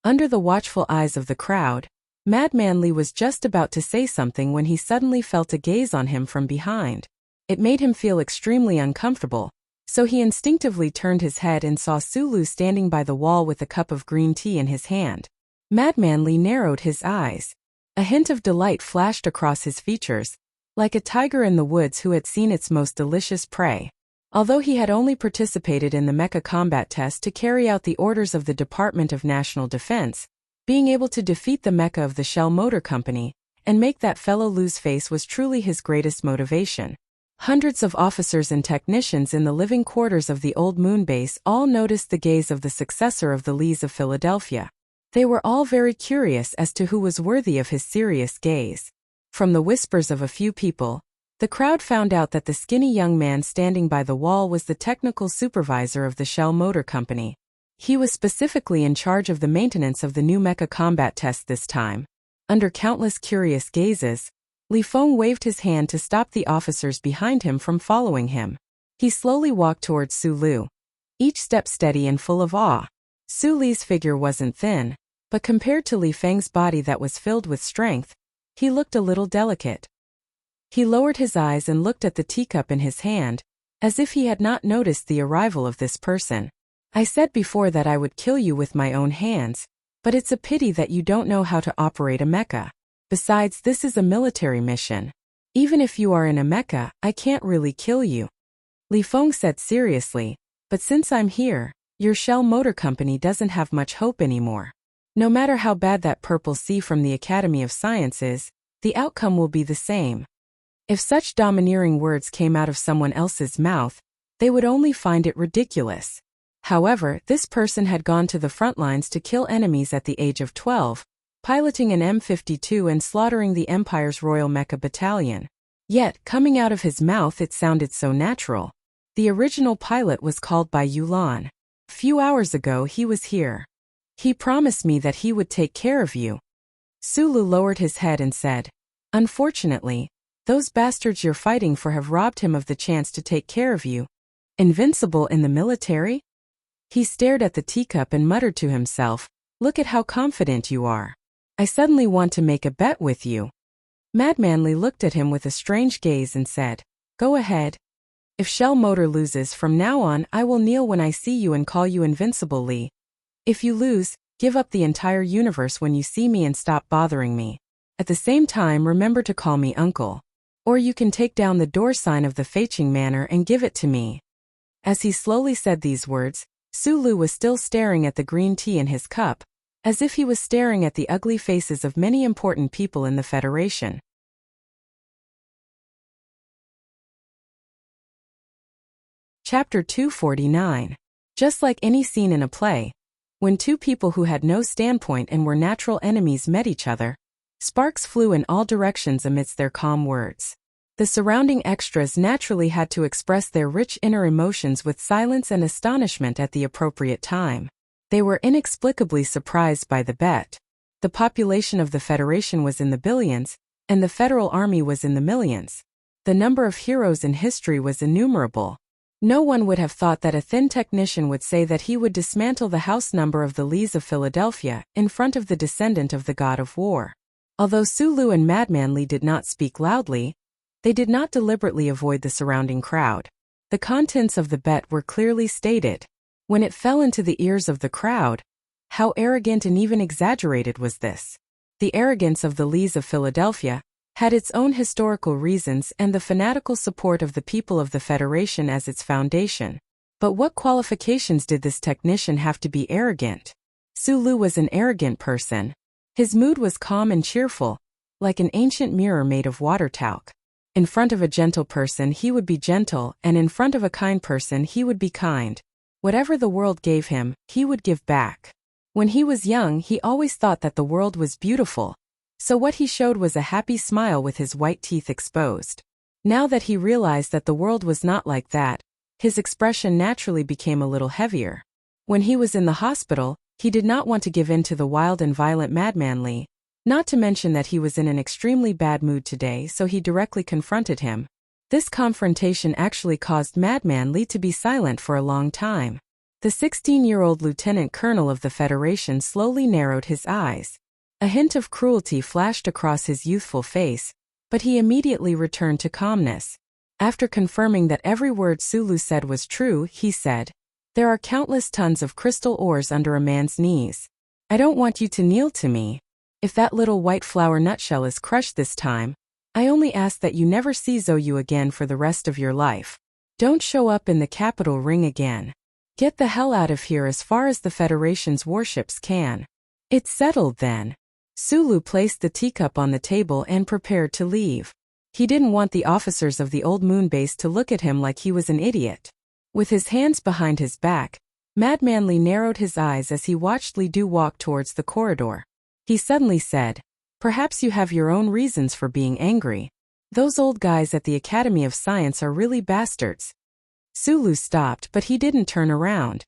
Under the watchful eyes of the crowd, Madman Li was just about to say something when he suddenly felt a gaze on him from behind. It made him feel extremely uncomfortable, so he instinctively turned his head and saw Sulu standing by the wall with a cup of green tea in his hand. Madman Li narrowed his eyes. A hint of delight flashed across his features, like a tiger in the woods who had seen its most delicious prey. Although he had only participated in the mecha combat test to carry out the orders of the Department of National Defense, being able to defeat the mecha of the Shell Motor Company and make that fellow lose face was truly his greatest motivation. Hundreds of officers and technicians in the living quarters of the old moon base all noticed the gaze of the successor of the Lees of Philadelphia. They were all very curious as to who was worthy of his serious gaze. From the whispers of a few people, the crowd found out that the skinny young man standing by the wall was the technical supervisor of the Shell Motor Company. He was specifically in charge of the maintenance of the new mecha combat test this time. Under countless curious gazes, Li Feng waved his hand to stop the officers behind him from following him. He slowly walked towards Su Lu, each step steady and full of awe. Su Li's figure wasn't thin, but compared to Li Feng's body that was filled with strength, he looked a little delicate. He lowered his eyes and looked at the teacup in his hand, as if he had not noticed the arrival of this person. I said before that I would kill you with my own hands, but it's a pity that you don't know how to operate a mecha. Besides, this is a military mission. Even if you are in a mecha, I can't really kill you. Li Feng said seriously, but since I'm here, your Shell Motor Company doesn't have much hope anymore. No matter how bad that Purple Sea from the Academy of Science is, the outcome will be the same. If such domineering words came out of someone else's mouth, they would only find it ridiculous. However, this person had gone to the front lines to kill enemies at the age of 12, piloting an M52 and slaughtering the Empire's Royal Mecha Battalion. Yet, coming out of his mouth it sounded so natural. The original pilot was called by Yulan. A few hours ago he was here. He promised me that he would take care of you. Sulu lowered his head and said, unfortunately, those bastards you're fighting for have robbed him of the chance to take care of you. Invincible in the military? He stared at the teacup and muttered to himself, look at how confident you are. I suddenly want to make a bet with you. Madman Li looked at him with a strange gaze and said, go ahead. If Shell Motor loses from now on, I will kneel when I see you and call you invincible, Li. If you lose, give up the entire universe when you see me and stop bothering me. At the same time, remember to call me uncle. Or you can take down the door sign of the Feiqing Manor and give it to me. As he slowly said these words, Sulu was still staring at the green tea in his cup, as if he was staring at the ugly faces of many important people in the Federation. Chapter 249. Just like any scene in a play, when two people who had no standpoint and were natural enemies met each other, sparks flew in all directions amidst their calm words. The surrounding extras naturally had to express their rich inner emotions with silence and astonishment at the appropriate time. They were inexplicably surprised by the bet. The population of the Federation was in the billions, and the Federal Army was in the millions. The number of heroes in history was innumerable, No one would have thought that a thin technician would say that he would dismantle the house number of the Lees of Philadelphia in front of the descendant of the god of war. Although Sulu and Madman Lee did not speak loudly, they did not deliberately avoid the surrounding crowd. The contents of the bet were clearly stated. When it fell into the ears of the crowd, how arrogant and even exaggerated was this? The arrogance of the Lees of Philadelphia had its own historical reasons and the fanatical support of the people of the Federation as its foundation. But what qualifications did this technician have to be arrogant? Sulu was an arrogant person. His mood was calm and cheerful, like an ancient mirror made of water talc. In front of a gentle person he would be gentle, and in front of a kind person he would be kind. Whatever the world gave him, he would give back. When he was young, he always thought that the world was beautiful, so what he showed was a happy smile with his white teeth exposed. Now that he realized that the world was not like that, his expression naturally became a little heavier. When he was in the hospital, he did not want to give in to the wild and violent Madman Lee, not to mention that he was in an extremely bad mood today, so he directly confronted him. This confrontation actually caused Madman Lee to be silent for a long time. The 16-year-old lieutenant colonel of the Federation slowly narrowed his eyes. A hint of cruelty flashed across his youthful face, but he immediately returned to calmness. After confirming that every word Sulu said was true, he said, "There are countless tons of crystal ores under a man's knees. I don't want you to kneel to me. If that little white flower nutshell is crushed this time, I only ask that you never see Zhou again for the rest of your life. Don't show up in the capital ring again. Get the hell out of here as far as the Federation's warships can." It's settled then. Sulu placed the teacup on the table and prepared to leave. He didn't want the officers of the old moon base to look at him like he was an idiot. With his hands behind his back, Madman Lee narrowed his eyes as he watched Li Du walk towards the corridor. He suddenly said, "Perhaps you have your own reasons for being angry. Those old guys at the Academy of Science are really bastards." Sulu stopped, but he didn't turn around.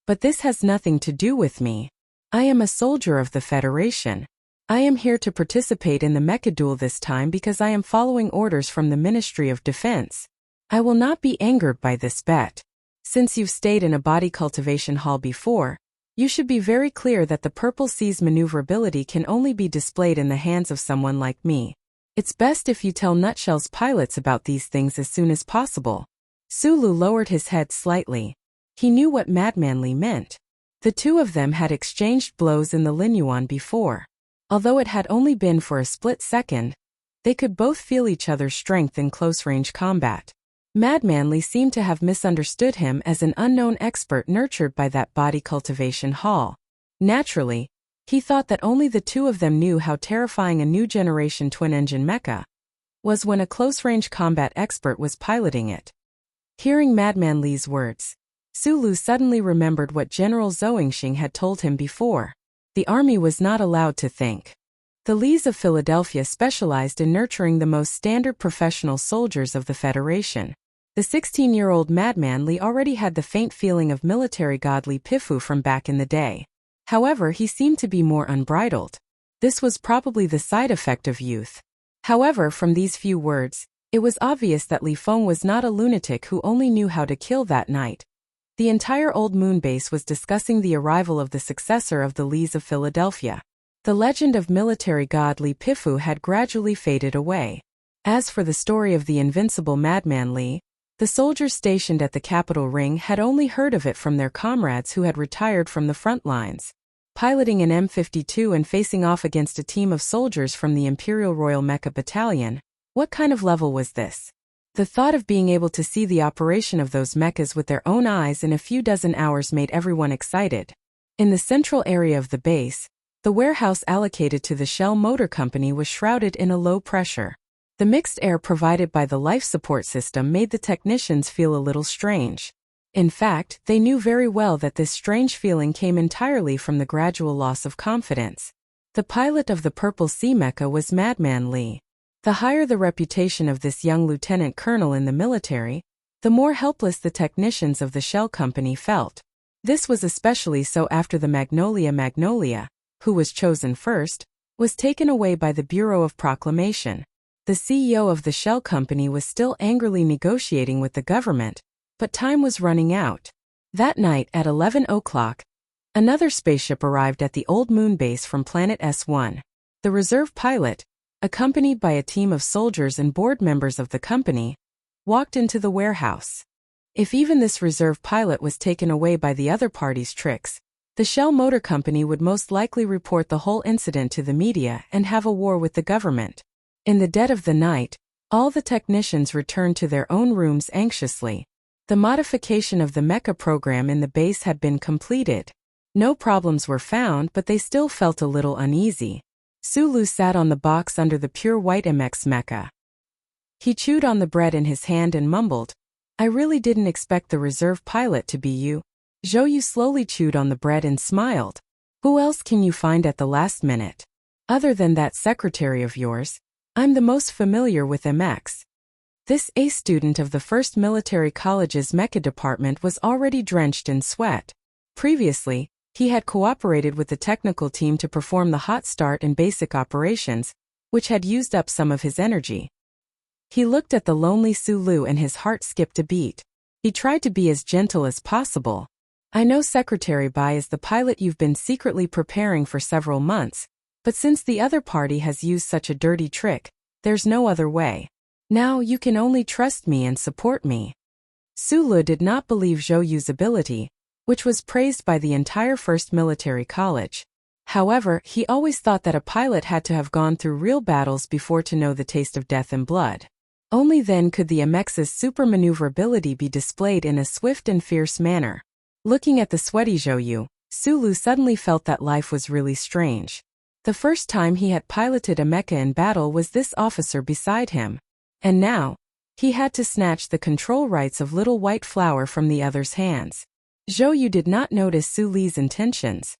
"But this has nothing to do with me. I am a soldier of the Federation. I am here to participate in the mecha duel this time because I am following orders from the Ministry of Defense. I will not be angered by this bet. Since you've stayed in a body cultivation hall before, you should be very clear that the Purple Sea's maneuverability can only be displayed in the hands of someone like me. It's best if you tell Nutshell's pilots about these things as soon as possible." Sulu lowered his head slightly. He knew what Madman Lee meant. The two of them had exchanged blows in the Linyuan before. Although it had only been for a split second, they could both feel each other's strength in close-range combat. Madman Lee seemed to have misunderstood him as an unknown expert nurtured by that body cultivation hall. Naturally, he thought that only the two of them knew how terrifying a new generation twin-engine mecha was when a close-range combat expert was piloting it. Hearing Madman Lee's words, Sulu suddenly remembered what General Zhou Yingxing had told him before. The army was not allowed to think. The Lees of Philadelphia specialized in nurturing the most standard professional soldiers of the Federation. The 16-year-old Madman Lee already had the faint feeling of military god Li Pifu from back in the day. However, he seemed to be more unbridled. This was probably the side effect of youth. However, from these few words, it was obvious that Li Feng was not a lunatic who only knew how to kill that night. The entire old moon base was discussing the arrival of the successor of the Lees of Philadelphia. The legend of military god Li Pifu had gradually faded away. As for the story of the invincible Madman Lee, the soldiers stationed at the capital ring had only heard of it from their comrades who had retired from the front lines. Piloting an M52 and facing off against a team of soldiers from the Imperial Royal Mecha Battalion, what kind of level was this? The thought of being able to see the operation of those mechas with their own eyes in a few dozen hours made everyone excited. In the central area of the base, the warehouse allocated to the Shell Motor Company was shrouded in a low pressure. The mixed air provided by the life support system made the technicians feel a little strange. In fact, they knew very well that this strange feeling came entirely from the gradual loss of confidence. The pilot of the Purple Sea mecha was Madman Lee. The higher the reputation of this young lieutenant colonel in the military, the more helpless the technicians of the Shell Company felt. This was especially so after the Magnolia, who was chosen first, was taken away by the Bureau of Proclamation. The CEO of the Shell Company was still angrily negotiating with the government, but time was running out. That night at 11 o'clock, another spaceship arrived at the old moon base from planet S1. The reserve pilot, accompanied by a team of soldiers and board members of the company, walked into the warehouse. If even this reserve pilot was taken away by the other party's tricks, the Shell Motor Company would most likely report the whole incident to the media and have a war with the government. In the dead of the night, all the technicians returned to their own rooms anxiously. The modification of the mecha program in the base had been completed. No problems were found, but they still felt a little uneasy. Sulu sat on the box under the pure white MX mecha. He chewed on the bread in his hand and mumbled, "I really didn't expect the reserve pilot to be you." Zhou slowly chewed on the bread and smiled. "Who else can you find at the last minute? Other than that secretary of yours, I'm the most familiar with MX." This A student of the first military college's mecha department was already drenched in sweat. Previously, he had cooperated with the technical team to perform the hot start and basic operations, which had used up some of his energy. He looked at the lonely Sulu and his heart skipped a beat. He tried to be as gentle as possible. "I know Secretary Bai is the pilot you've been secretly preparing for several months, but since the other party has used such a dirty trick, there's no other way. Now you can only trust me and support me." Sulu did not believe Zhou's ability, which was praised by the entire First Military College. However, he always thought that a pilot had to have gone through real battles before to know the taste of death and blood. Only then could the MX's super maneuverability be displayed in a swift and fierce manner. Looking at the sweaty Zhou, Sulu suddenly felt that life was really strange. The first time he had piloted a mecha in battle was this officer beside him. And now, he had to snatch the control rights of little white flower from the other's hands. Zhou did not notice Sulu's intentions.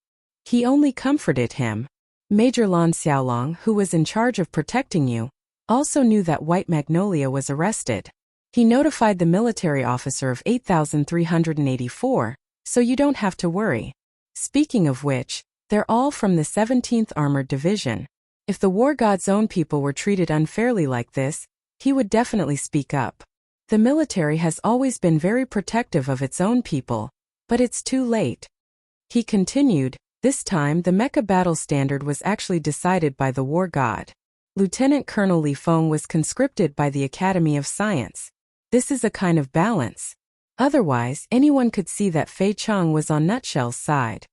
He only comforted him. Major Lan Xiaolong, who was in charge of protecting you, also knew that White Magnolia was arrested. He notified the military officer of 8,384, so you don't have to worry. Speaking of which, they're all from the 17th Armored Division. If the war god's own people were treated unfairly like this, he would definitely speak up. The military has always been very protective of its own people, but it's too late. He continued, this time the mecha battle standard was actually decided by the war god. Lieutenant Colonel Li Feng was conscripted by the Academy of Science. This is a kind of balance. Otherwise, anyone could see that Fei Cheng was on Nutshell's side.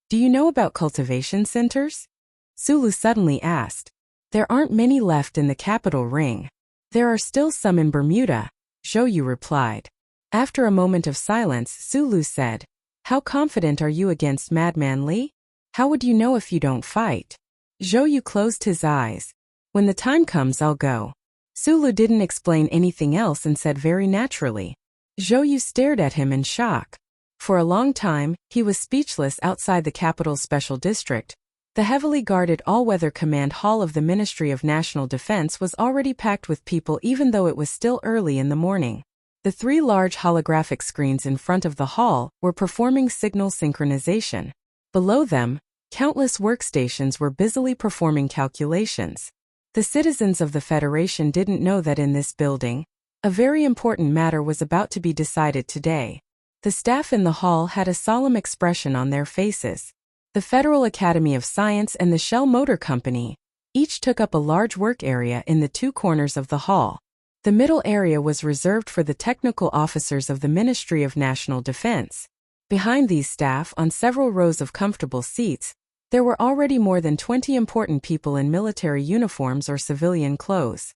Do you know about cultivation centers? Sulu suddenly asked. There aren't many left in the capital ring. There are still some in Bermuda, Zhou replied. After a moment of silence, Sulu said, How confident are you against Madman Li? How would you know if you don't fight? Zhou closed his eyes. When the time comes, I'll go. Sulu didn't explain anything else and said very naturally. Zhou stared at him in shock. For a long time, he was speechless outside the capital's special district. The heavily guarded all-weather command hall of the Ministry of National Defense was already packed with people even though it was still early in the morning. The three large holographic screens in front of the hall were performing signal synchronization. Below them, countless workstations were busily performing calculations. The citizens of the Federation didn't know that in this building, a very important matter was about to be decided today. The staff in the hall had a solemn expression on their faces. The Federal Academy of Science and the Shell Motor Company each took up a large work area in the two corners of the hall. The middle area was reserved for the technical officers of the Ministry of National Defense. Behind these staff, on several rows of comfortable seats, there were already more than 20 important people in military uniforms or civilian clothes.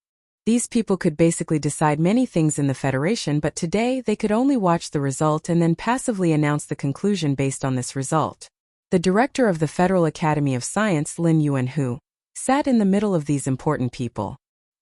These people could basically decide many things in the Federation, but today they could only watch the result and then passively announce the conclusion based on this result. The director of the Federal Academy of Science, Lin Yuanhu, sat in the middle of these important people.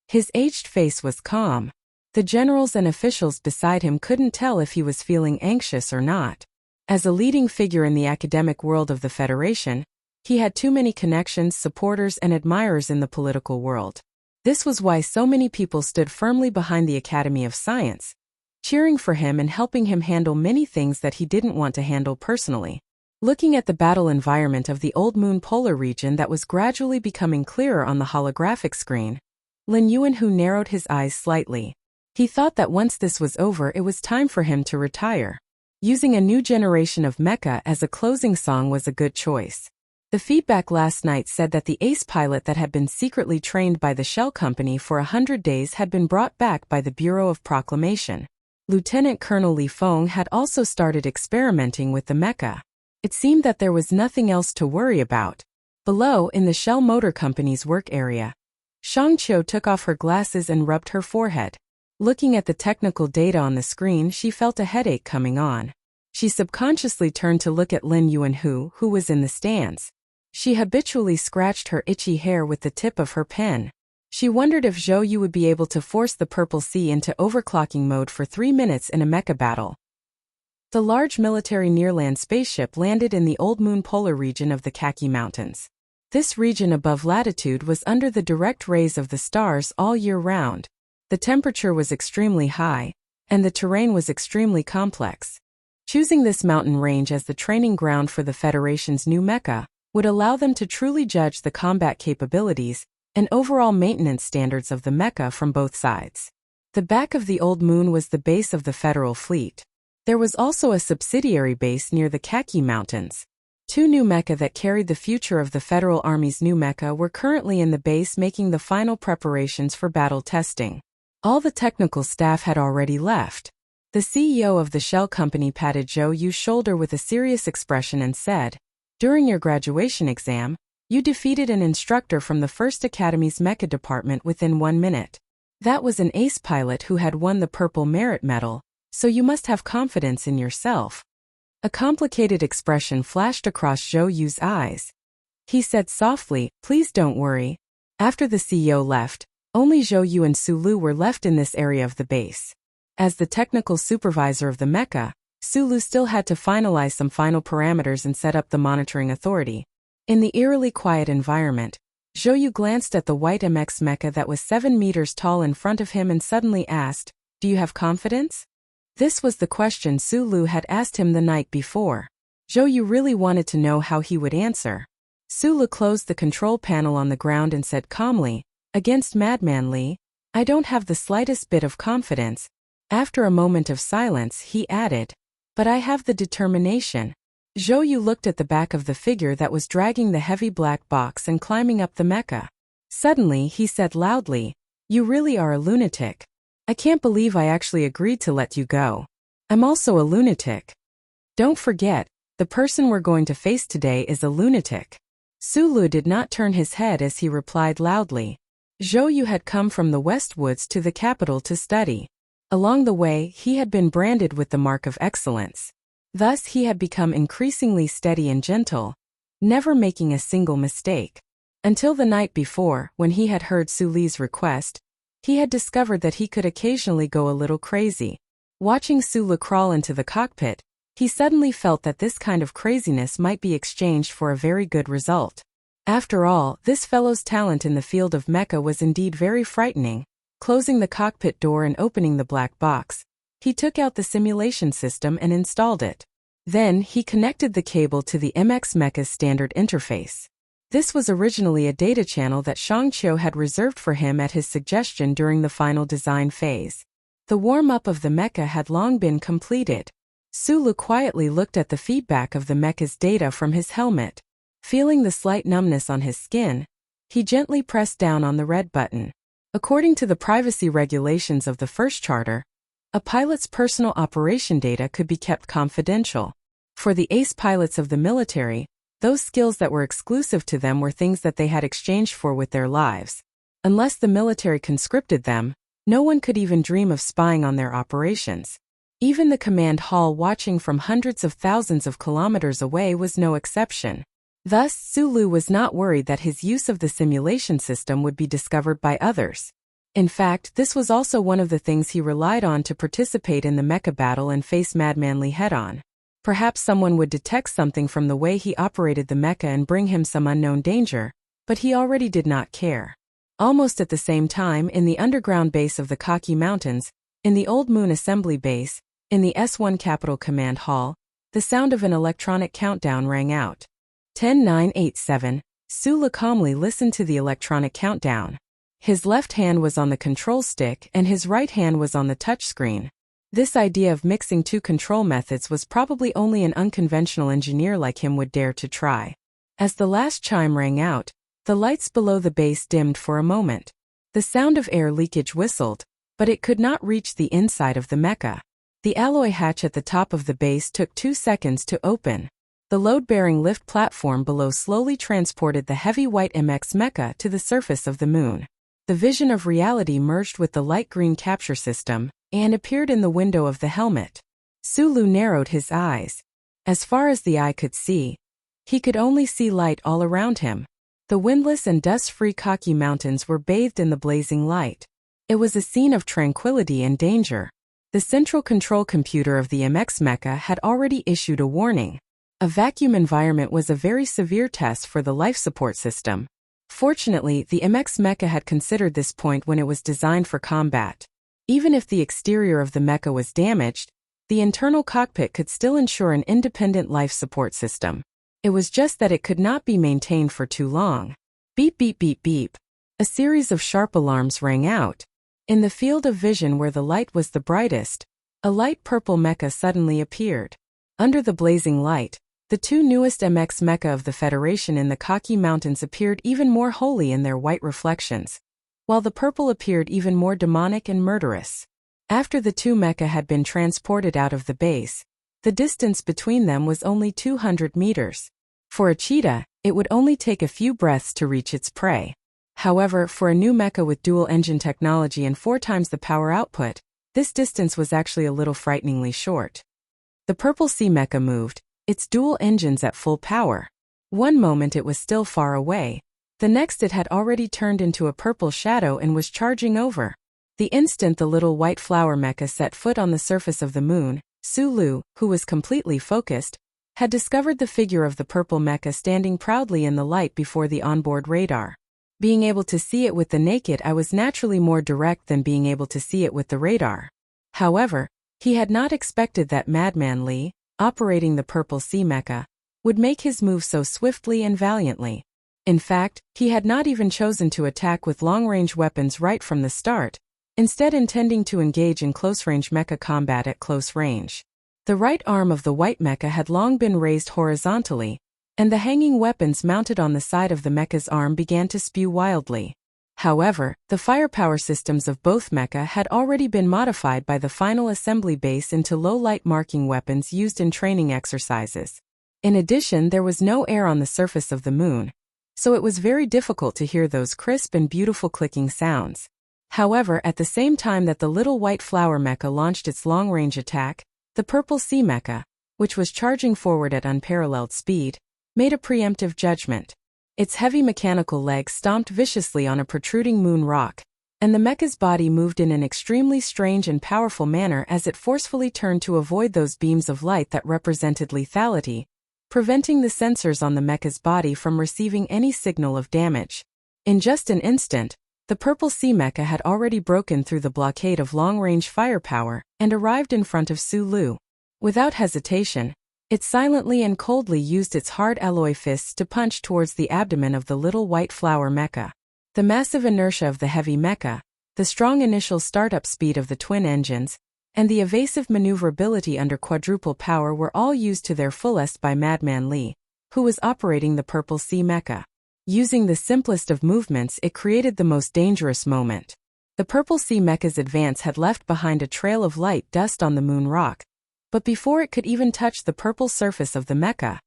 His aged face was calm. The generals and officials beside him couldn't tell if he was feeling anxious or not. As a leading figure in the academic world of the Federation, he had too many connections, supporters, and admirers in the political world. This was why so many people stood firmly behind the Academy of Science, cheering for him and helping him handle many things that he didn't want to handle personally. Looking at the battle environment of the Old Moon polar region that was gradually becoming clearer on the holographic screen, Lin Yuanhu narrowed his eyes slightly. He thought that once this was over it was time for him to retire. Using a new generation of mecha as a closing song was a good choice. The feedback last night said that the ace pilot that had been secretly trained by the shell company for 100 days had been brought back by the Bureau of Proclamation. Lieutenant Colonel Li Feng had also started experimenting with the mecha. It seemed that there was nothing else to worry about. Below, in the Shell Motor Company's work area, Shangqiu took off her glasses and rubbed her forehead. Looking at the technical data on the screen, she felt a headache coming on. She subconsciously turned to look at Lin Yuanhu, who was in the stands. She habitually scratched her itchy hair with the tip of her pen. She wondered if Zhou Yu would be able to force the Purple Sea into overclocking mode for 3 minutes in a mecha battle. The large military nearland spaceship landed in the Old Moon polar region of the Kaki Mountains. This region above latitude was under the direct rays of the stars all year round. The temperature was extremely high, and the terrain was extremely complex. Choosing this mountain range as the training ground for the Federation's new mecha would allow them to truly judge the combat capabilities and overall maintenance standards of the mecha from both sides. The back of the Old Moon was the base of the Federal Fleet. There was also a subsidiary base near the Kaki Mountains. 2 new mecha that carried the future of the Federal Army's new mecha were currently in the base making the final preparations for battle testing. All the technical staff had already left. The CEO of the shell company patted Zhou Yu's shoulder with a serious expression and said, "During your graduation exam, you defeated an instructor from the 1st Academy's mecha department within 1 minute. That was an ace pilot who had won the Purple Merit Medal, so you must have confidence in yourself." A complicated expression flashed across Zhou Yu's eyes. He said softly, "Please don't worry." After the CEO left, only Zhou Yu and Su Lu were left in this area of the base. As the technical supervisor of the mecha, Su Lu still had to finalize some final parameters and set up the monitoring authority. In the eerily quiet environment, Zhou Yu glanced at the white MX mecha that was 7 meters tall in front of him and suddenly asked, "Do you have confidence?" This was the question Su Lu had asked him the night before. Zhou Yu really wanted to know how he would answer. Su Lu closed the control panel on the ground and said calmly, "Against Madman Li, I don't have the slightest bit of confidence." After a moment of silence, he added, "But I have the determination." Zhou Yu looked at the back of the figure that was dragging the heavy black box and climbing up the mecha. Suddenly, he said loudly, "You really are a lunatic. I can't believe I actually agreed to let you go. I'm also a lunatic. Don't forget, the person we're going to face today is a lunatic." Su Lu did not turn his head as he replied loudly. Zhou Yu had come from the West Woods to the capital to study. Along the way, he had been branded with the mark of excellence. Thus, he had become increasingly steady and gentle, never making a single mistake. Until the night before, when he had heard Su Li's request, he had discovered that he could occasionally go a little crazy. Watching Su Li crawl into the cockpit, he suddenly felt that this kind of craziness might be exchanged for a very good result. After all, this fellow's talent in the field of mecha was indeed very frightening. Closing the cockpit door and opening the black box, he took out the simulation system and installed it. Then, he connected the cable to the MX Mecha's standard interface. This was originally a data channel that Shangqiu had reserved for him at his suggestion during the final design phase. The warm-up of the mecha had long been completed. Su Lu quietly looked at the feedback of the mecha's data from his helmet. Feeling the slight numbness on his skin, he gently pressed down on the red button. According to the privacy regulations of the First Charter, a pilot's personal operation data could be kept confidential. For the ace pilots of the military, those skills that were exclusive to them were things that they had exchanged for with their lives. Unless the military conscripted them, no one could even dream of spying on their operations. Even the command hall watching from hundreds of thousands of kilometers away was no exception. Thus, Su Lu was not worried that his use of the simulation system would be discovered by others. In fact, this was also one of the things he relied on to participate in the mecha battle and face Madman Li head-on. Perhaps someone would detect something from the way he operated the mecha and bring him some unknown danger, but he already did not care. Almost at the same time, in the underground base of the Kaki Mountains, in the Old Moon Assembly Base, in the S1 Capital Command Hall, the sound of an electronic countdown rang out. 10-9-8-7, Su Lu calmly listened to the electronic countdown. His left hand was on the control stick and his right hand was on the touchscreen. This idea of mixing two control methods was probably only an unconventional engineer like him would dare to try. As the last chime rang out, the lights below the base dimmed for a moment. The sound of air leakage whistled, but it could not reach the inside of the mecha. The alloy hatch at the top of the base took 2 seconds to open. The load-bearing lift platform below slowly transported the heavy white MX mecha to the surface of the moon. The vision of reality merged with the light green capture system and appeared in the window of the helmet. Sulu narrowed his eyes. As far as the eye could see, he could only see light all around him. The windless and dust-free Kaki Mountains were bathed in the blazing light. It was a scene of tranquility and danger. The central control computer of the MX mecha had already issued a warning. A vacuum environment was a very severe test for the life support system. Fortunately, the MX mecha had considered this point when it was designed for combat. Even if the exterior of the mecha was damaged, the internal cockpit could still ensure an independent life support system. It was just that it could not be maintained for too long. Beep beep beep beep. A series of sharp alarms rang out. In the field of vision where the light was the brightest, a light purple mecha suddenly appeared. Under the blazing light, the two newest MX mecha of the Federation in the Kaki Mountains appeared even more holy in their white reflections, while the purple appeared even more demonic and murderous. After the two mecha had been transported out of the base, the distance between them was only 200 meters. For a cheetah, it would only take a few breaths to reach its prey. However, for a new mecha with dual-engine technology and 4 times the power output, this distance was actually a little frighteningly short. The purple sea mecha moved, its dual engines at full power. One moment it was still far away, the next it had already turned into a purple shadow and was charging over. The instant the little white flower mecha set foot on the surface of the moon, Sulu, who was completely focused, had discovered the figure of the purple mecha standing proudly in the light before the onboard radar. Being able to see it with the naked eye was naturally more direct than being able to see it with the radar. However, he had not expected that Madman Lee, operating the purple sea mecha, would make his move so swiftly and valiantly. In fact, he had not even chosen to attack with long-range weapons right from the start, instead intending to engage in close-range mecha combat at close range. The right arm of the white mecha had long been raised horizontally, and the hanging weapons mounted on the side of the mecha's arm began to spew wildly. However, the firepower systems of both mecha had already been modified by the final assembly base into low-light marking weapons used in training exercises. In addition, there was no air on the surface of the moon, so it was very difficult to hear those crisp and beautiful clicking sounds. However, at the same time that the little white flower mecha launched its long-range attack, the purple sea mecha, which was charging forward at unparalleled speed, made a preemptive judgment. Its heavy mechanical legs stomped viciously on a protruding moon rock, and the mecha's body moved in an extremely strange and powerful manner as it forcefully turned to avoid those beams of light that represented lethality, preventing the sensors on the mecha's body from receiving any signal of damage. In just an instant, the purple sea mecha had already broken through the blockade of long-range firepower and arrived in front of Sulu. Without hesitation, it silently and coldly used its hard alloy fists to punch towards the abdomen of the little white flower mecha. The massive inertia of the heavy mecha, the strong initial startup speed of the twin engines, and the evasive maneuverability under quadruple power were all used to their fullest by Madman Lee, who was operating the purple sea mecha. Using the simplest of movements, it created the most dangerous moment. The purple sea mecha's advance had left behind a trail of light dust on the moon rock, but before it could even touch the purple surface of the mecha,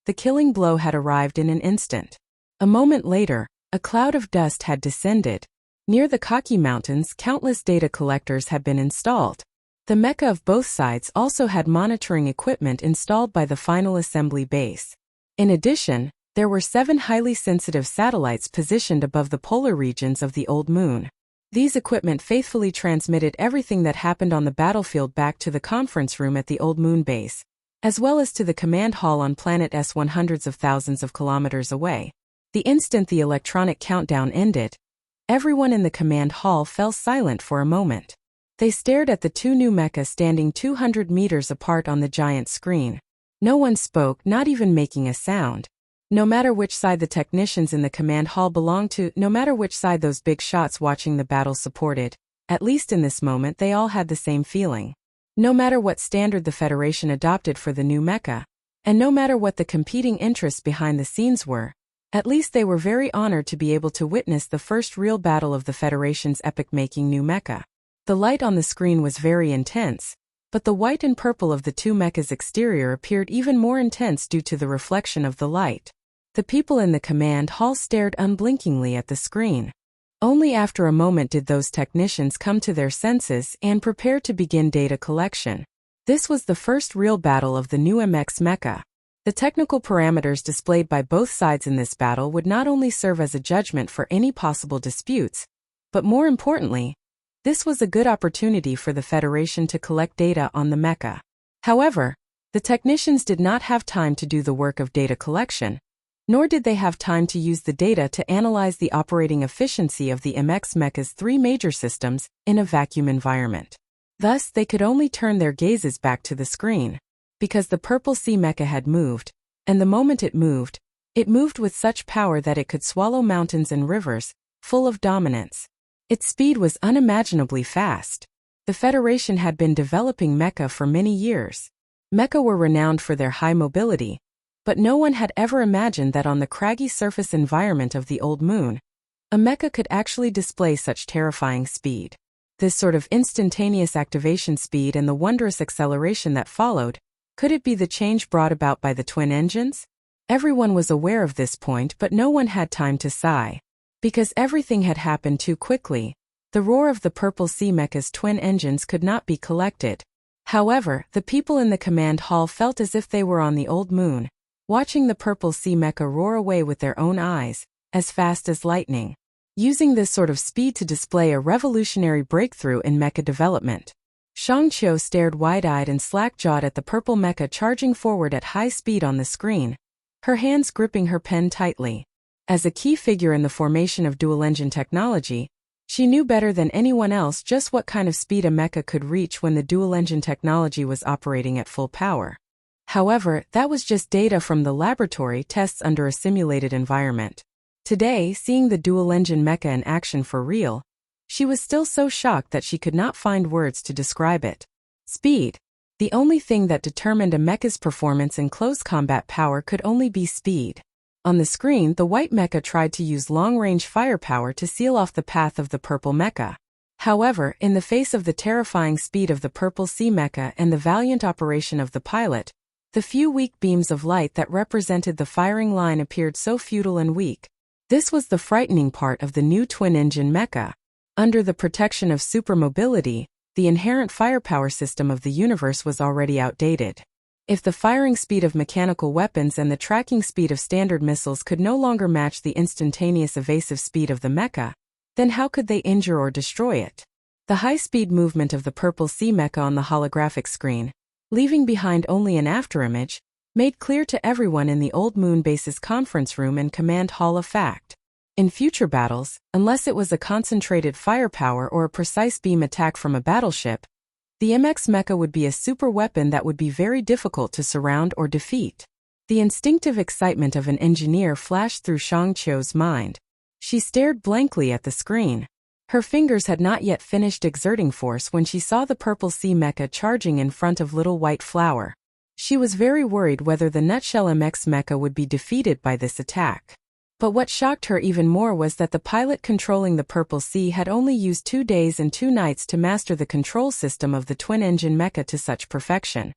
the killing blow had arrived in an instant. A moment later, a cloud of dust had descended. Near the Kaki Mountains, countless data collectors had been installed. The mecha of both sides also had monitoring equipment installed by the final assembly base. In addition, there were 7 highly sensitive satellites positioned above the polar regions of the old moon. These equipment faithfully transmitted everything that happened on the battlefield back to the conference room at the old moon base, as well as to the command hall on Planet S1 hundreds of thousands of kilometers away. The instant the electronic countdown ended, everyone in the command hall fell silent for a moment. They stared at the 2 new mechas standing 200 meters apart on the giant screen. No one spoke, not even making a sound. No matter which side the technicians in the command hall belonged to, no matter which side those big shots watching the battle supported, at least in this moment they all had the same feeling. No matter what standard the Federation adopted for the new mecha, and no matter what the competing interests behind the scenes were, at least they were very honored to be able to witness the first real battle of the Federation's epic-making new mecha. The light on the screen was very intense, but the white and purple of the two mechas' exterior appeared even more intense due to the reflection of the light. The people in the command hall stared unblinkingly at the screen. Only after a moment did those technicians come to their senses and prepare to begin data collection. This was the first real battle of the new MX mecha. The technical parameters displayed by both sides in this battle would not only serve as a judgment for any possible disputes, but more importantly, this was a good opportunity for the Federation to collect data on the mecha. However, the technicians did not have time to do the work of data collection, nor did they have time to use the data to analyze the operating efficiency of the MX mecha's three major systems in a vacuum environment. Thus, they could only turn their gazes back to the screen, because the purple sea mecha had moved, and the moment it moved with such power that it could swallow mountains and rivers, full of dominance. Its speed was unimaginably fast. The Federation had been developing mecha for many years. Mecha were renowned for their high mobility, but no one had ever imagined that on the craggy surface environment of the old moon, a mecha could actually display such terrifying speed. This sort of instantaneous activation speed and the wondrous acceleration that followed, could it be the change brought about by the twin engines? Everyone was aware of this point, but no one had time to sigh. Because everything had happened too quickly, the roar of the purple sea mecha's twin engines could not be collected. However, the people in the command hall felt as if they were on the old moon, watching the purple sea mecha roar away with their own eyes, as fast as lightning. Using this sort of speed to display a revolutionary breakthrough in mecha development. Shangqiu stared wide-eyed and slack-jawed at the purple mecha charging forward at high speed on the screen, her hands gripping her pen tightly. As a key figure in the formation of dual-engine technology, she knew better than anyone else just what kind of speed a mecha could reach when the dual-engine technology was operating at full power. However, that was just data from the laboratory tests under a simulated environment. Today, seeing the dual-engine mecha in action for real, she was still so shocked that she could not find words to describe it. Speed. The only thing that determined a mecha's performance in close combat power could only be speed. On the screen, the white mecha tried to use long-range firepower to seal off the path of the purple mecha. However, in the face of the terrifying speed of the purple sea mecha and the valiant operation of the pilot, the few weak beams of light that represented the firing line appeared so futile and weak. This was the frightening part of the new twin-engine mecha. Under the protection of supermobility, the inherent firepower system of the universe was already outdated. If the firing speed of mechanical weapons and the tracking speed of standard missiles could no longer match the instantaneous evasive speed of the mecha, then how could they injure or destroy it? The high-speed movement of the purple sea mecha on the holographic screen, leaving behind only an afterimage, made clear to everyone in the Old Moon Base's conference room and command hall a fact. In future battles, unless it was a concentrated firepower or a precise beam attack from a battleship, the MX mecha would be a super weapon that would be very difficult to surround or defeat. The instinctive excitement of an engineer flashed through Shangqiu's mind. She stared blankly at the screen. Her fingers had not yet finished exerting force when she saw the purple sea mecha charging in front of Little White Flower. She was very worried whether the Nutshell MX mecha would be defeated by this attack. But what shocked her even more was that the pilot controlling the Purple Sea had only used 2 days and 2 nights to master the control system of the twin-engine mecha to such perfection.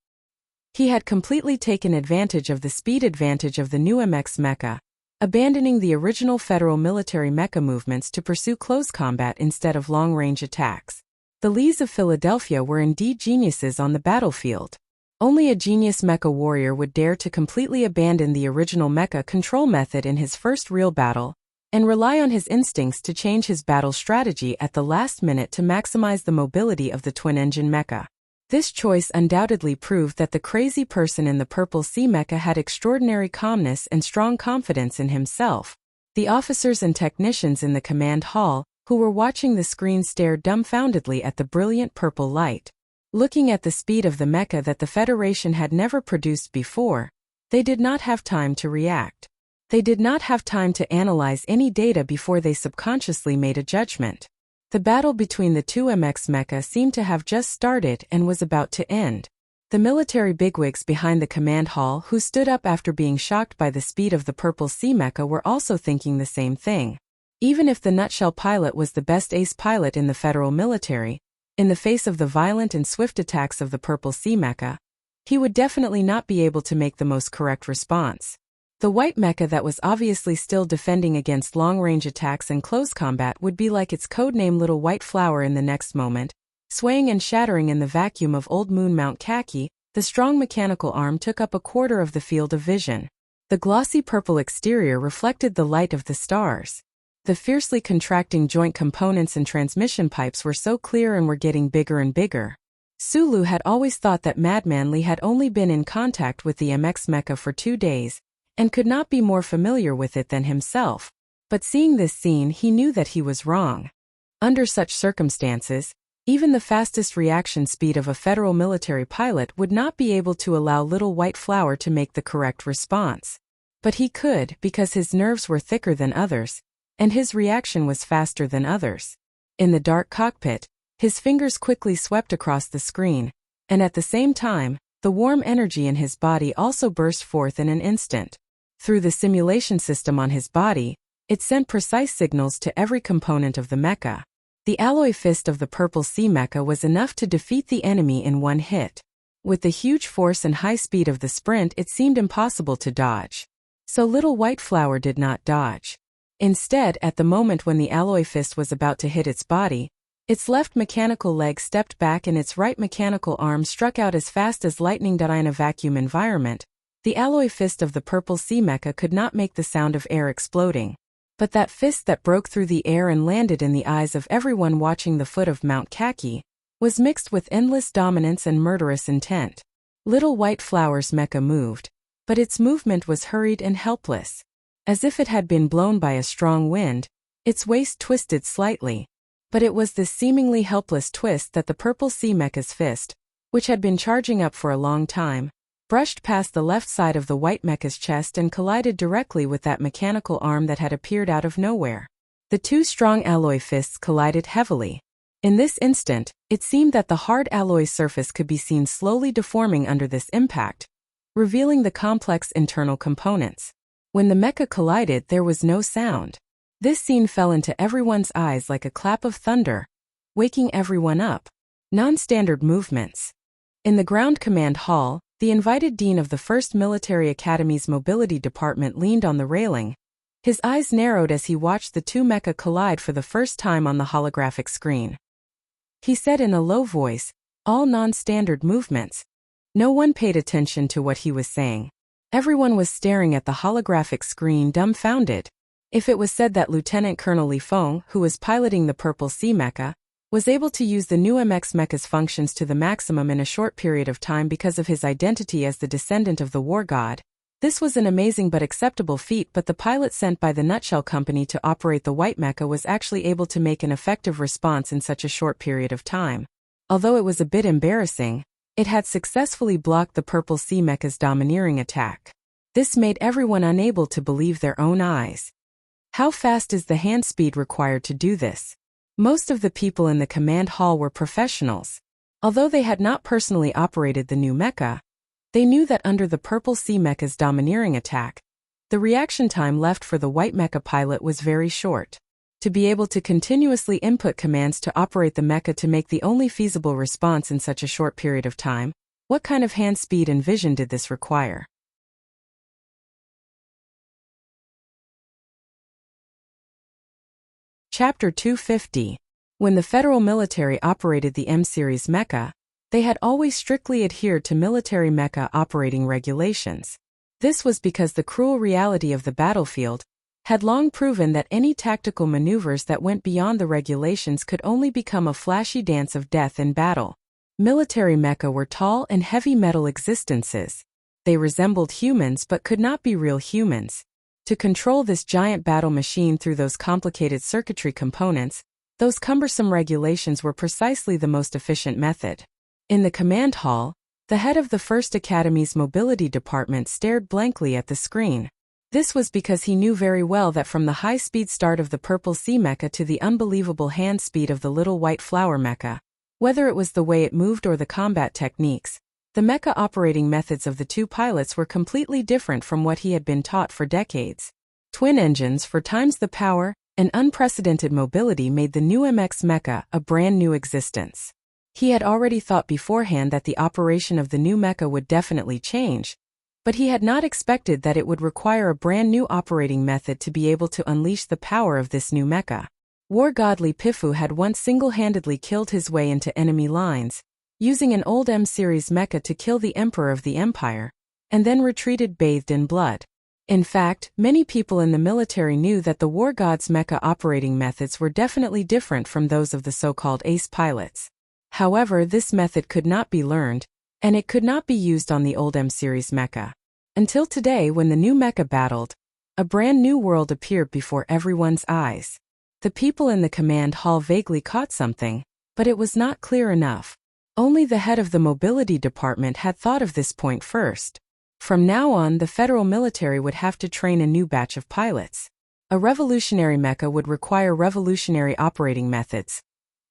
He had completely taken advantage of the speed advantage of the new MX mecha, abandoning the original federal military mecha movements to pursue close combat instead of long-range attacks. The Lees of Philadelphia were indeed geniuses on the battlefield. Only a genius mecha warrior would dare to completely abandon the original mecha control method in his first real battle, and rely on his instincts to change his battle strategy at the last minute to maximize the mobility of the twin-engine mecha. This choice undoubtedly proved that the crazy person in the Purple Sea mecha had extraordinary calmness and strong confidence in himself. The officers and technicians in the command hall, who were watching the screen, stared dumbfoundedly at the brilliant purple light. Looking at the speed of the mecha that the Federation had never produced before, they did not have time to react. They did not have time to analyze any data before they subconsciously made a judgment. The battle between the two MX mecha seemed to have just started and was about to end. The military bigwigs behind the command hall who stood up after being shocked by the speed of the Purple Sea mecha were also thinking the same thing. Even if the nutshell pilot was the best ace pilot in the federal military, in the face of the violent and swift attacks of the Purple Sea mecha, he would definitely not be able to make the most correct response. The white mecha that was obviously still defending against long-range attacks and close combat would be like its codename Little White Flower in the next moment, swaying and shattering in the vacuum of Old Moon Mount Kaki. The strong mechanical arm took up a quarter of the field of vision. The glossy purple exterior reflected the light of the stars. The fiercely contracting joint components and transmission pipes were so clear and were getting bigger and bigger. Sulu had always thought that Madman Li had only been in contact with the MX mecha for 2 days, and could not be more familiar with it than himself. But seeing this scene, he knew that he was wrong. Under such circumstances, even the fastest reaction speed of a federal military pilot would not be able to allow Little White Flower to make the correct response. But he could, because his nerves were thicker than others, and his reaction was faster than others. In the dark cockpit, his fingers quickly swept across the screen, and at the same time, the warm energy in his body also burst forth in an instant. Through the simulation system on his body, it sent precise signals to every component of the mecha. The alloy fist of the Purple Sea mecha was enough to defeat the enemy in one hit. With the huge force and high speed of the sprint, it seemed impossible to dodge. So Little White Flower did not dodge. Instead, at the moment when the alloy fist was about to hit its body, its left mechanical leg stepped back and its right mechanical arm struck out as fast as lightning. In a vacuum environment, the alloy fist of the Purple Sea mecha could not make the sound of air exploding. But that fist that broke through the air and landed in the eyes of everyone watching the foot of Mount Kaki was mixed with endless dominance and murderous intent. Little White Flower's mecha moved, but its movement was hurried and helpless. As if it had been blown by a strong wind, its waist twisted slightly. But it was this seemingly helpless twist that the Purple Sea mecha's fist, which had been charging up for a long time, brushed past the left side of the white mecha's chest and collided directly with that mechanical arm that had appeared out of nowhere. The two strong alloy fists collided heavily. In this instant, it seemed that the hard alloy surface could be seen slowly deforming under this impact, revealing the complex internal components. When the mecha collided, there was no sound. This scene fell into everyone's eyes like a clap of thunder, waking everyone up. Non-standard movements. In the ground command hall, the invited dean of the 1st Military Academy's mobility department leaned on the railing. His eyes narrowed as he watched the two mecha collide for the first time on the holographic screen. He said in a low voice, "All non-standard movements." No one paid attention to what he was saying. Everyone was staring at the holographic screen dumbfounded. If it was said that Lieutenant Colonel Li Feng, who was piloting the Purple Sea mecha, was able to use the new MX mecha's functions to the maximum in a short period of time because of his identity as the descendant of the war god, this was an amazing but acceptable feat. But the pilot sent by the Nutshell Company to operate the white mecha was actually able to make an effective response in such a short period of time. Although it was a bit embarrassing, it had successfully blocked the Purple Sea mecha's domineering attack. This made everyone unable to believe their own eyes. How fast is the hand speed required to do this? Most of the people in the command hall were professionals. Although they had not personally operated the new mecha, they knew that under the Purple Sea mecha's domineering attack, the reaction time left for the white mecha pilot was very short. To be able to continuously input commands to operate the mecha to make the only feasible response in such a short period of time, what kind of hand speed and vision did this require? Chapter 250. When the federal military operated the M-series mecha, they had always strictly adhered to military mecha operating regulations. This was because the cruel reality of the battlefield had long proven that any tactical maneuvers that went beyond the regulations could only become a flashy dance of death in battle. Military mecha were tall and heavy metal existences. They resembled humans but could not be real humans. To control this giant battle machine through those complicated circuitry components, those cumbersome regulations were precisely the most efficient method. In the command hall, the head of the 1st Academy's mobility department stared blankly at the screen. This was because he knew very well that from the high-speed start of the Purple Sea mecha to the unbelievable hand speed of the Little White Flower mecha, whether it was the way it moved or the combat techniques, the mecha operating methods of the two pilots were completely different from what he had been taught for decades. Twin engines 4x the power and unprecedented mobility made the new MX mecha a brand new existence. He had already thought beforehand that the operation of the new mecha would definitely change, but he had not expected that it would require a brand new operating method to be able to unleash the power of this new mecha. War god Li Pifu had once single-handedly killed his way into enemy lines, using an old M-series mecha to kill the Emperor of the Empire, and then retreated bathed in blood. In fact, many people in the military knew that the war god's mecha operating methods were definitely different from those of the so-called ace pilots. However, this method could not be learned, and it could not be used on the old M-series mecha. Until today, when the new mecha battled, a brand new world appeared before everyone's eyes. The people in the command hall vaguely caught something, but it was not clear enough. Only the head of the mobility department had thought of this point first. From now on, the federal military would have to train a new batch of pilots. A revolutionary mecha would require revolutionary operating methods.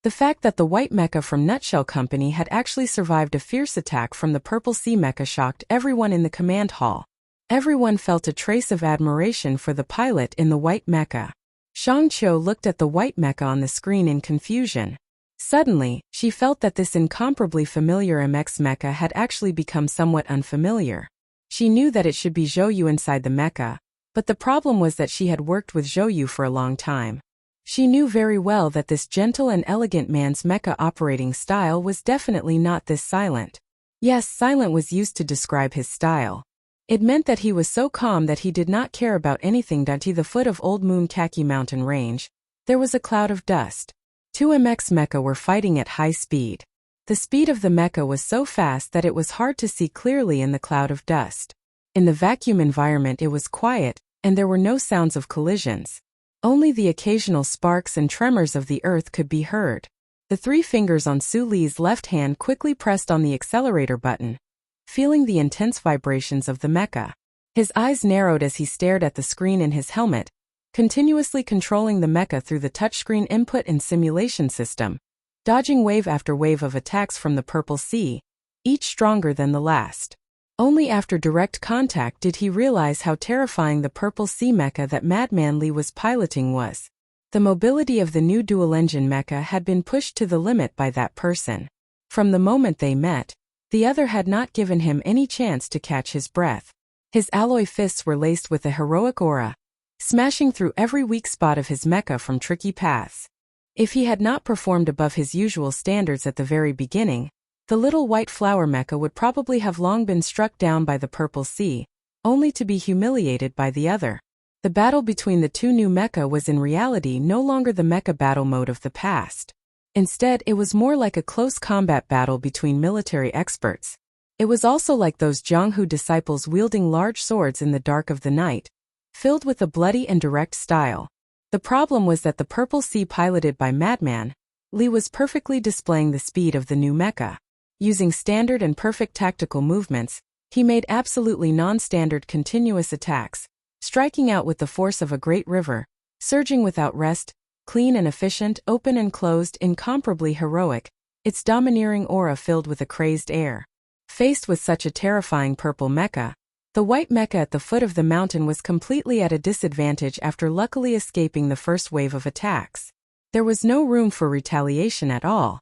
The fact that the white mecha from Nutshell Company had actually survived a fierce attack from the Purple Sea mecha shocked everyone in the command hall. Everyone felt a trace of admiration for the pilot in the white mecha. Shang Qiu looked at the white mecha on the screen in confusion. Suddenly, she felt that this incomparably familiar MX mecha had actually become somewhat unfamiliar. She knew that it should be Zhou Yu inside the mecha, but the problem was that she had worked with Zhou Yu for a long time. She knew very well that this gentle and elegant man's mecha operating style was definitely not this silent. Yes, silent was used to describe his style. It meant that he was so calm that he did not care about anything down to the foot of Old Moon Khaki Mountain Range. There was a cloud of dust. Two MX mecha were fighting at high speed. The speed of the mecha was so fast that it was hard to see clearly in the cloud of dust. In the vacuum environment it was quiet, and there were no sounds of collisions. Only the occasional sparks and tremors of the earth could be heard. The three fingers on Su Li's left hand quickly pressed on the accelerator button, feeling the intense vibrations of the mecha. His eyes narrowed as he stared at the screen in his helmet, continuously controlling the mecha through the touchscreen input and simulation system, dodging wave after wave of attacks from the Purple Sea, each stronger than the last. Only after direct contact did he realize how terrifying the Purple Sea mecha that Madman Li was piloting was. The mobility of the new dual-engine mecha had been pushed to the limit by that person. From the moment they met, the other had not given him any chance to catch his breath. His alloy fists were laced with a heroic aura, smashing through every weak spot of his mecha from tricky paths. If he had not performed above his usual standards at the very beginning, the Little White Flower mecha would probably have long been struck down by the Purple Sea, only to be humiliated by the other. The battle between the two new mecha was in reality no longer the mecha battle mode of the past. Instead, it was more like a close combat battle between military experts. It was also like those Jianghu disciples wielding large swords in the dark of the night, filled with a bloody and direct style. The problem was that the Purple Sea piloted by Madman Li was perfectly displaying the speed of the new mecha. Using standard and perfect tactical movements, he made absolutely non-standard continuous attacks, striking out with the force of a great river, surging without rest, clean and efficient, open and closed, incomparably heroic, its domineering aura filled with a crazed air. Faced with such a terrifying purple mecha, the white mecha at the foot of the mountain was completely at a disadvantage after luckily escaping the first wave of attacks. There was no room for retaliation at all.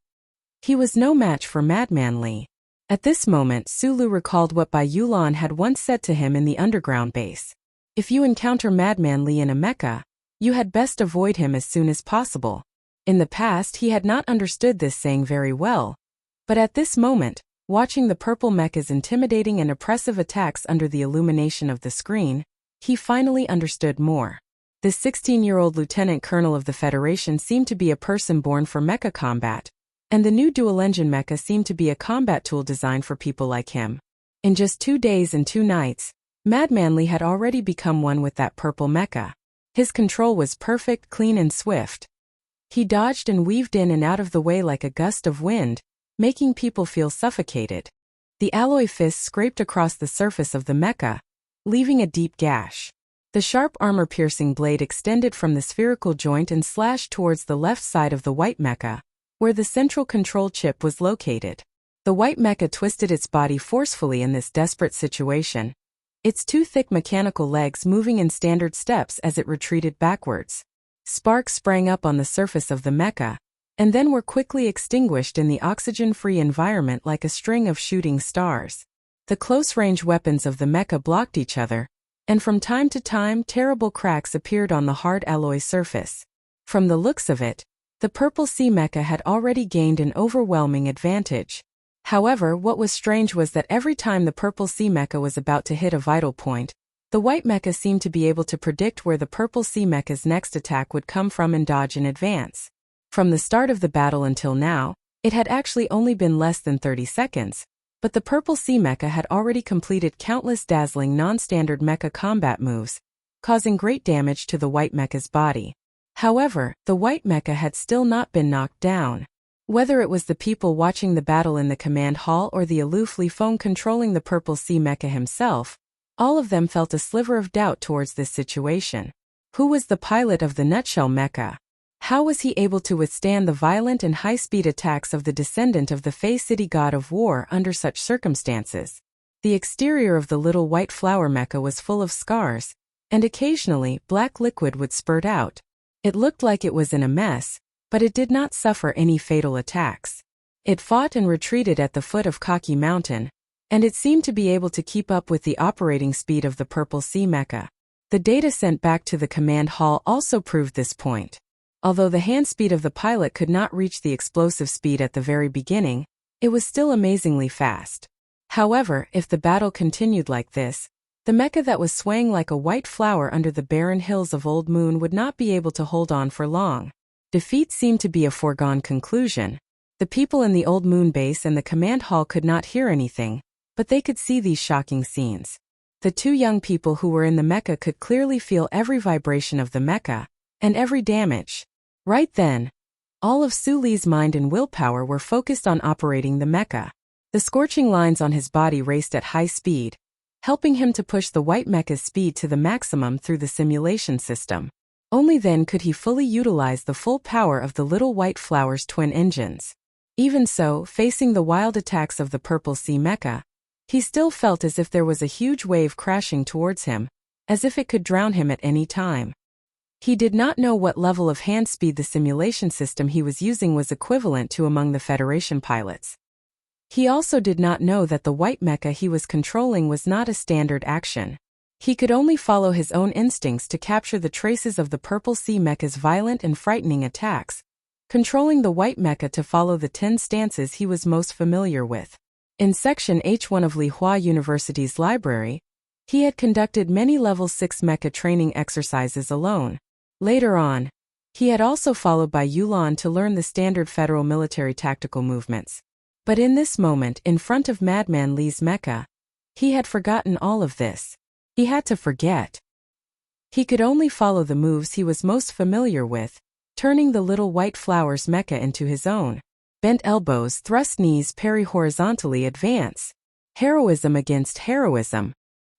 He was no match for Madman Li. At this moment, Sulu recalled what Bai Yulan had once said to him in the underground base. If you encounter Madman Li in a mecha, you had best avoid him as soon as possible. In the past he had not understood this saying very well, but at this moment, watching the purple mecha's intimidating and oppressive attacks under the illumination of the screen, he finally understood more. This 16-year-old lieutenant colonel of the Federation seemed to be a person born for mecha combat, and the new dual-engine mecha seemed to be a combat tool designed for people like him. In just 2 days and 2 nights, Madman Li had already become one with that purple mecha. His control was perfect, clean and swift. He dodged and weaved in and out of the way like a gust of wind, making people feel suffocated. The alloy fists scraped across the surface of the mecha, leaving a deep gash. The sharp armor-piercing blade extended from the spherical joint and slashed towards the left side of the white mecha, where the central control chip was located. The white mecha twisted its body forcefully in this desperate situation, its two thick mechanical legs moving in standard steps as it retreated backwards. Sparks sprang up on the surface of the mecha, and then were quickly extinguished in the oxygen-free environment like a string of shooting stars. The close-range weapons of the mecha blocked each other, and from time to time terrible cracks appeared on the hard alloy surface. From the looks of it, the purple sea mecha had already gained an overwhelming advantage. However, what was strange was that every time the purple sea mecha was about to hit a vital point, the white mecha seemed to be able to predict where the purple sea mecha's next attack would come from and dodge in advance. From the start of the battle until now, it had actually only been less than 30 seconds, but the purple sea mecha had already completed countless dazzling non-standard mecha combat moves, causing great damage to the white mecha's body. However, the white mecha had still not been knocked down. Whether it was the people watching the battle in the command hall or the aloof Li Feng controlling the purple sea mecha himself, all of them felt a sliver of doubt towards this situation. Who was the pilot of the nutshell mecha? How was he able to withstand the violent and high-speed attacks of the descendant of the Fey City god of war under such circumstances? The exterior of the little white flower mecha was full of scars, and occasionally black liquid would spurt out. It looked like it was in a mess, but it did not suffer any fatal attacks. It fought and retreated at the foot of Kaki Mountain, and it seemed to be able to keep up with the operating speed of the purple sea mecha. The data sent back to the command hall also proved this point. Although the hand speed of the pilot could not reach the explosive speed at the very beginning, it was still amazingly fast. However, if the battle continued like this, the mecha that was swaying like a white flower under the barren hills of Old Moon would not be able to hold on for long. Defeat seemed to be a foregone conclusion. The people in the Old Moon base and the command hall could not hear anything, but they could see these shocking scenes. The two young people who were in the mecha could clearly feel every vibration of the mecha, and every damage. Right then, all of Su Li's mind and willpower were focused on operating the mecha. The scorching lines on his body raced at high speed, helping him to push the white mecha's speed to the maximum through the simulation system. Only then could he fully utilize the full power of the little white flower's twin engines. Even so, facing the wild attacks of the purple sea mecha, he still felt as if there was a huge wave crashing towards him, as if it could drown him at any time. He did not know what level of hand speed the simulation system he was using was equivalent to among the Federation pilots. He also did not know that the white mecha he was controlling was not a standard action. He could only follow his own instincts to capture the traces of the purple sea mecha's violent and frightening attacks, controlling the white mecha to follow the 10 stances he was most familiar with. In Section H1 of Lihua University's library, he had conducted many Level 6 mecha training exercises alone. Later on, he had also followed by Yulan to learn the standard federal military tactical movements. But in this moment, in front of Madman Li's mecha, he had forgotten all of this. He had to forget. He could only follow the moves he was most familiar with, turning the little white flower's mecha into his own. Bent elbows, thrust knees, parry horizontally, advance. Heroism against heroism.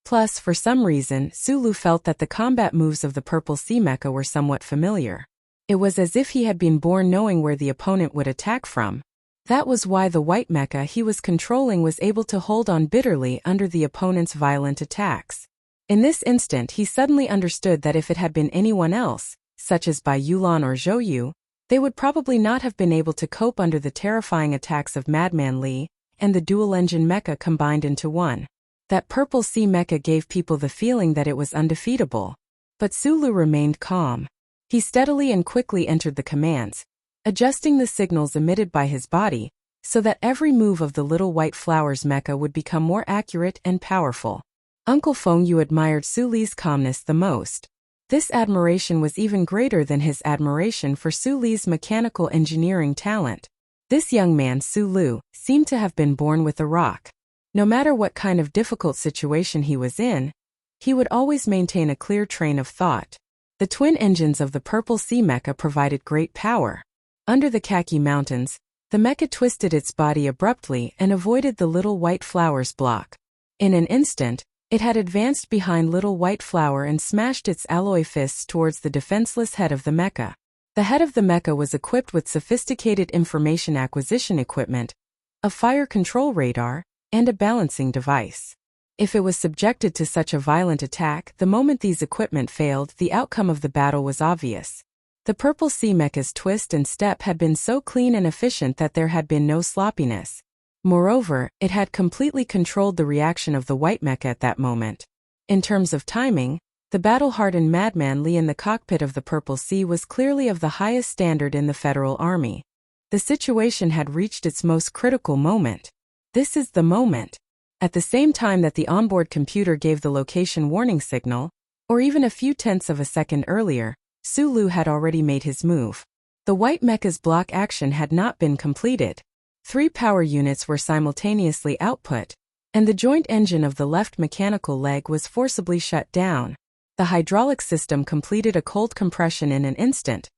Plus, for some reason, Sulu felt that the combat moves of the purple sea mecha were somewhat familiar. It was as if he had been born knowing where the opponent would attack from. That was why the white mecha he was controlling was able to hold on bitterly under the opponent's violent attacks. In this instant he suddenly understood that if it had been anyone else, such as Bai Yulan or Zhou Yu, they would probably not have been able to cope under the terrifying attacks of Madman Li and the dual-engine mecha combined into one. That purple sea mecha gave people the feeling that it was undefeatable. But Sulu remained calm. He steadily and quickly entered the commands, adjusting the signals emitted by his body, so that every move of the little white flower's mecha would become more accurate and powerful. Uncle Feng Yu admired Su Li's calmness the most. This admiration was even greater than his admiration for Su Li's mechanical engineering talent. This young man, Su Lu, seemed to have been born with a rock. No matter what kind of difficult situation he was in, he would always maintain a clear train of thought. The twin engines of the purple sea mecha provided great power. Under the Kaki Mountains, the mecha twisted its body abruptly and avoided the little white flower's block. In an instant, It had advanced behind Little White Flower and smashed its alloy fists towards the defenseless head of the mecha. The head of the mecha was equipped with sophisticated information acquisition equipment, a fire control radar, and a balancing device. If it was subjected to such a violent attack, the moment these equipment failed, the outcome of the battle was obvious. The Purple Sea mecha's twist and step had been so clean and efficient that there had been no sloppiness. Moreover, it had completely controlled the reaction of the White mecha at that moment. In terms of timing, the battle-hardened Madman Li in the cockpit of the Purple Sea was clearly of the highest standard in the Federal Army. The situation had reached its most critical moment. This is the moment. At the same time that the onboard computer gave the location warning signal, or even a few tenths of a second earlier, Sulu had already made his move. The White mecha's block action had not been completed. 3 power units were simultaneously output, and the joint engine of the left mechanical leg was forcibly shut down. The hydraulic system completed a cold compression in an instant,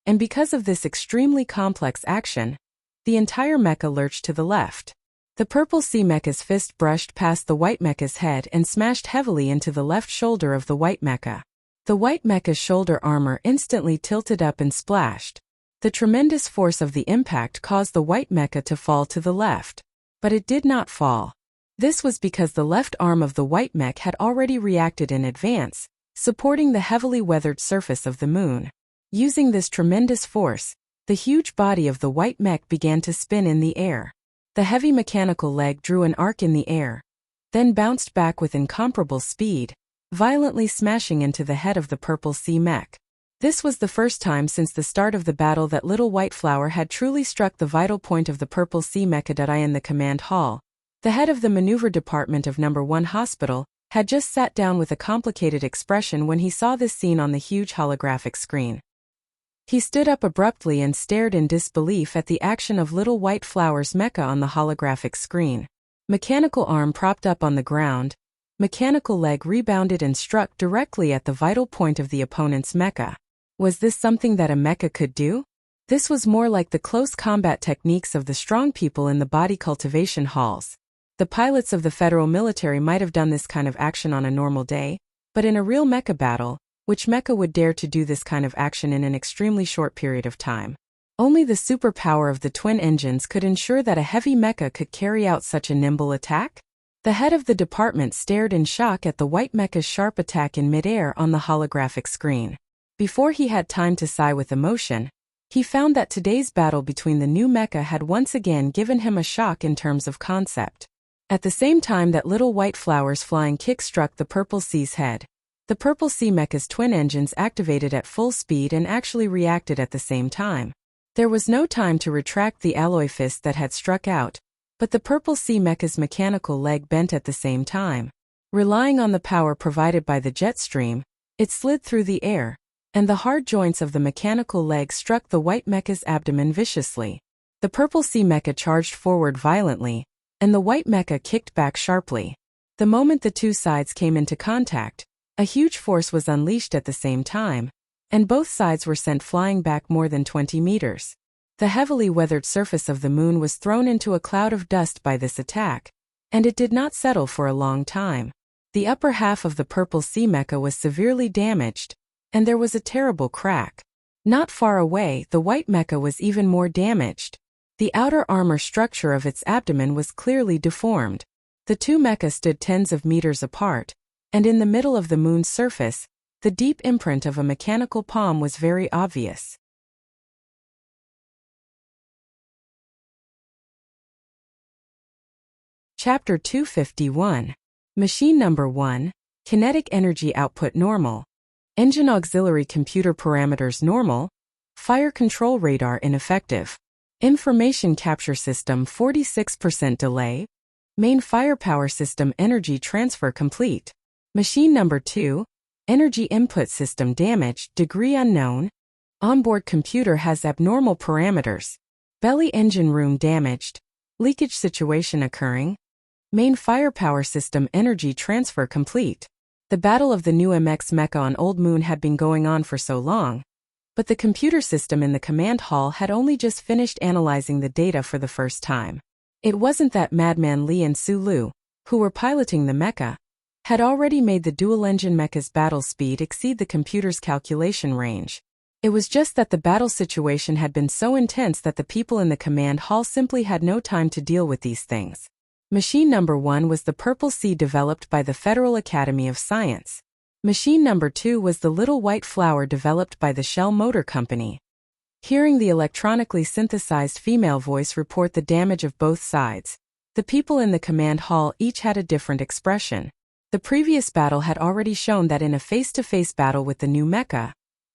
and because of this extremely complex action, the entire mecha lurched to the left. The Purple Sea mecha's fist brushed past the White mecha's head and smashed heavily into the left shoulder of the White mecha. The White mecha's shoulder armor instantly tilted up and splashed. The tremendous force of the impact caused the White mecha to fall to the left. But it did not fall. This was because the left arm of the White mech had already reacted in advance, supporting the heavily weathered surface of the moon. Using this tremendous force, the huge body of the White mech began to spin in the air. The heavy mechanical leg drew an arc in the air, then bounced back with incomparable speed, violently smashing into the head of the Purple Sea mech. This was the first time since the start of the battle that Little White Flower had truly struck the vital point of the Purple Sea mecha. In the command hall, the head of the maneuver department of No. 1 Hospital had just sat down with a complicated expression when he saw this scene on the huge holographic screen. He stood up abruptly and stared in disbelief at the action of Little White Flower's mecha on the holographic screen. Mechanical arm propped up on the ground, mechanical leg rebounded and struck directly at the vital point of the opponent's mecha. Was this something that a mecha could do? This was more like the close combat techniques of the strong people in the body cultivation halls. The pilots of the federal military might have done this kind of action on a normal day, but in a real mecha battle, which mecha would dare to do this kind of action in an extremely short period of time? Only the superpower of the twin engines could ensure that a heavy mecha could carry out such a nimble attack. The head of the department stared in shock at the White mecha's sharp attack in midair on the holographic screen. Before he had time to sigh with emotion, he found that today's battle between the new mecha had once again given him a shock in terms of concept. At the same time that Little White Flower's flying kick struck the Purple Sea's head, the Purple Sea mecha's twin engines activated at full speed and actually reacted at the same time. There was no time to retract the alloy fist that had struck out, but the Purple Sea mecha's mechanical leg bent at the same time. Relying on the power provided by the jet stream, it slid through the air, and the hard joints of the mechanical leg struck the White mecha's abdomen viciously. The Purple Sea mecha charged forward violently, and the White mecha kicked back sharply. The moment the two sides came into contact, a huge force was unleashed at the same time, and both sides were sent flying back more than 20 meters. The heavily weathered surface of the moon was thrown into a cloud of dust by this attack, and it did not settle for a long time. The upper half of the Purple Sea mecha was severely damaged, and there was a terrible crack. Not far away, the White mecha was even more damaged. The outer armor structure of its abdomen was clearly deformed. The two mechas stood tens of meters apart, and in the middle of the moon's surface, the deep imprint of a mechanical palm was very obvious. Chapter 251. Machine Number 1. Kinetic Energy Output Normal. Engine Auxiliary Computer Parameters Normal. Fire Control Radar Ineffective. Information Capture System 46% Delay. Main Firepower System Energy Transfer Complete. Machine Number 2. Energy Input System Damage Degree Unknown. Onboard computer has abnormal parameters. Belly engine room damaged. Leakage situation occurring. Main Firepower System Energy Transfer Complete. The battle of the new MX mecha on Old Moon had been going on for so long, but the computer system in the command hall had only just finished analyzing the data for the first time. It wasn't that Madman Li and Sulu, who were piloting the mecha, had already made the dual-engine mecha's battle speed exceed the computer's calculation range. It was just that the battle situation had been so intense that the people in the command hall simply had no time to deal with these things. Machine number 1 was the Purple Sea developed by the Federal Academy of Science. Machine number 2 was the Little White Flower developed by the Shell Motor Company. Hearing the electronically synthesized female voice report the damage of both sides, the people in the command hall each had a different expression. The previous battle had already shown that in a face-to-face battle with the new mecha,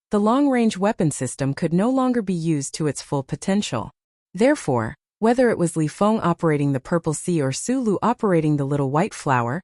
the long-range weapon system could no longer be used to its full potential. Therefore, whether it was Li Feng operating the Purple Sea or Su Lu operating the Little White Flower,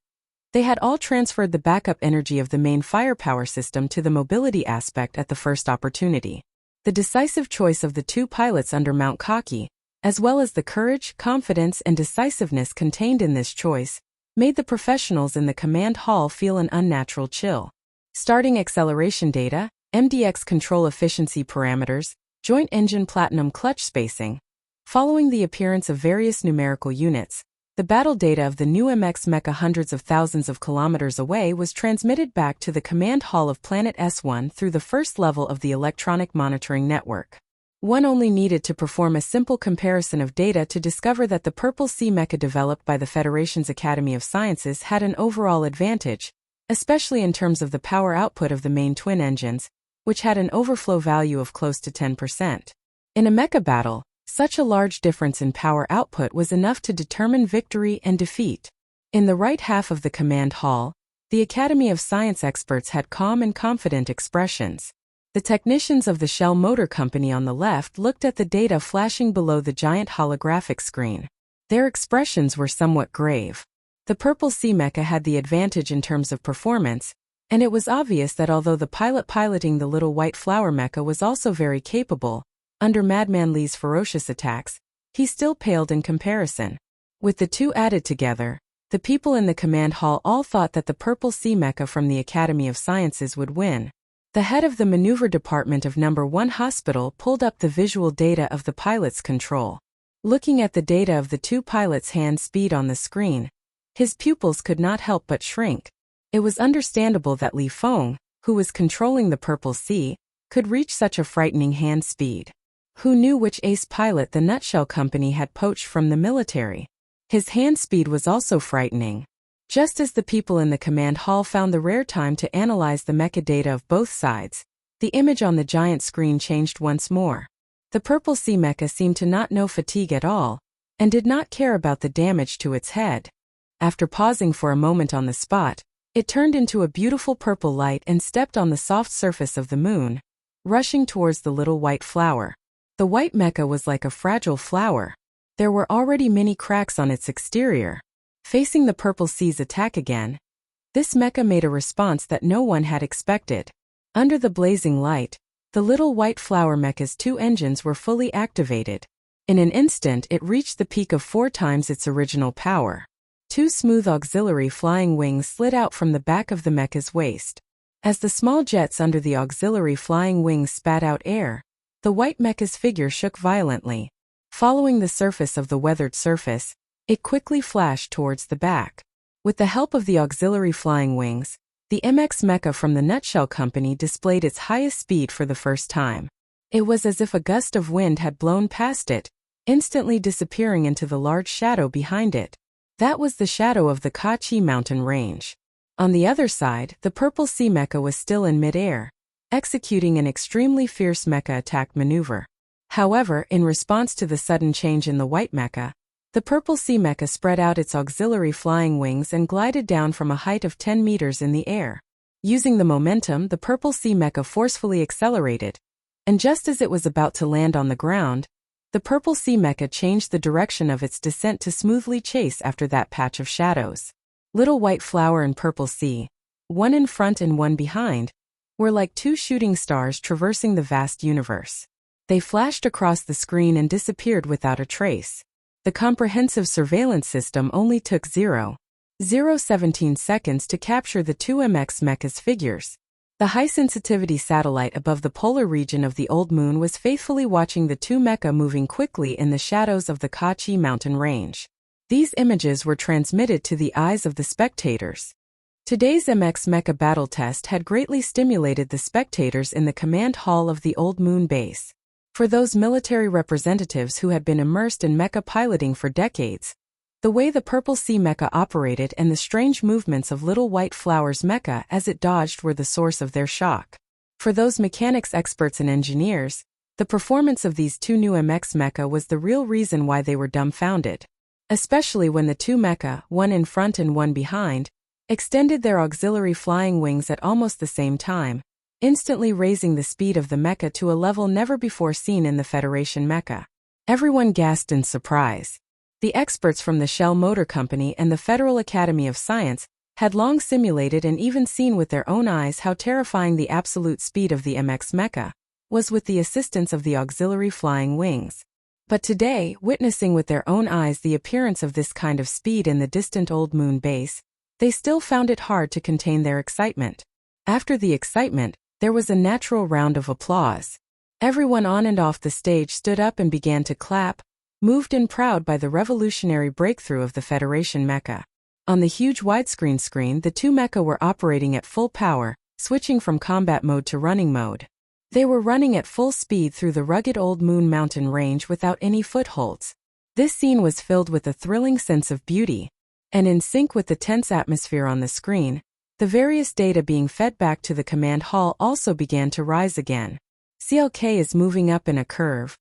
they had all transferred the backup energy of the main firepower system to the mobility aspect at the first opportunity. The decisive choice of the two pilots under Mount Kaki, as well as the courage, confidence, and decisiveness contained in this choice, made the professionals in the command hall feel an unnatural chill. Starting acceleration data, MDX control efficiency parameters, joint engine platinum clutch spacing. Following the appearance of various numerical units, the battle data of the new MX mecha hundreds of thousands of kilometers away was transmitted back to the command hall of Planet S1 through the first level of the electronic monitoring network. One only needed to perform a simple comparison of data to discover that the Purple Sea mecha developed by the Federation's Academy of Sciences had an overall advantage, especially in terms of the power output of the main twin engines, which had an overflow value of close to 10%. In a mecha battle, such a large difference in power output was enough to determine victory and defeat. In the right half of the command hall, the Academy of Science experts had calm and confident expressions. The technicians of the Shell Motor Company on the left looked at the data flashing below the giant holographic screen. Their expressions were somewhat grave. The Purple Sea mecha had the advantage in terms of performance, and it was obvious that although the pilot piloting the Little White Flower mecha was also very capable, under Madman Li's ferocious attacks, he still paled in comparison. With the two added together, the people in the command hall all thought that the Purple Sea mecha from the Academy of Sciences would win. The head of the maneuver department of No. 1 Hospital pulled up the visual data of the pilot's control. Looking at the data of the two pilots' hand speed on the screen, his pupils could not help but shrink. It was understandable that Li Feng, who was controlling the Purple Sea, could reach such a frightening hand speed. Who knew which ace pilot the Nutshell Company had poached from the military? His hand speed was also frightening. Just as the people in the command hall found the rare time to analyze the mecha data of both sides, the image on the giant screen changed once more. The Purple Sea mecha seemed to not know fatigue at all, and did not care about the damage to its head. After pausing for a moment on the spot, it turned into a beautiful purple light and stepped on the soft surface of the moon, rushing towards the Little White Flower. The white mecha was like a fragile flower. There were already many cracks on its exterior. Facing the Purple Sea's attack again, this mecha made a response that no one had expected. Under the blazing light, the Little White Flower mecha's two engines were fully activated. In an instant it reached the peak of 4 times its original power. Two smooth auxiliary flying wings slid out from the back of the mecha's waist. As the small jets under the auxiliary flying wings spat out air, the white mecha's figure shook violently. Following the surface of the weathered surface, it quickly flashed towards the back. With the help of the auxiliary flying wings, the MX mecha from the Nutshell Company displayed its highest speed for the first time. It was as if a gust of wind had blown past it, instantly disappearing into the large shadow behind it. That was the shadow of the Kachi mountain range. On the other side, the Purple Sea mecha was still in mid-air, executing an extremely fierce mecha attack maneuver. However, in response to the sudden change in the white mecha, the Purple Sea mecha spread out its auxiliary flying wings and glided down from a height of 10 meters in the air. Using the momentum, the Purple Sea mecha forcefully accelerated, and just as it was about to land on the ground, the Purple Sea mecha changed the direction of its descent to smoothly chase after that patch of shadows. Little White Flower and Purple Sea, one in front and one behind, were like two shooting stars traversing the vast universe. They flashed across the screen and disappeared without a trace. The comprehensive surveillance system only took 0.017 seconds to capture the two MX mecha's figures. The high-sensitivity satellite above the polar region of the Old Moon was faithfully watching the two mecha moving quickly in the shadows of the Kachi mountain range. These images were transmitted to the eyes of the spectators. Today's MX Mecha battle test had greatly stimulated the spectators in the command hall of the Old Moon base. For those military representatives who had been immersed in mecha piloting for decades, the way the Purple Sea mecha operated and the strange movements of Little White Flower's mecha as it dodged were the source of their shock. For those mechanics experts and engineers, the performance of these two new MX mecha was the real reason why they were dumbfounded. Especially when the two mecha, one in front and one behind, extended their auxiliary flying wings at almost the same time, instantly raising the speed of the mecha to a level never before seen in the Federation mecha. Everyone gasped in surprise. The experts from the Shell Motor Company and the Federal Academy of Science had long simulated and even seen with their own eyes how terrifying the absolute speed of the MX mecha was with the assistance of the auxiliary flying wings. But today, witnessing with their own eyes the appearance of this kind of speed in the distant Old Moon base, they still found it hard to contain their excitement. After the excitement, there was a natural round of applause. Everyone on and off the stage stood up and began to clap, moved and proud by the revolutionary breakthrough of the Federation mecha. On the huge widescreen screen, the two mecha were operating at full power, switching from combat mode to running mode. They were running at full speed through the rugged Old Moon mountain range without any footholds. This scene was filled with a thrilling sense of beauty, and in sync with the tense atmosphere on the screen, the various data being fed back to the command hall also began to rise again. CLK is moving up in a curve.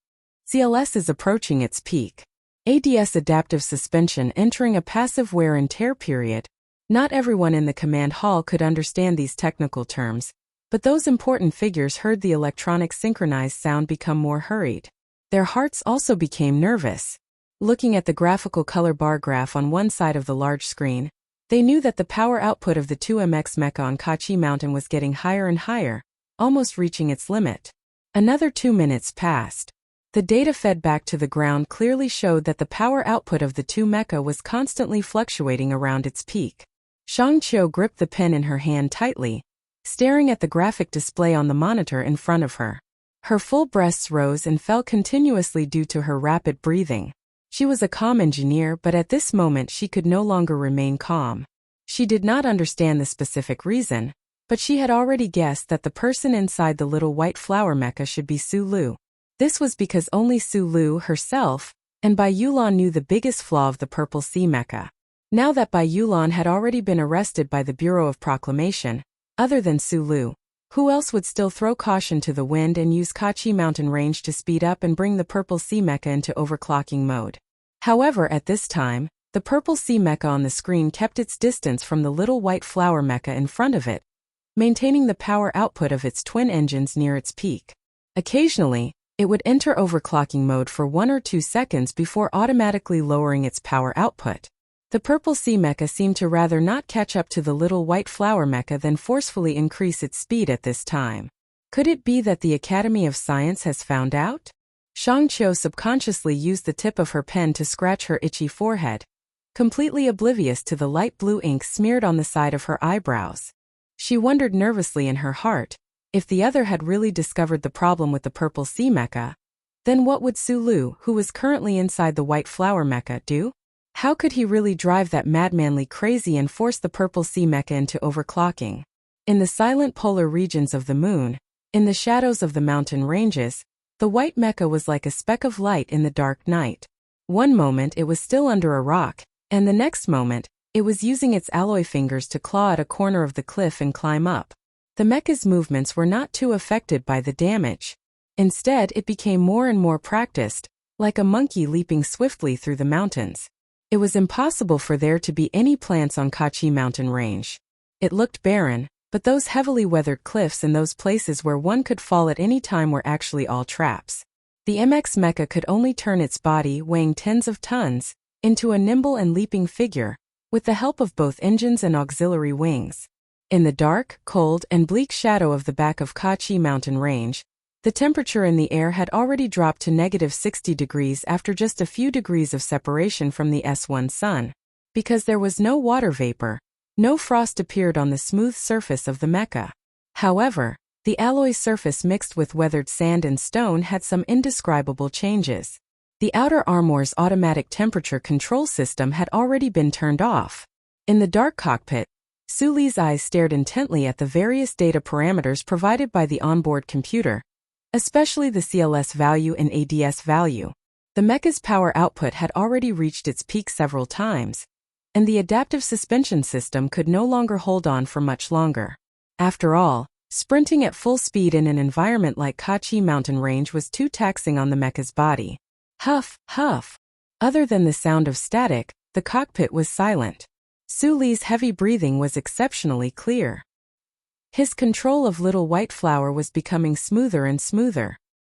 CLS is approaching its peak. ADS adaptive suspension entering a passive wear and tear period. Not everyone in the command hall could understand these technical terms, but those important figures heard the electronic synchronized sound become more hurried. Their hearts also became nervous. Looking at the graphical color bar graph on one side of the large screen, they knew that the power output of the 2MX mecha on Kachi Mountain was getting higher and higher, almost reaching its limit. Another 2 minutes passed. The data fed back to the ground clearly showed that the power output of the 2 mecha was constantly fluctuating around its peak. Shangqiu gripped the pen in her hand tightly, staring at the graphic display on the monitor in front of her. Her full breasts rose and fell continuously due to her rapid breathing. She was a calm engineer, but at this moment she could no longer remain calm. She did not understand the specific reason, but she had already guessed that the person inside the Little White Flower mecha should be Su Lu. This was because only Su Lu herself and Bai Yulan knew the biggest flaw of the Purple Sea mecha. Now that Bai Yulan had already been arrested by the Bureau of Proclamation, other than Su Lu, who else would still throw caution to the wind and use Kachi Mountain range to speed up and bring the Purple Sea mecha into overclocking mode? However, at this time, the Purple Sea mecha on the screen kept its distance from the Little White Flower mecha in front of it, maintaining the power output of its twin engines near its peak. Occasionally, it would enter overclocking mode for 1 or 2 seconds before automatically lowering its power output. The Purple Sea mecha seemed to rather not catch up to the Little White Flower mecha than forcefully increase its speed at this time. Could it be that the Academy of Science has found out? Shangqiu subconsciously used the tip of her pen to scratch her itchy forehead, completely oblivious to the light blue ink smeared on the side of her eyebrows. She wondered nervously in her heart, if the other had really discovered the problem with the Purple Sea mecha, then what would Su Lu, who was currently inside the White Flower mecha, do? How could he really drive that madmanly crazy and force the Purple Sea mecha into overclocking? In the silent polar regions of the moon, in the shadows of the mountain ranges, the white mecha was like a speck of light in the dark night. One moment it was still under a rock, and the next moment, it was using its alloy fingers to claw at a corner of the cliff and climb up. The mecha's movements were not too affected by the damage. Instead, it became more and more practiced, like a monkey leaping swiftly through the mountains. It was impossible for there to be any plants on Kachi Mountain range. It looked barren, but those heavily weathered cliffs and those places where one could fall at any time were actually all traps. The MX mecha could only turn its body, weighing tens of tons, into a nimble and leaping figure, with the help of both engines and auxiliary wings. In the dark, cold, and bleak shadow of the back of Kachi Mountain range, the temperature in the air had already dropped to -60 degrees after just a few degrees of separation from the S1 sun. Because there was no water vapor, no frost appeared on the smooth surface of the mecha. However, the alloy surface mixed with weathered sand and stone had some indescribable changes. The outer armor's automatic temperature control system had already been turned off. In the dark cockpit, Su Li's eyes stared intently at the various data parameters provided by the onboard computer, especially the CLS value and ADS value. The mecha's power output had already reached its peak several times, and the adaptive suspension system could no longer hold on for much longer. After all, sprinting at full speed in an environment like Kachi mountain range was too taxing on the mecha's body. Huff, huff. Other than the sound of static, the cockpit was silent. Su Li's heavy breathing was exceptionally clear. His control of Little White Flower was becoming smoother and smoother.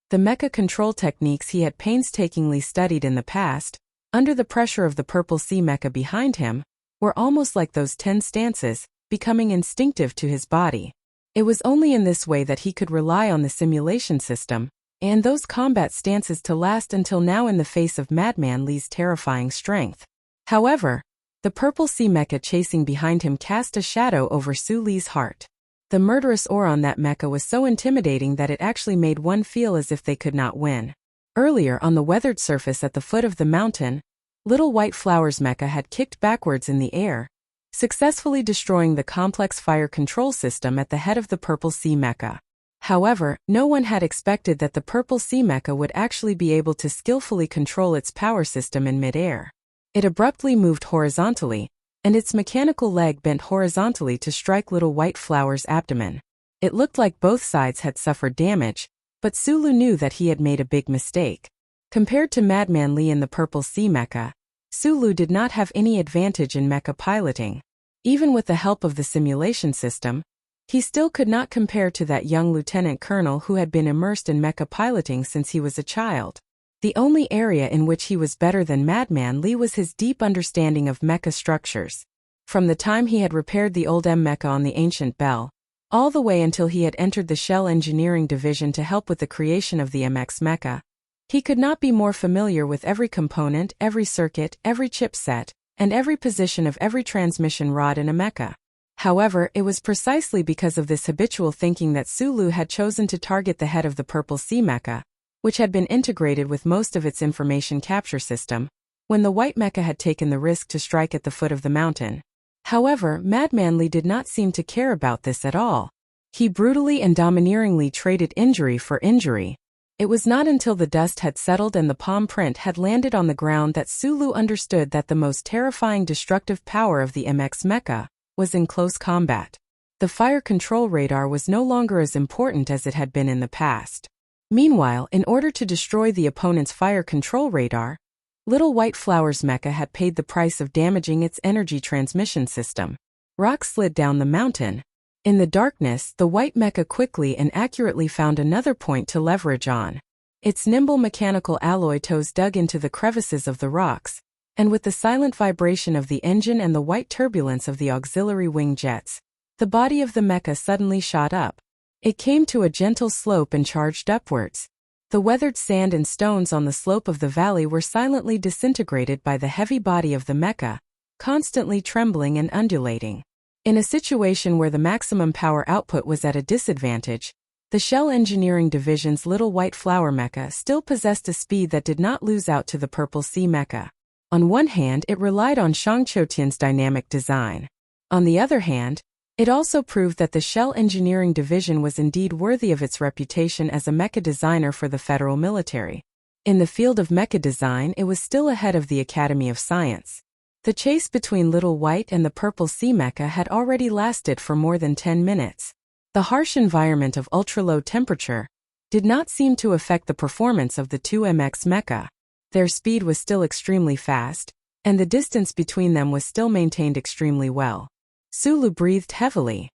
The mecha control techniques he had painstakingly studied in the past, under the pressure of the Purple Sea mecha behind him, were almost like those 10 stances, becoming instinctive to his body. It was only in this way that he could rely on the simulation system, and those combat stances to last until now in the face of Madman Li's terrifying strength. However, the Purple Sea mecha chasing behind him cast a shadow over Su Li's heart. The murderous aura on that mecha was so intimidating that it actually made one feel as if they could not win. Earlier on the weathered surface at the foot of the mountain, Little White Flower's mecha had kicked backwards in the air, successfully destroying the complex fire control system at the head of the Purple Sea mecha. However, no one had expected that the Purple Sea mecha would actually be able to skillfully control its power system in mid-air. It abruptly moved horizontally, and its mechanical leg bent horizontally to strike Little White Flower's abdomen. It looked like both sides had suffered damage, but Sulu knew that he had made a big mistake. Compared to Madman Li in the Purple Sea mecha, Sulu did not have any advantage in mecha piloting. Even with the help of the simulation system, he still could not compare to that young lieutenant colonel who had been immersed in mecha piloting since he was a child. The only area in which he was better than Madman Li was his deep understanding of mecha structures. From the time he had repaired the old M-mecha on the Ancient Bell, all the way until he had entered the Shell Engineering Division to help with the creation of the MX mecha, he could not be more familiar with every component, every circuit, every chipset, and every position of every transmission rod in a mecha. However, it was precisely because of this habitual thinking that Sulu had chosen to target the head of the Purple Sea mecha, which had been integrated with most of its information capture system, when the White mecha had taken the risk to strike at the foot of the mountain. However, Madman Li did not seem to care about this at all. He brutally and domineeringly traded injury for injury. It was not until the dust had settled and the palm print had landed on the ground that Sulu understood that the most terrifying destructive power of the MX mecha was in close combat. The fire control radar was no longer as important as it had been in the past. Meanwhile, in order to destroy the opponent's fire control radar, Little White Flower's mecha had paid the price of damaging its energy transmission system. Rocks slid down the mountain. In the darkness, the White mecha quickly and accurately found another point to leverage on. Its nimble mechanical alloy toes dug into the crevices of the rocks, and with the silent vibration of the engine and the white turbulence of the auxiliary wing jets, the body of the mecha suddenly shot up. It came to a gentle slope and charged upwards. The weathered sand and stones on the slope of the valley were silently disintegrated by the heavy body of the mecha, constantly trembling and undulating. In a situation where the maximum power output was at a disadvantage, the Shell Engineering Division's Little White Flower mecha still possessed a speed that did not lose out to the Purple Sea mecha. On one hand, it relied on Shang Choutian's dynamic design. On the other hand, it also proved that the Shell Engineering Division was indeed worthy of its reputation as a mecha designer for the federal military. In the field of mecha design, it was still ahead of the Academy of Science. The chase between Little White and the Purple Sea mecha had already lasted for more than 10 minutes. The harsh environment of ultra-low temperature did not seem to affect the performance of the two MX mecha. Their speed was still extremely fast, and the distance between them was still maintained extremely well. Sulu breathed heavily.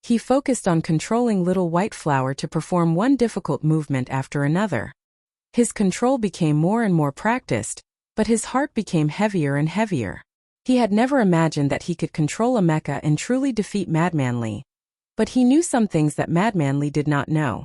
He focused on controlling Little White Flower to perform one difficult movement after another. His control became more and more practiced, but his heart became heavier and heavier. He had never imagined that he could control a mecha and truly defeat Madman Li. But he knew some things that Madman Li did not know.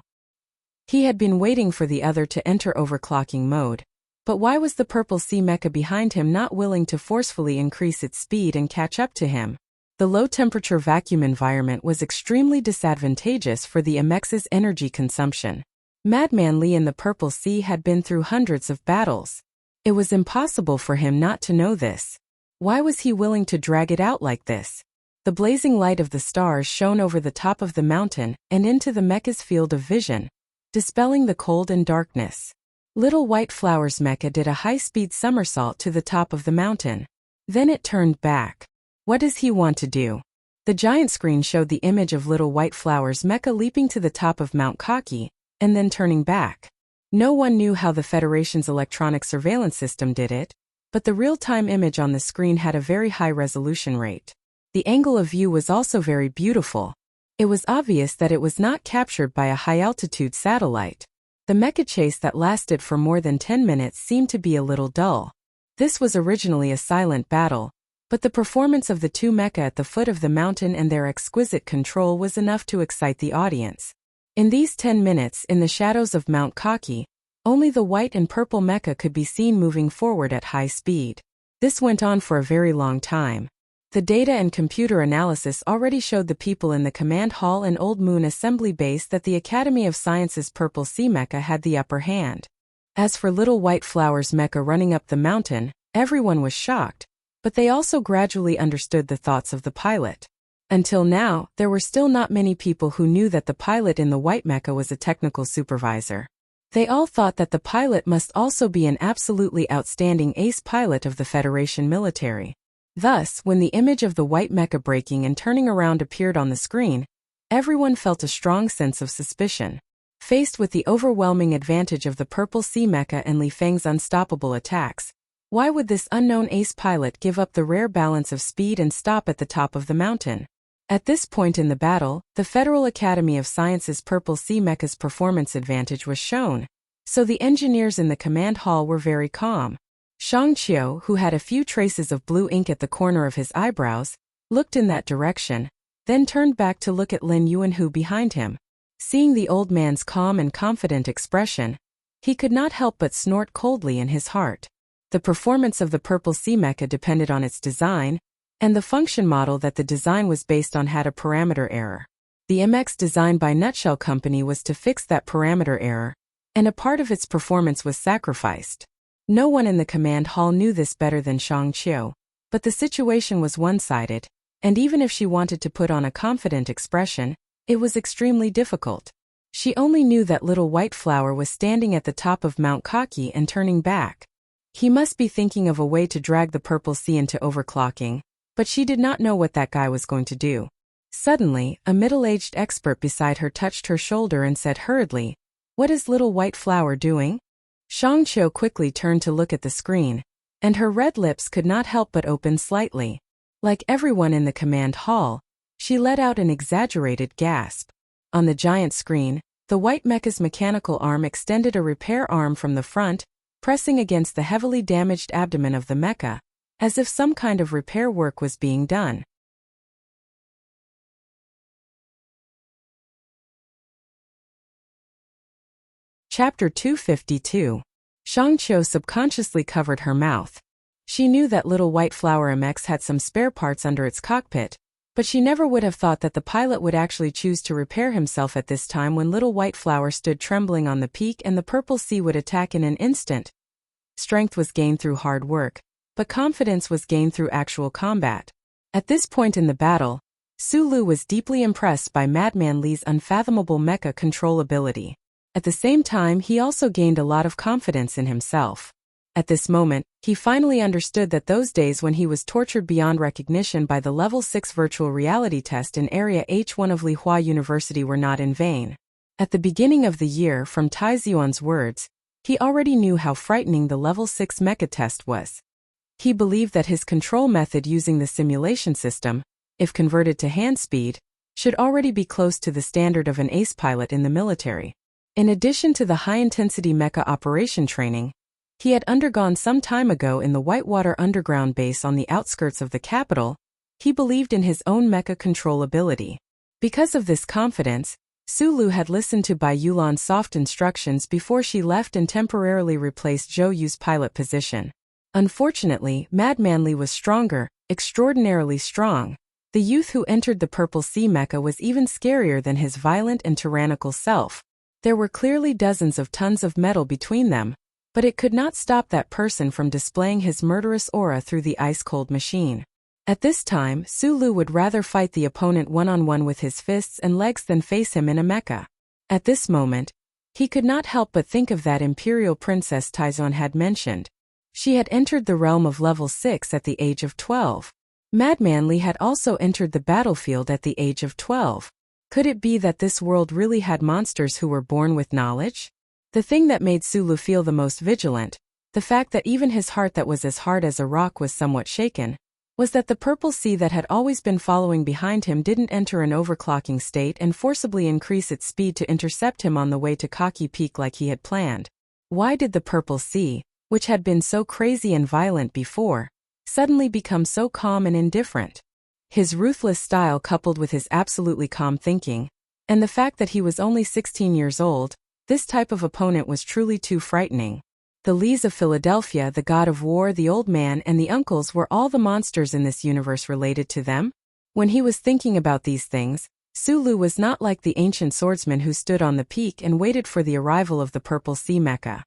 He had been waiting for the other to enter overclocking mode. But why was the Purple Sea mecha behind him not willing to forcefully increase its speed and catch up to him? The low-temperature vacuum environment was extremely disadvantageous for the MX's energy consumption. Madman Li in the Purple Sea had been through hundreds of battles. It was impossible for him not to know this. Why was he willing to drag it out like this? The blazing light of the stars shone over the top of the mountain and into the mecha's field of vision, dispelling the cold and darkness. Little White Flower's mecha did a high-speed somersault to the top of the mountain. Then it turned back. What does he want to do? The giant screen showed the image of Little White Flower's mecha leaping to the top of Mount Kaki, and then turning back. No one knew how the Federation's electronic surveillance system did it, but the real-time image on the screen had a very high resolution rate. The angle of view was also very beautiful. It was obvious that it was not captured by a high-altitude satellite. The mecha chase that lasted for more than 10 minutes seemed to be a little dull. This was originally a silent battle, but the performance of the two mecha at the foot of the mountain and their exquisite control was enough to excite the audience. In these 10 minutes in the shadows of Mount Kaki, only the white and purple mecha could be seen moving forward at high speed. This went on for a very long time. The data and computer analysis already showed the people in the command hall and Old Moon Assembly Base that the Academy of Sciences Purple Sea mecha had the upper hand. As for Little White Flower's mecha running up the mountain, everyone was shocked, but they also gradually understood the thoughts of the pilot. Until now, there were still not many people who knew that the pilot in the white mecha was a technical supervisor. They all thought that the pilot must also be an absolutely outstanding ace pilot of the Federation military. Thus, when the image of the white mecha braking and turning around appeared on the screen, everyone felt a strong sense of suspicion. Faced with the overwhelming advantage of the Purple Sea mecha and Li Feng's unstoppable attacks, why would this unknown ace pilot give up the rare balance of speed and stop at the top of the mountain? At this point in the battle, the Federal Academy of Sciences Purple Sea mecha's performance advantage was shown, so the engineers in the command hall were very calm. Shang Qiu, who had a few traces of blue ink at the corner of his eyebrows, looked in that direction, then turned back to look at Lin Yuanhu behind him. Seeing the old man's calm and confident expression, he could not help but snort coldly in his heart. The performance of the Purple Sea mecha depended on its design, and the function model that the design was based on had a parameter error. The MX design by Nutshell Company was to fix that parameter error, and a part of its performance was sacrificed. No one in the command hall knew this better than Shang Qiu, but the situation was one-sided, and even if she wanted to put on a confident expression, it was extremely difficult. She only knew that Little White Flower was standing at the top of Mount Kaki and turning back. He must be thinking of a way to drag the Purple Sea into overclocking, but she did not know what that guy was going to do. Suddenly, a middle-aged expert beside her touched her shoulder and said hurriedly, "What is Little White Flower doing?" Shang Qiu quickly turned to look at the screen, and her red lips could not help but open slightly. Like everyone in the command hall, she let out an exaggerated gasp. On the giant screen, the white mecha's mechanical arm extended a repair arm from the front, pressing against the heavily damaged abdomen of the mecha, as if some kind of repair work was being done. Chapter 252. Shang Qiu subconsciously covered her mouth. She knew that Little White Flower MX had some spare parts under its cockpit, but she never would have thought that the pilot would actually choose to repair himself at this time when Little White Flower stood trembling on the peak and the Purple Sea would attack in an instant. Strength was gained through hard work, but confidence was gained through actual combat. At this point in the battle, Su Lu was deeply impressed by Madman Li's unfathomable mecha control ability. At the same time, he also gained a lot of confidence in himself. At this moment, he finally understood that those days when he was tortured beyond recognition by the Level 6 virtual reality test in Area H1 of Lihua University were not in vain. At the beginning of the year, from Tai Ziyuan's words, he already knew how frightening the Level 6 mecha test was. He believed that his control method using the simulation system, if converted to hand speed, should already be close to the standard of an ace pilot in the military. In addition to the high-intensity mecha operation training, he had undergone some time ago in the Whitewater Underground base on the outskirts of the capital, he believed in his own mecha control ability. Because of this confidence, Su Lu had listened to Bai Yulan's soft instructions before she left and temporarily replaced Zhou Yu's pilot position. Unfortunately, Madman Li was stronger, extraordinarily strong. The youth who entered the Purple Sea mecha was even scarier than his violent and tyrannical self. There were clearly dozens of tons of metal between them, but it could not stop that person from displaying his murderous aura through the ice-cold machine. At this time, Sulu would rather fight the opponent one-on-one with his fists and legs than face him in a mecha. At this moment, he could not help but think of that imperial princess Taizon had mentioned. She had entered the realm of level 6 at the age of 12. Madman Li had also entered the battlefield at the age of 12. Could it be that this world really had monsters who were born with knowledge? The thing that made Sulu feel the most vigilant, the fact that even his heart that was as hard as a rock was somewhat shaken, was that the purple sea that had always been following behind him didn't enter an overclocking state and forcibly increase its speed to intercept him on the way to Kaki Peak like he had planned. Why did the purple sea, which had been so crazy and violent before, suddenly become so calm and indifferent? His ruthless style coupled with his absolutely calm thinking, and the fact that he was only 16 years old, this type of opponent was truly too frightening. The Lees of Philadelphia, the god of war, the old man, and the uncles were all the monsters in this universe related to them? When he was thinking about these things, Sulu was not like the ancient swordsman who stood on the peak and waited for the arrival of the purple sea mecha.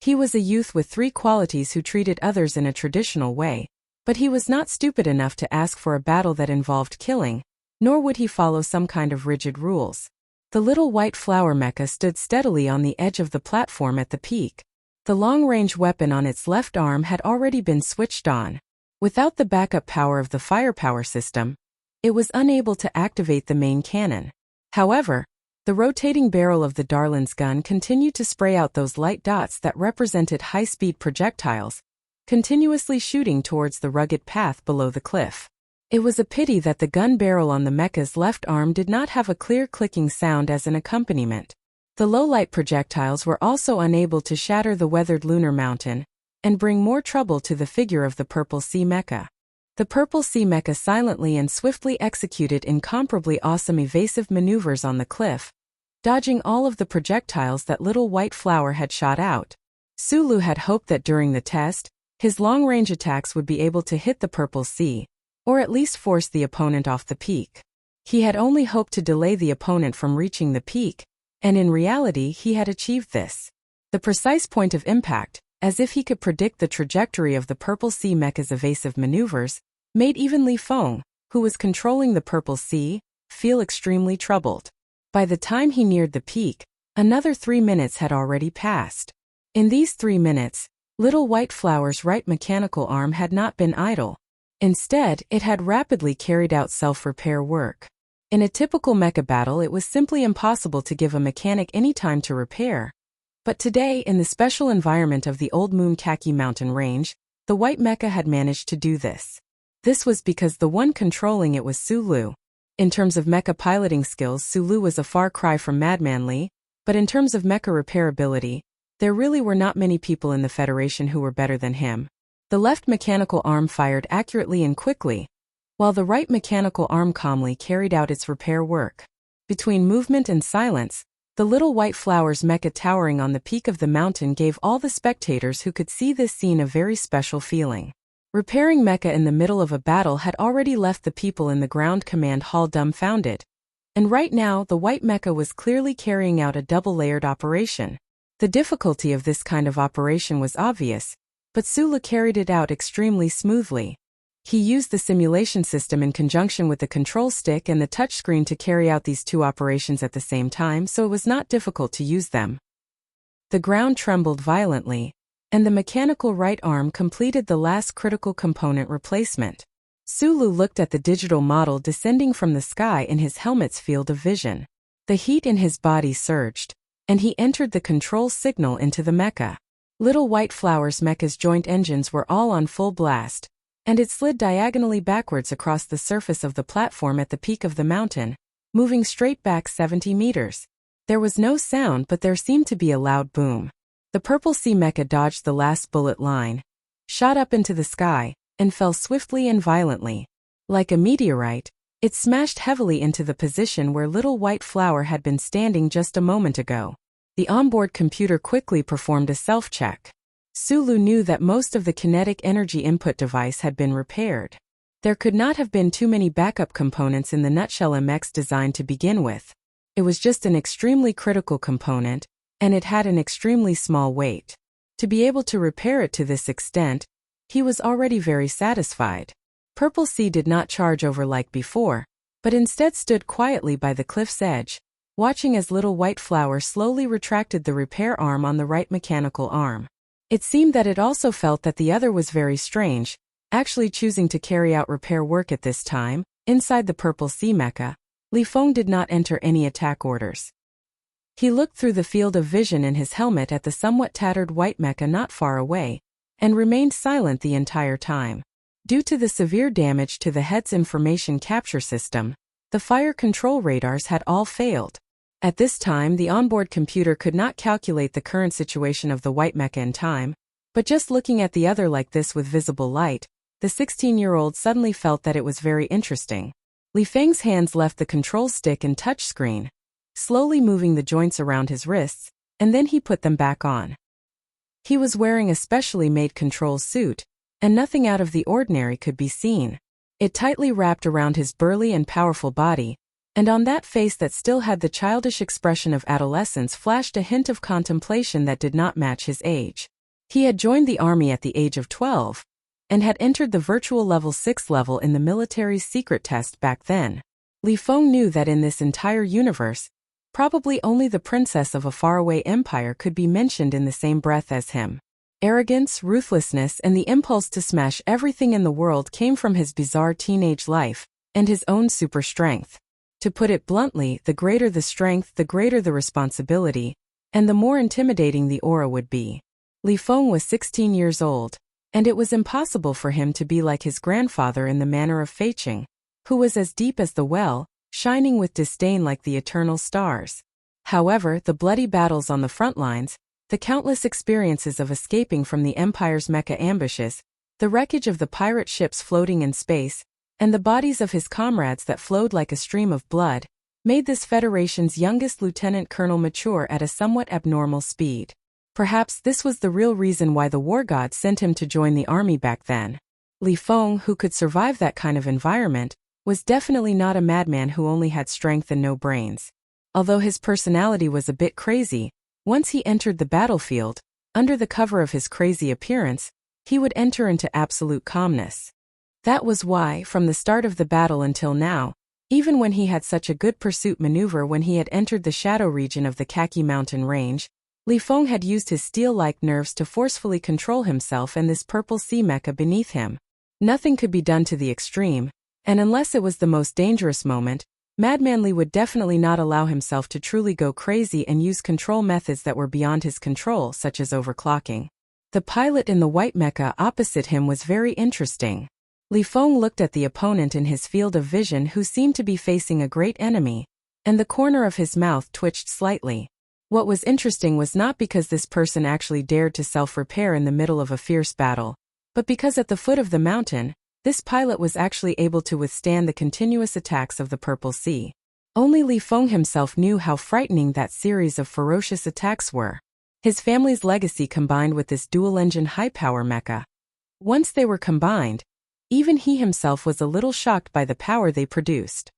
He was a youth with 3 qualities who treated others in a traditional way, but he was not stupid enough to ask for a battle that involved killing, nor would he follow some kind of rigid rules. The little white flower mecha stood steadily on the edge of the platform at the peak. The long-range weapon on its left arm had already been switched on. Without the backup power of the firepower system, it was unable to activate the main cannon. However, the rotating barrel of the Darlin's gun continued to spray out those light dots that represented high-speed projectiles, continuously shooting towards the rugged path below the cliff. It was a pity that the gun barrel on the mecha's left arm did not have a clear clicking sound as an accompaniment. The low-light projectiles were also unable to shatter the weathered lunar mountain and bring more trouble to the figure of the purple sea mecha. The purple sea mecha silently and swiftly executed incomparably awesome evasive maneuvers on the cliff, dodging all of the projectiles that little white flower had shot out. Sulu had hoped that during the test, his long-range attacks would be able to hit the purple sea, or at least force the opponent off the peak. He had only hoped to delay the opponent from reaching the peak, and in reality he had achieved this. The precise point of impact, as if he could predict the trajectory of the purple sea mecha's evasive maneuvers, made even Li Feng, who was controlling the purple sea, feel extremely troubled. By the time he neared the peak, another 3 minutes had already passed. In these 3 minutes, little white flower's right mechanical arm had not been idle. Instead, it had rapidly carried out self-repair work. In a typical mecha battle, it was simply impossible to give a mechanic any time to repair. But today, in the special environment of the Old Moon Kaki mountain range, the white mecha had managed to do this. This was because the one controlling it was Sulu. In terms of mecha piloting skills, Sulu was a far cry from Madman Li, but in terms of mecha repairability, there really were not many people in the Federation who were better than him. The left mechanical arm fired accurately and quickly, while the right mechanical arm calmly carried out its repair work. Between movement and silence, the little white flower's mecha towering on the peak of the mountain gave all the spectators who could see this scene a very special feeling. Repairing mecha in the middle of a battle had already left the people in the ground command hall dumbfounded. And right now, the white mecha was clearly carrying out a double-layered operation. The difficulty of this kind of operation was obvious, but Sulu carried it out extremely smoothly. He used the simulation system in conjunction with the control stick and the touchscreen to carry out these 2 operations at the same time, so it was not difficult to use them. The ground trembled violently, and the mechanical right arm completed the last critical component replacement. Sulu looked at the digital model descending from the sky in his helmet's field of vision. The heat in his body surged, and he entered the control signal into the mecha. Little white flower's mecha's joint engines were all on full blast, and it slid diagonally backwards across the surface of the platform at the peak of the mountain, moving straight back 70 meters. There was no sound, but there seemed to be a loud boom. The purple sea mecha dodged the last bullet line, shot up into the sky, and fell swiftly and violently. Like a meteorite, it smashed heavily into the position where little white flower had been standing just a moment ago. The onboard computer quickly performed a self-check. Sulu knew that most of the kinetic energy input device had been repaired. There could not have been too many backup components in the Nutshell MX design to begin with. It was just an extremely critical component, and it had an extremely small weight. To be able to repair it to this extent, he was already very satisfied. Purple Sea did not charge over like before, but instead stood quietly by the cliff's edge, watching as Little White Flower slowly retracted the repair arm on the right mechanical arm. It seemed that it also felt that the other was very strange, actually choosing to carry out repair work at this time. Inside the Purple Sea mecha, Li Feng did not enter any attack orders. He looked through the field of vision in his helmet at the somewhat tattered white mecha not far away, and remained silent the entire time. Due to the severe damage to the head's information capture system, the fire control radars had all failed. At this time, the onboard computer could not calculate the current situation of the white mecha in time, but just looking at the other like this with visible light, the 16-year-old suddenly felt that it was very interesting. Li Feng's hands left the control stick and touchscreen, slowly moving the joints around his wrists, and then he put them back on. He was wearing a specially made control suit, and nothing out of the ordinary could be seen. It tightly wrapped around his burly and powerful body, and on that face that still had the childish expression of adolescence flashed a hint of contemplation that did not match his age. He had joined the army at the age of 12, and had entered the virtual level 6 level in the military's secret test back then. Li Feng knew that in this entire universe, probably only the princess of a faraway empire could be mentioned in the same breath as him. Arrogance, ruthlessness, and the impulse to smash everything in the world came from his bizarre teenage life, and his own super strength. To put it bluntly, the greater the strength, the greater the responsibility, and the more intimidating the aura would be. Li Feng was 16 years old, and it was impossible for him to be like his grandfather in the manner of Fei Qing, who was as deep as the well, shining with disdain like the eternal stars. However, the bloody battles on the front lines, the countless experiences of escaping from the Empire's mecha ambushes, the wreckage of the pirate ships floating in space, and the bodies of his comrades that flowed like a stream of blood, made this Federation's youngest lieutenant colonel mature at a somewhat abnormal speed. Perhaps this was the real reason why the war god sent him to join the army back then. Li Feng, who could survive that kind of environment, was definitely not a madman who only had strength and no brains. Although his personality was a bit crazy, once he entered the battlefield, under the cover of his crazy appearance, he would enter into absolute calmness. That was why, from the start of the battle until now, even when he had such a good pursuit maneuver when he had entered the shadow region of the Khaki Mountain Range, Li Feng had used his steel-like nerves to forcefully control himself and this Purple Sea mecha beneath him. Nothing could be done to the extreme, and unless it was the most dangerous moment, Madman Li would definitely not allow himself to truly go crazy and use control methods that were beyond his control, such as overclocking. The pilot in the white mecha opposite him was very interesting. Li Feng looked at the opponent in his field of vision who seemed to be facing a great enemy, and the corner of his mouth twitched slightly. What was interesting was not because this person actually dared to self-repair in the middle of a fierce battle, but because at the foot of the mountain, this pilot was actually able to withstand the continuous attacks of the Purple Sea. Only Li Feng himself knew how frightening that series of ferocious attacks were. His family's legacy combined with this dual-engine high-power mecha. Once they were combined, even he himself was a little shocked by the power they produced.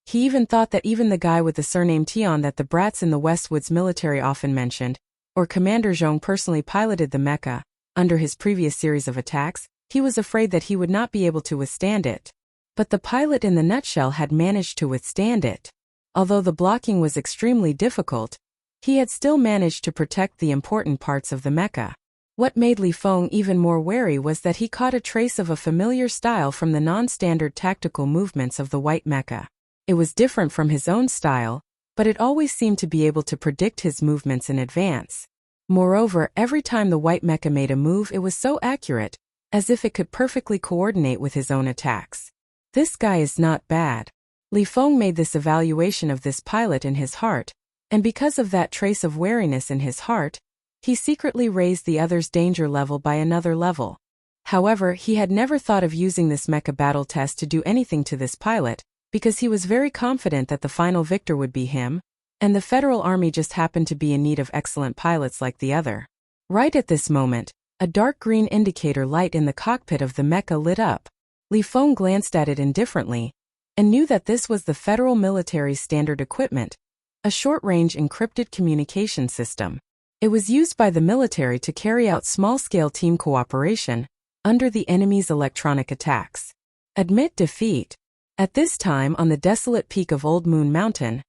He even thought that even the guy with the surname Tian that the brats in the Westwoods military often mentioned, or Commander Zhong personally piloted the mecha, under his previous series of attacks, he was afraid that he would not be able to withstand it. But the pilot in the nutshell had managed to withstand it. Although the blocking was extremely difficult, he had still managed to protect the important parts of the mecha. What made Li Feng even more wary was that he caught a trace of a familiar style from the non-standard tactical movements of the white mecha. It was different from his own style, but it always seemed to be able to predict his movements in advance. Moreover, every time the white mecha made a move it was so accurate, as if it could perfectly coordinate with his own attacks. This guy is not bad. Li Feng made this evaluation of this pilot in his heart, and because of that trace of wariness in his heart, he secretly raised the other's danger level by another level. However, he had never thought of using this mecha battle test to do anything to this pilot, because he was very confident that the final victor would be him, and the Federal Army just happened to be in need of excellent pilots like the other. Right at this moment, a dark green indicator light in the cockpit of the mecha lit up. Li Feng glanced at it indifferently, and knew that this was the Federal military's standard equipment, a short-range encrypted communication system. It was used by the military to carry out small-scale team cooperation under the enemy's electronic attacks. Admit defeat. At this time on the desolate peak of Old Moon Mountain,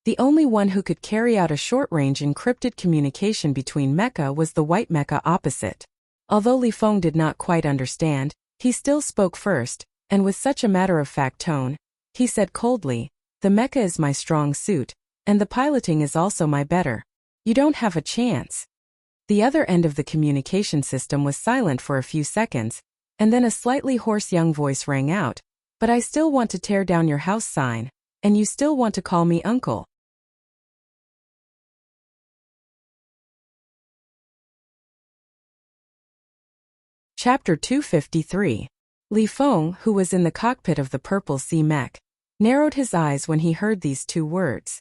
the only one who could carry out a short-range encrypted communication between mecha was the white mecha opposite. Although Li Feng did not quite understand, he still spoke first, and with such a matter-of-fact tone, he said coldly, "The mecha is my strong suit, and the piloting is also my better. You don't have a chance." The other end of the communication system was silent for a few seconds, and then a slightly hoarse young voice rang out, "But I still want to tear down your house sign, and you still want to call me uncle." Chapter 253. Li Feng, who was in the cockpit of the Purple Sea mech, narrowed his eyes when he heard these two words.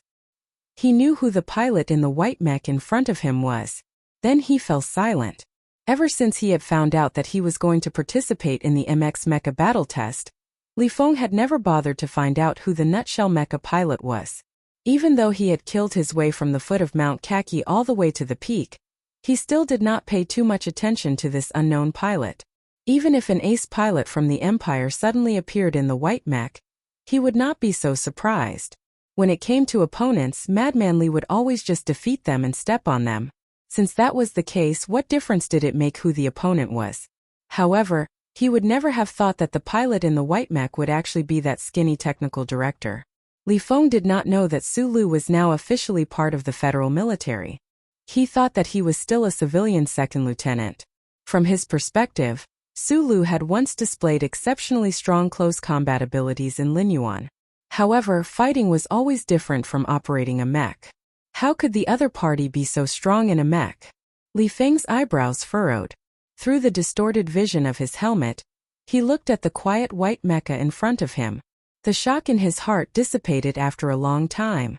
He knew who the pilot in the white mech in front of him was. Then he fell silent. Ever since he had found out that he was going to participate in the MX Mecha battle test, Li Feng had never bothered to find out who the Nutshell Mecha pilot was. Even though he had killed his way from the foot of Mount Kaki all the way to the peak, he still did not pay too much attention to this unknown pilot. Even if an ace pilot from the Empire suddenly appeared in the white mech, he would not be so surprised. When it came to opponents, Madman Li would always just defeat them and step on them. Since that was the case, what difference did it make who the opponent was? However, he would never have thought that the pilot in the white mech would actually be that skinny technical director. Li Feng did not know that Su Lu was now officially part of the federal military. He thought that he was still a civilian second lieutenant. From his perspective, Su Lu had once displayed exceptionally strong close combat abilities in Linyuan. However, fighting was always different from operating a mech. How could the other party be so strong in a mech? Li Feng's eyebrows furrowed. Through the distorted vision of his helmet, he looked at the quiet white mecha in front of him. The shock in his heart dissipated after a long time.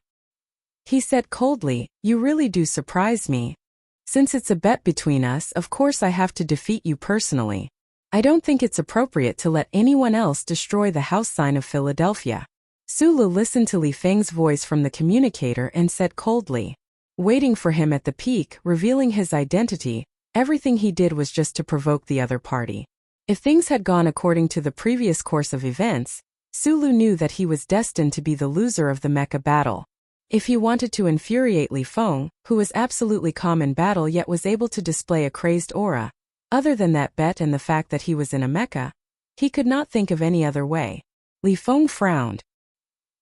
He said coldly, "You really do surprise me. Since it's a bet between us, of course I have to defeat you personally. I don't think it's appropriate to let anyone else destroy the house sign of Philadelphia." Sulu listened to Li Feng's voice from the communicator and said coldly, waiting for him at the peak, revealing his identity. Everything he did was just to provoke the other party. If things had gone according to the previous course of events, Sulu knew that he was destined to be the loser of the mecha battle. If he wanted to infuriate Li Feng, who was absolutely calm in battle yet was able to display a crazed aura, other than that bet and the fact that he was in a mecha, he could not think of any other way. Li Feng frowned.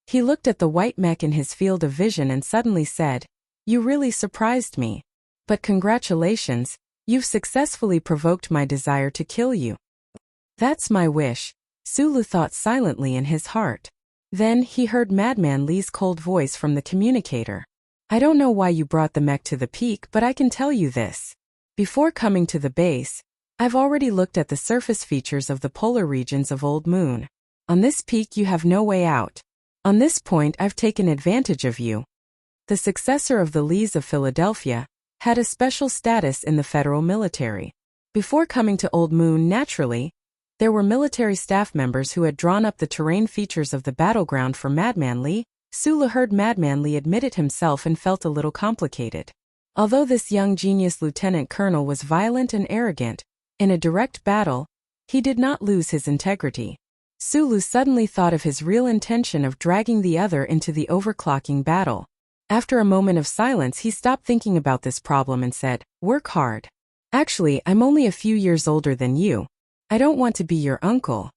He looked at the white mech in his field of vision and suddenly said, "You really surprised me. But congratulations, you've successfully provoked my desire to kill you." "That's my wish," Sulu thought silently in his heart. Then he heard Madman Li's cold voice from the communicator. "I don't know why you brought the mech to the peak, but I can tell you this. Before coming to the base, I've already looked at the surface features of the polar regions of Old Moon. On this peak you have no way out. On this point I've taken advantage of you." The successor of the Lees of Philadelphia had a special status in the federal military. Before coming to Old Moon, naturally, there were military staff members who had drawn up the terrain features of the battleground for Madman Li. Sulu heard Madman Li admit it himself and felt a little complicated. Although this young genius lieutenant colonel was violent and arrogant, in a direct battle, he did not lose his integrity. Sulu suddenly thought of his real intention of dragging the other into the overclocking battle. After a moment of silence, he stopped thinking about this problem and said, "Work hard. Actually, I'm only a few years older than you. I don't want to be your uncle."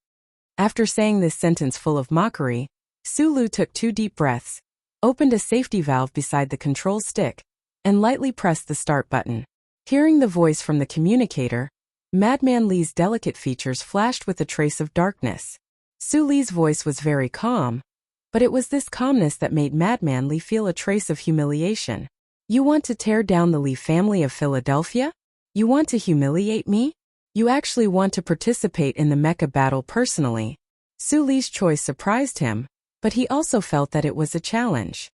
After saying this sentence full of mockery, Sulu took 2 deep breaths, opened a safety valve beside the control stick, and lightly pressed the start button. Hearing the voice from the communicator, Madman Li's delicate features flashed with a trace of darkness. Su Li's voice was very calm, but it was this calmness that made Madman Li feel a trace of humiliation. "You want to tear down the Li family of Philadelphia? You want to humiliate me? You actually want to participate in the mecha battle personally?" Su Li's choice surprised him, but he also felt that it was a challenge.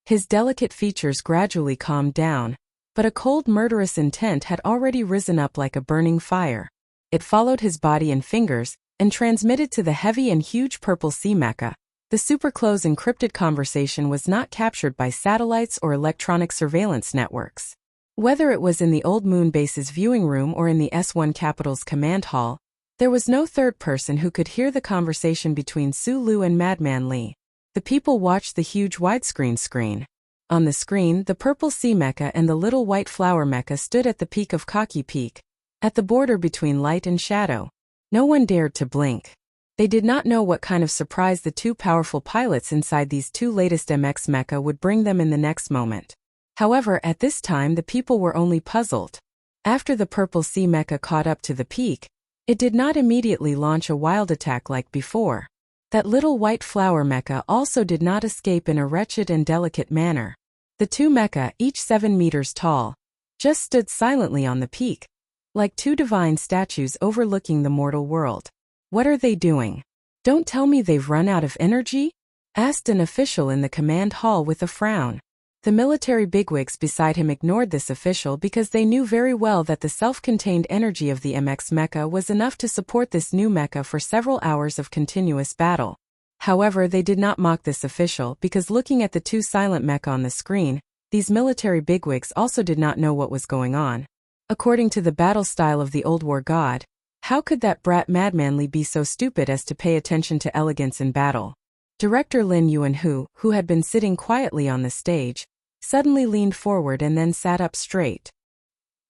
His delicate features gradually calmed down, but a cold murderous intent had already risen up like a burning fire. It followed his body and fingers, and transmitted to the heavy and huge Purple Sea mecha. The super-close encrypted conversation was not captured by satellites or electronic surveillance networks. Whether it was in the Old Moon base's viewing room or in the S1 Capital's command hall, There was no third person who could hear the conversation between Su Lu and Madman Li. The people watched the huge widescreen screen. On the screen, the purple sea mecha and the little white flower mecha stood at the peak of Kaki Peak, at the border between light and shadow. No one dared to blink. They did not know what kind of surprise the two powerful pilots inside these two latest MX mecha would bring them in the next moment. However, at this time the people were only puzzled. After the purple sea mecha caught up to the peak, it did not immediately launch a wild attack like before. That little white flower mecha also did not escape in a wretched and delicate manner. The two mecha, each 7 meters tall, just stood silently on the peak, like two divine statues overlooking the mortal world. What are they doing? Don't tell me they've run out of energy? Asked an official in the command hall with a frown. The military bigwigs beside him ignored this official because they knew very well that the self-contained energy of the MX mecha was enough to support this new mecha for several hours of continuous battle. However, they did not mock this official because looking at the two silent mecha on the screen, these military bigwigs also did not know what was going on. According to the battle style of the old war god, how could that brat Madman Li be so stupid as to pay attention to elegance in battle? Director Lin Yuanhu, who had been sitting quietly on the stage, suddenly leaned forward and then sat up straight.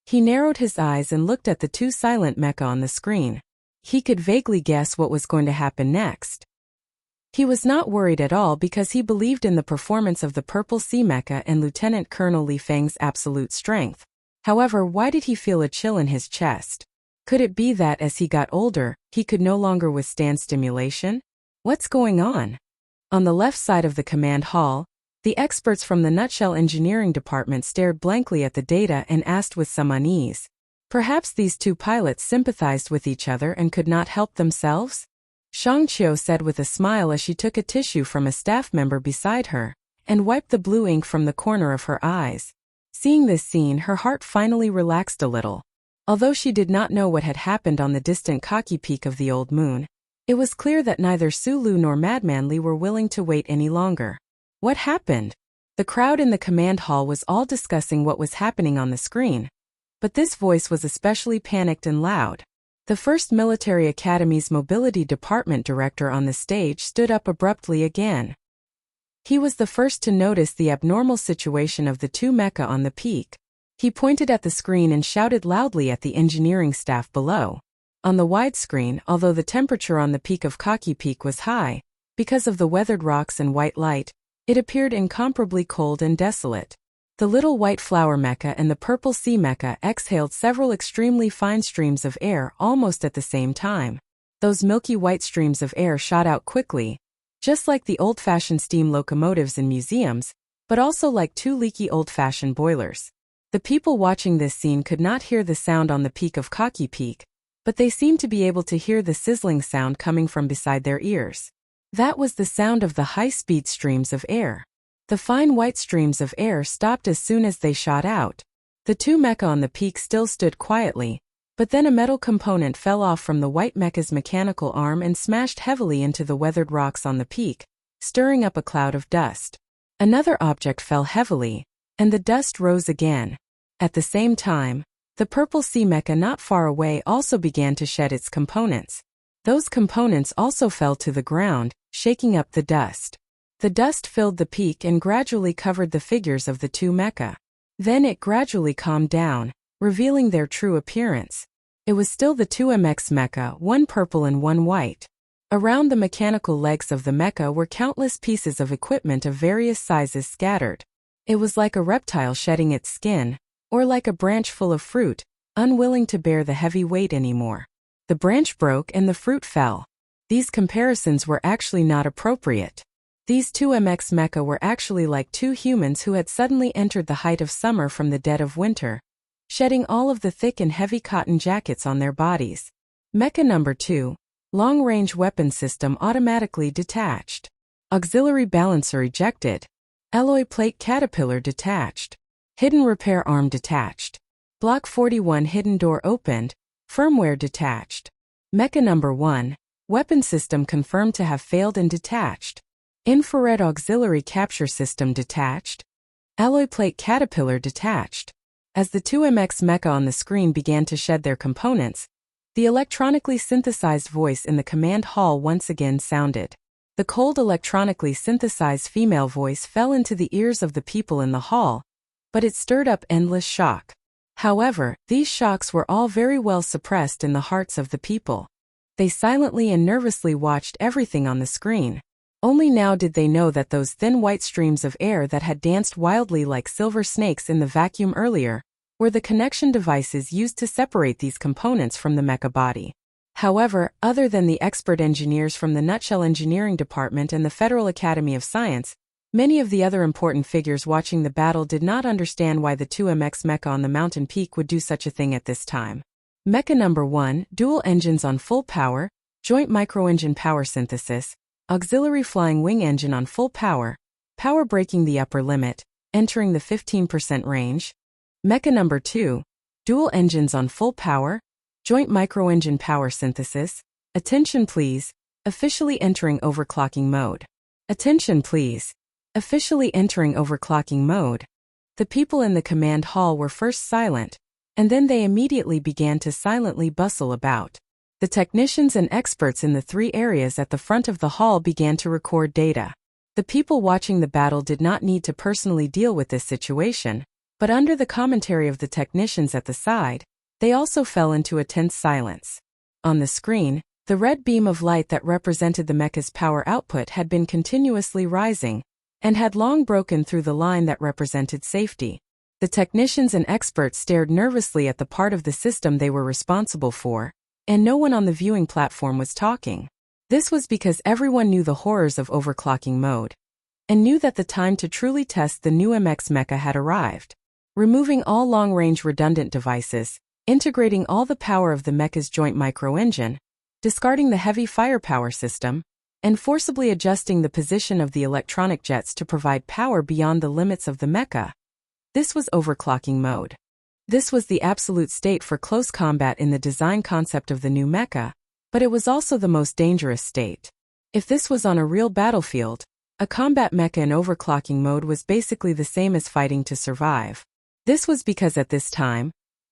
He narrowed his eyes and looked at the two silent mecha on the screen. He could vaguely guess what was going to happen next. He was not worried at all because he believed in the performance of the purple sea mecha and Lieutenant Colonel Li Feng's absolute strength. However, why did he feel a chill in his chest? Could it be that as he got older, he could no longer withstand stimulation? What's going on? On the left side of the command hall, the experts from the Nutshell Engineering Department stared blankly at the data and asked with some unease. Perhaps these two pilots sympathized with each other and could not help themselves? Shang Qiu said with a smile as she took a tissue from a staff member beside her and wiped the blue ink from the corner of her eyes. Seeing this scene, her heart finally relaxed a little. Although she did not know what had happened on the distant Kaki Peak of the old moon, it was clear that neither Su Lu nor Madman Li were willing to wait any longer. What happened? The crowd in the command hall was all discussing what was happening on the screen, but this voice was especially panicked and loud. The 1st Military Academy's Mobility Department director on the stage stood up abruptly again. He was the first to notice the abnormal situation of the two mecha on the peak. He pointed at the screen and shouted loudly at the engineering staff below. On the widescreen, although the temperature on the peak of Kaki Peak was high, because of the weathered rocks and white light, it appeared incomparably cold and desolate. The little white flower mecha and the purple sea mecha exhaled several extremely fine streams of air almost at the same time. Those milky white streams of air shot out quickly, just like the old-fashioned steam locomotives in museums, but also like two leaky old-fashioned boilers. The people watching this scene could not hear the sound on the peak of Kaki Peak, but they seemed to be able to hear the sizzling sound coming from beside their ears. That was the sound of the high-speed streams of air. The fine white streams of air stopped as soon as they shot out. The two mecha on the peak still stood quietly, but then a metal component fell off from the white mecha's mechanical arm and smashed heavily into the weathered rocks on the peak, stirring up a cloud of dust. Another object fell heavily, and the dust rose again. At the same time, the purple sea mecha not far away also began to shed its components. Those components also fell to the ground, shaking up the dust. The dust filled the peak and gradually covered the figures of the two mecha. Then it gradually calmed down, revealing their true appearance. It was still the two MX mecha, one purple and one white. Around the mechanical legs of the mecha were countless pieces of equipment of various sizes scattered. It was like a reptile shedding its skin, or like a branch full of fruit, unwilling to bear the heavy weight anymore. The branch broke and the fruit fell. These comparisons were actually not appropriate. These two MX mecha were actually like two humans who had suddenly entered the height of summer from the dead of winter, shedding all of the thick and heavy cotton jackets on their bodies. Mecha number 2, long-range weapon system automatically detached. Auxiliary balancer ejected. Alloy plate caterpillar detached. Hidden repair arm detached. Block 41 hidden door opened. Firmware detached. Mecha number 1, weapon system confirmed to have failed and detached. Infrared auxiliary capture system detached. Alloy plate caterpillar detached. As the two MX mecha on the screen began to shed their components, The electronically synthesized voice in the command hall once again sounded. The cold electronically synthesized female voice fell into the ears of the people in the hall, but it stirred up endless shock. However, these shocks were all very well suppressed in the hearts of the people. They silently and nervously watched everything on the screen. Only now did they know that those thin white streams of air that had danced wildly like silver snakes in the vacuum earlier were the connection devices used to separate these components from the mecha body. However, other than the expert engineers from the Nutshell Engineering Department and the Federal Academy of Science, many of the other important figures watching the battle did not understand why the 2MX mecha on the mountain peak would do such a thing at this time. Mecha number 1, dual engines on full power, joint microengine power synthesis, auxiliary flying wing engine on full power, power breaking the upper limit, entering the 15% range. Mecha number 2, dual engines on full power, joint microengine power synthesis, attention please, officially entering overclocking mode. Attention please, officially entering overclocking mode. The people in the command hall were first silent, and then they immediately began to silently bustle about. The technicians and experts in the 3 areas at the front of the hall began to record data. The people watching the battle did not need to personally deal with this situation, but under the commentary of the technicians at the side, they also fell into a tense silence. On the screen, the red beam of light that represented the mecha's power output had been continuously rising, and had long broken through the line that represented safety. The technicians and experts stared nervously at the part of the system they were responsible for, and no one on the viewing platform was talking. This was because everyone knew the horrors of overclocking mode, and knew that the time to truly test the new MX mecha had arrived. Removing all long-range redundant devices, integrating all the power of the mecha's joint microengine, discarding the heavy firepower system, and forcibly adjusting the position of the electronic jets to provide power beyond the limits of the mecha. This was overclocking mode. This was the absolute state for close combat in the design concept of the new mecha, but it was also the most dangerous state. If this was on a real battlefield, a combat mecha in overclocking mode was basically the same as fighting to survive. This was because at this time,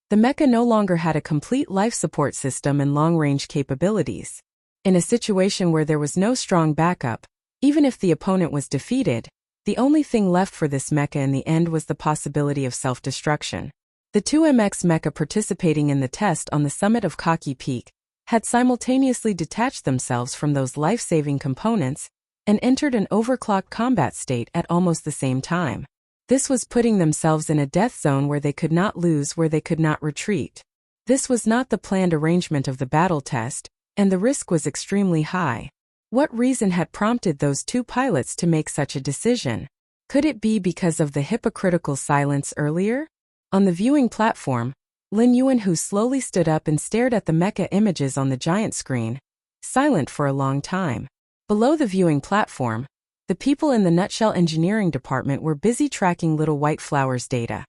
the mecha no longer had a complete life support system and long-range capabilities. In a situation where there was no strong backup, even if the opponent was defeated, the only thing left for this mecha in the end was the possibility of self-destruction. The 2MX mecha participating in the test on the summit of Kaki Peak had simultaneously detached themselves from those life-saving components and entered an overclocked combat state at almost the same time. This was putting themselves in a death zone where they could not lose, where they could not retreat. This was not the planned arrangement of the battle test, and the risk was extremely high. What reason had prompted those 2 pilots to make such a decision? Could it be because of the hypocritical silence earlier? On the viewing platform, Lin Yuanhu slowly stood up and stared at the mecha images on the giant screen, silent for a long time. Below the viewing platform, the people in the Nutshell Engineering Department were busy tracking Little White Flower's data,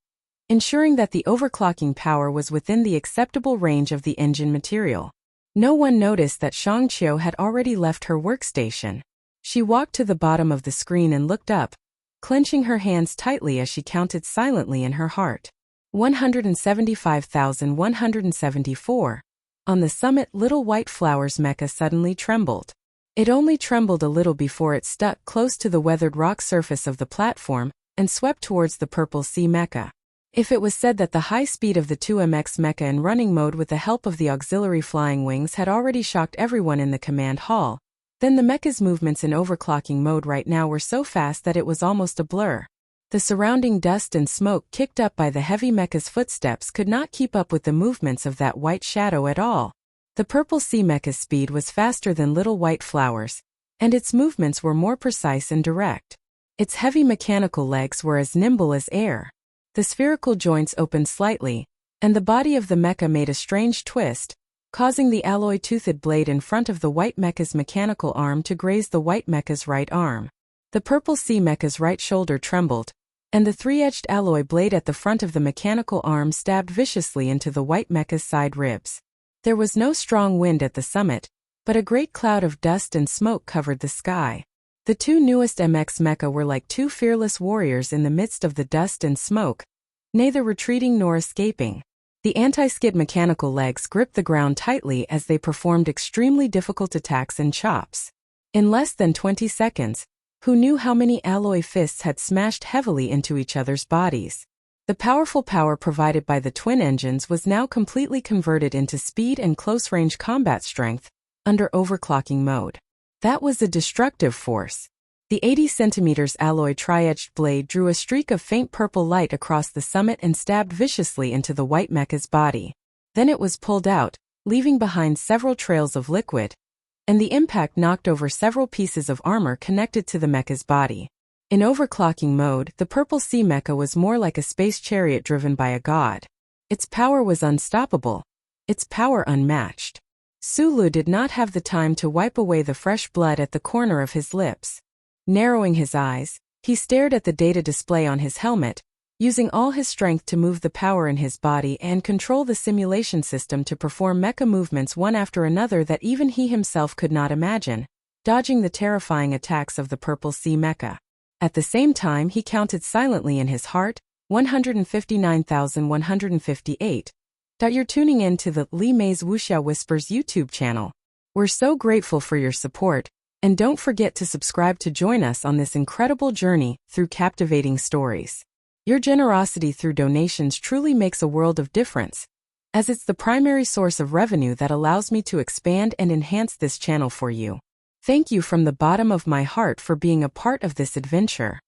ensuring that the overclocking power was within the acceptable range of the engine material. No one noticed that Shang Qiu had already left her workstation. She walked to the bottom of the screen and looked up, clenching her hands tightly as she counted silently in her heart. 175,174. On the summit, Little White Flower's mecha suddenly trembled. It only trembled a little before it stuck close to the weathered rock surface of the platform and swept towards the Purple Sea mecha. If it was said that the high speed of the 2MX mecha in running mode with the help of the auxiliary flying wings had already shocked everyone in the command hall, then the mecha's movements in overclocking mode right now were so fast that it was almost a blur. The surrounding dust and smoke kicked up by the heavy mecha's footsteps could not keep up with the movements of that white shadow at all. The Purple Sea mecha's speed was faster than Little White Flower's, and its movements were more precise and direct. Its heavy mechanical legs were as nimble as air. The spherical joints opened slightly, and the body of the mecha made a strange twist, causing the alloy-toothed blade in front of the white mecha's mechanical arm to graze the white mecha's right arm. The Purple Sea mecha's right shoulder trembled, and the 3-edged alloy blade at the front of the mechanical arm stabbed viciously into the white mecha's side ribs. There was no strong wind at the summit, but a great cloud of dust and smoke covered the sky. The 2 newest MX mecha were like 2 fearless warriors in the midst of the dust and smoke, neither retreating nor escaping. The anti-skid mechanical legs gripped the ground tightly as they performed extremely difficult attacks and chops. In less than 20 seconds, who knew how many alloy fists had smashed heavily into each other's bodies? The powerful power provided by the twin engines was now completely converted into speed and close-range combat strength under overclocking mode. That was a destructive force. The 80 cm alloy tri-edged blade drew a streak of faint purple light across the summit and stabbed viciously into the white mecha's body. Then it was pulled out, leaving behind several trails of liquid, and the impact knocked over several pieces of armor connected to the mecha's body. In overclocking mode, the Purple Sea Mecha was more like a space chariot driven by a god. Its power was unstoppable, its power unmatched. Sulu did not have the time to wipe away the fresh blood at the corner of his lips. Narrowing his eyes, he stared at the data display on his helmet, using all his strength to move the power in his body and control the simulation system to perform mecha movements one after another that even he himself could not imagine, dodging the terrifying attacks of the Purple Sea Mecha. At the same time, he counted silently in his heart, 159,158. You're tuning in to the Li Mei's Wuxia Whispers YouTube channel. We're so grateful for your support, and don't forget to subscribe to join us on this incredible journey through captivating stories. Your generosity through donations truly makes a world of difference, as it's the primary source of revenue that allows me to expand and enhance this channel for you. Thank you from the bottom of my heart for being a part of this adventure.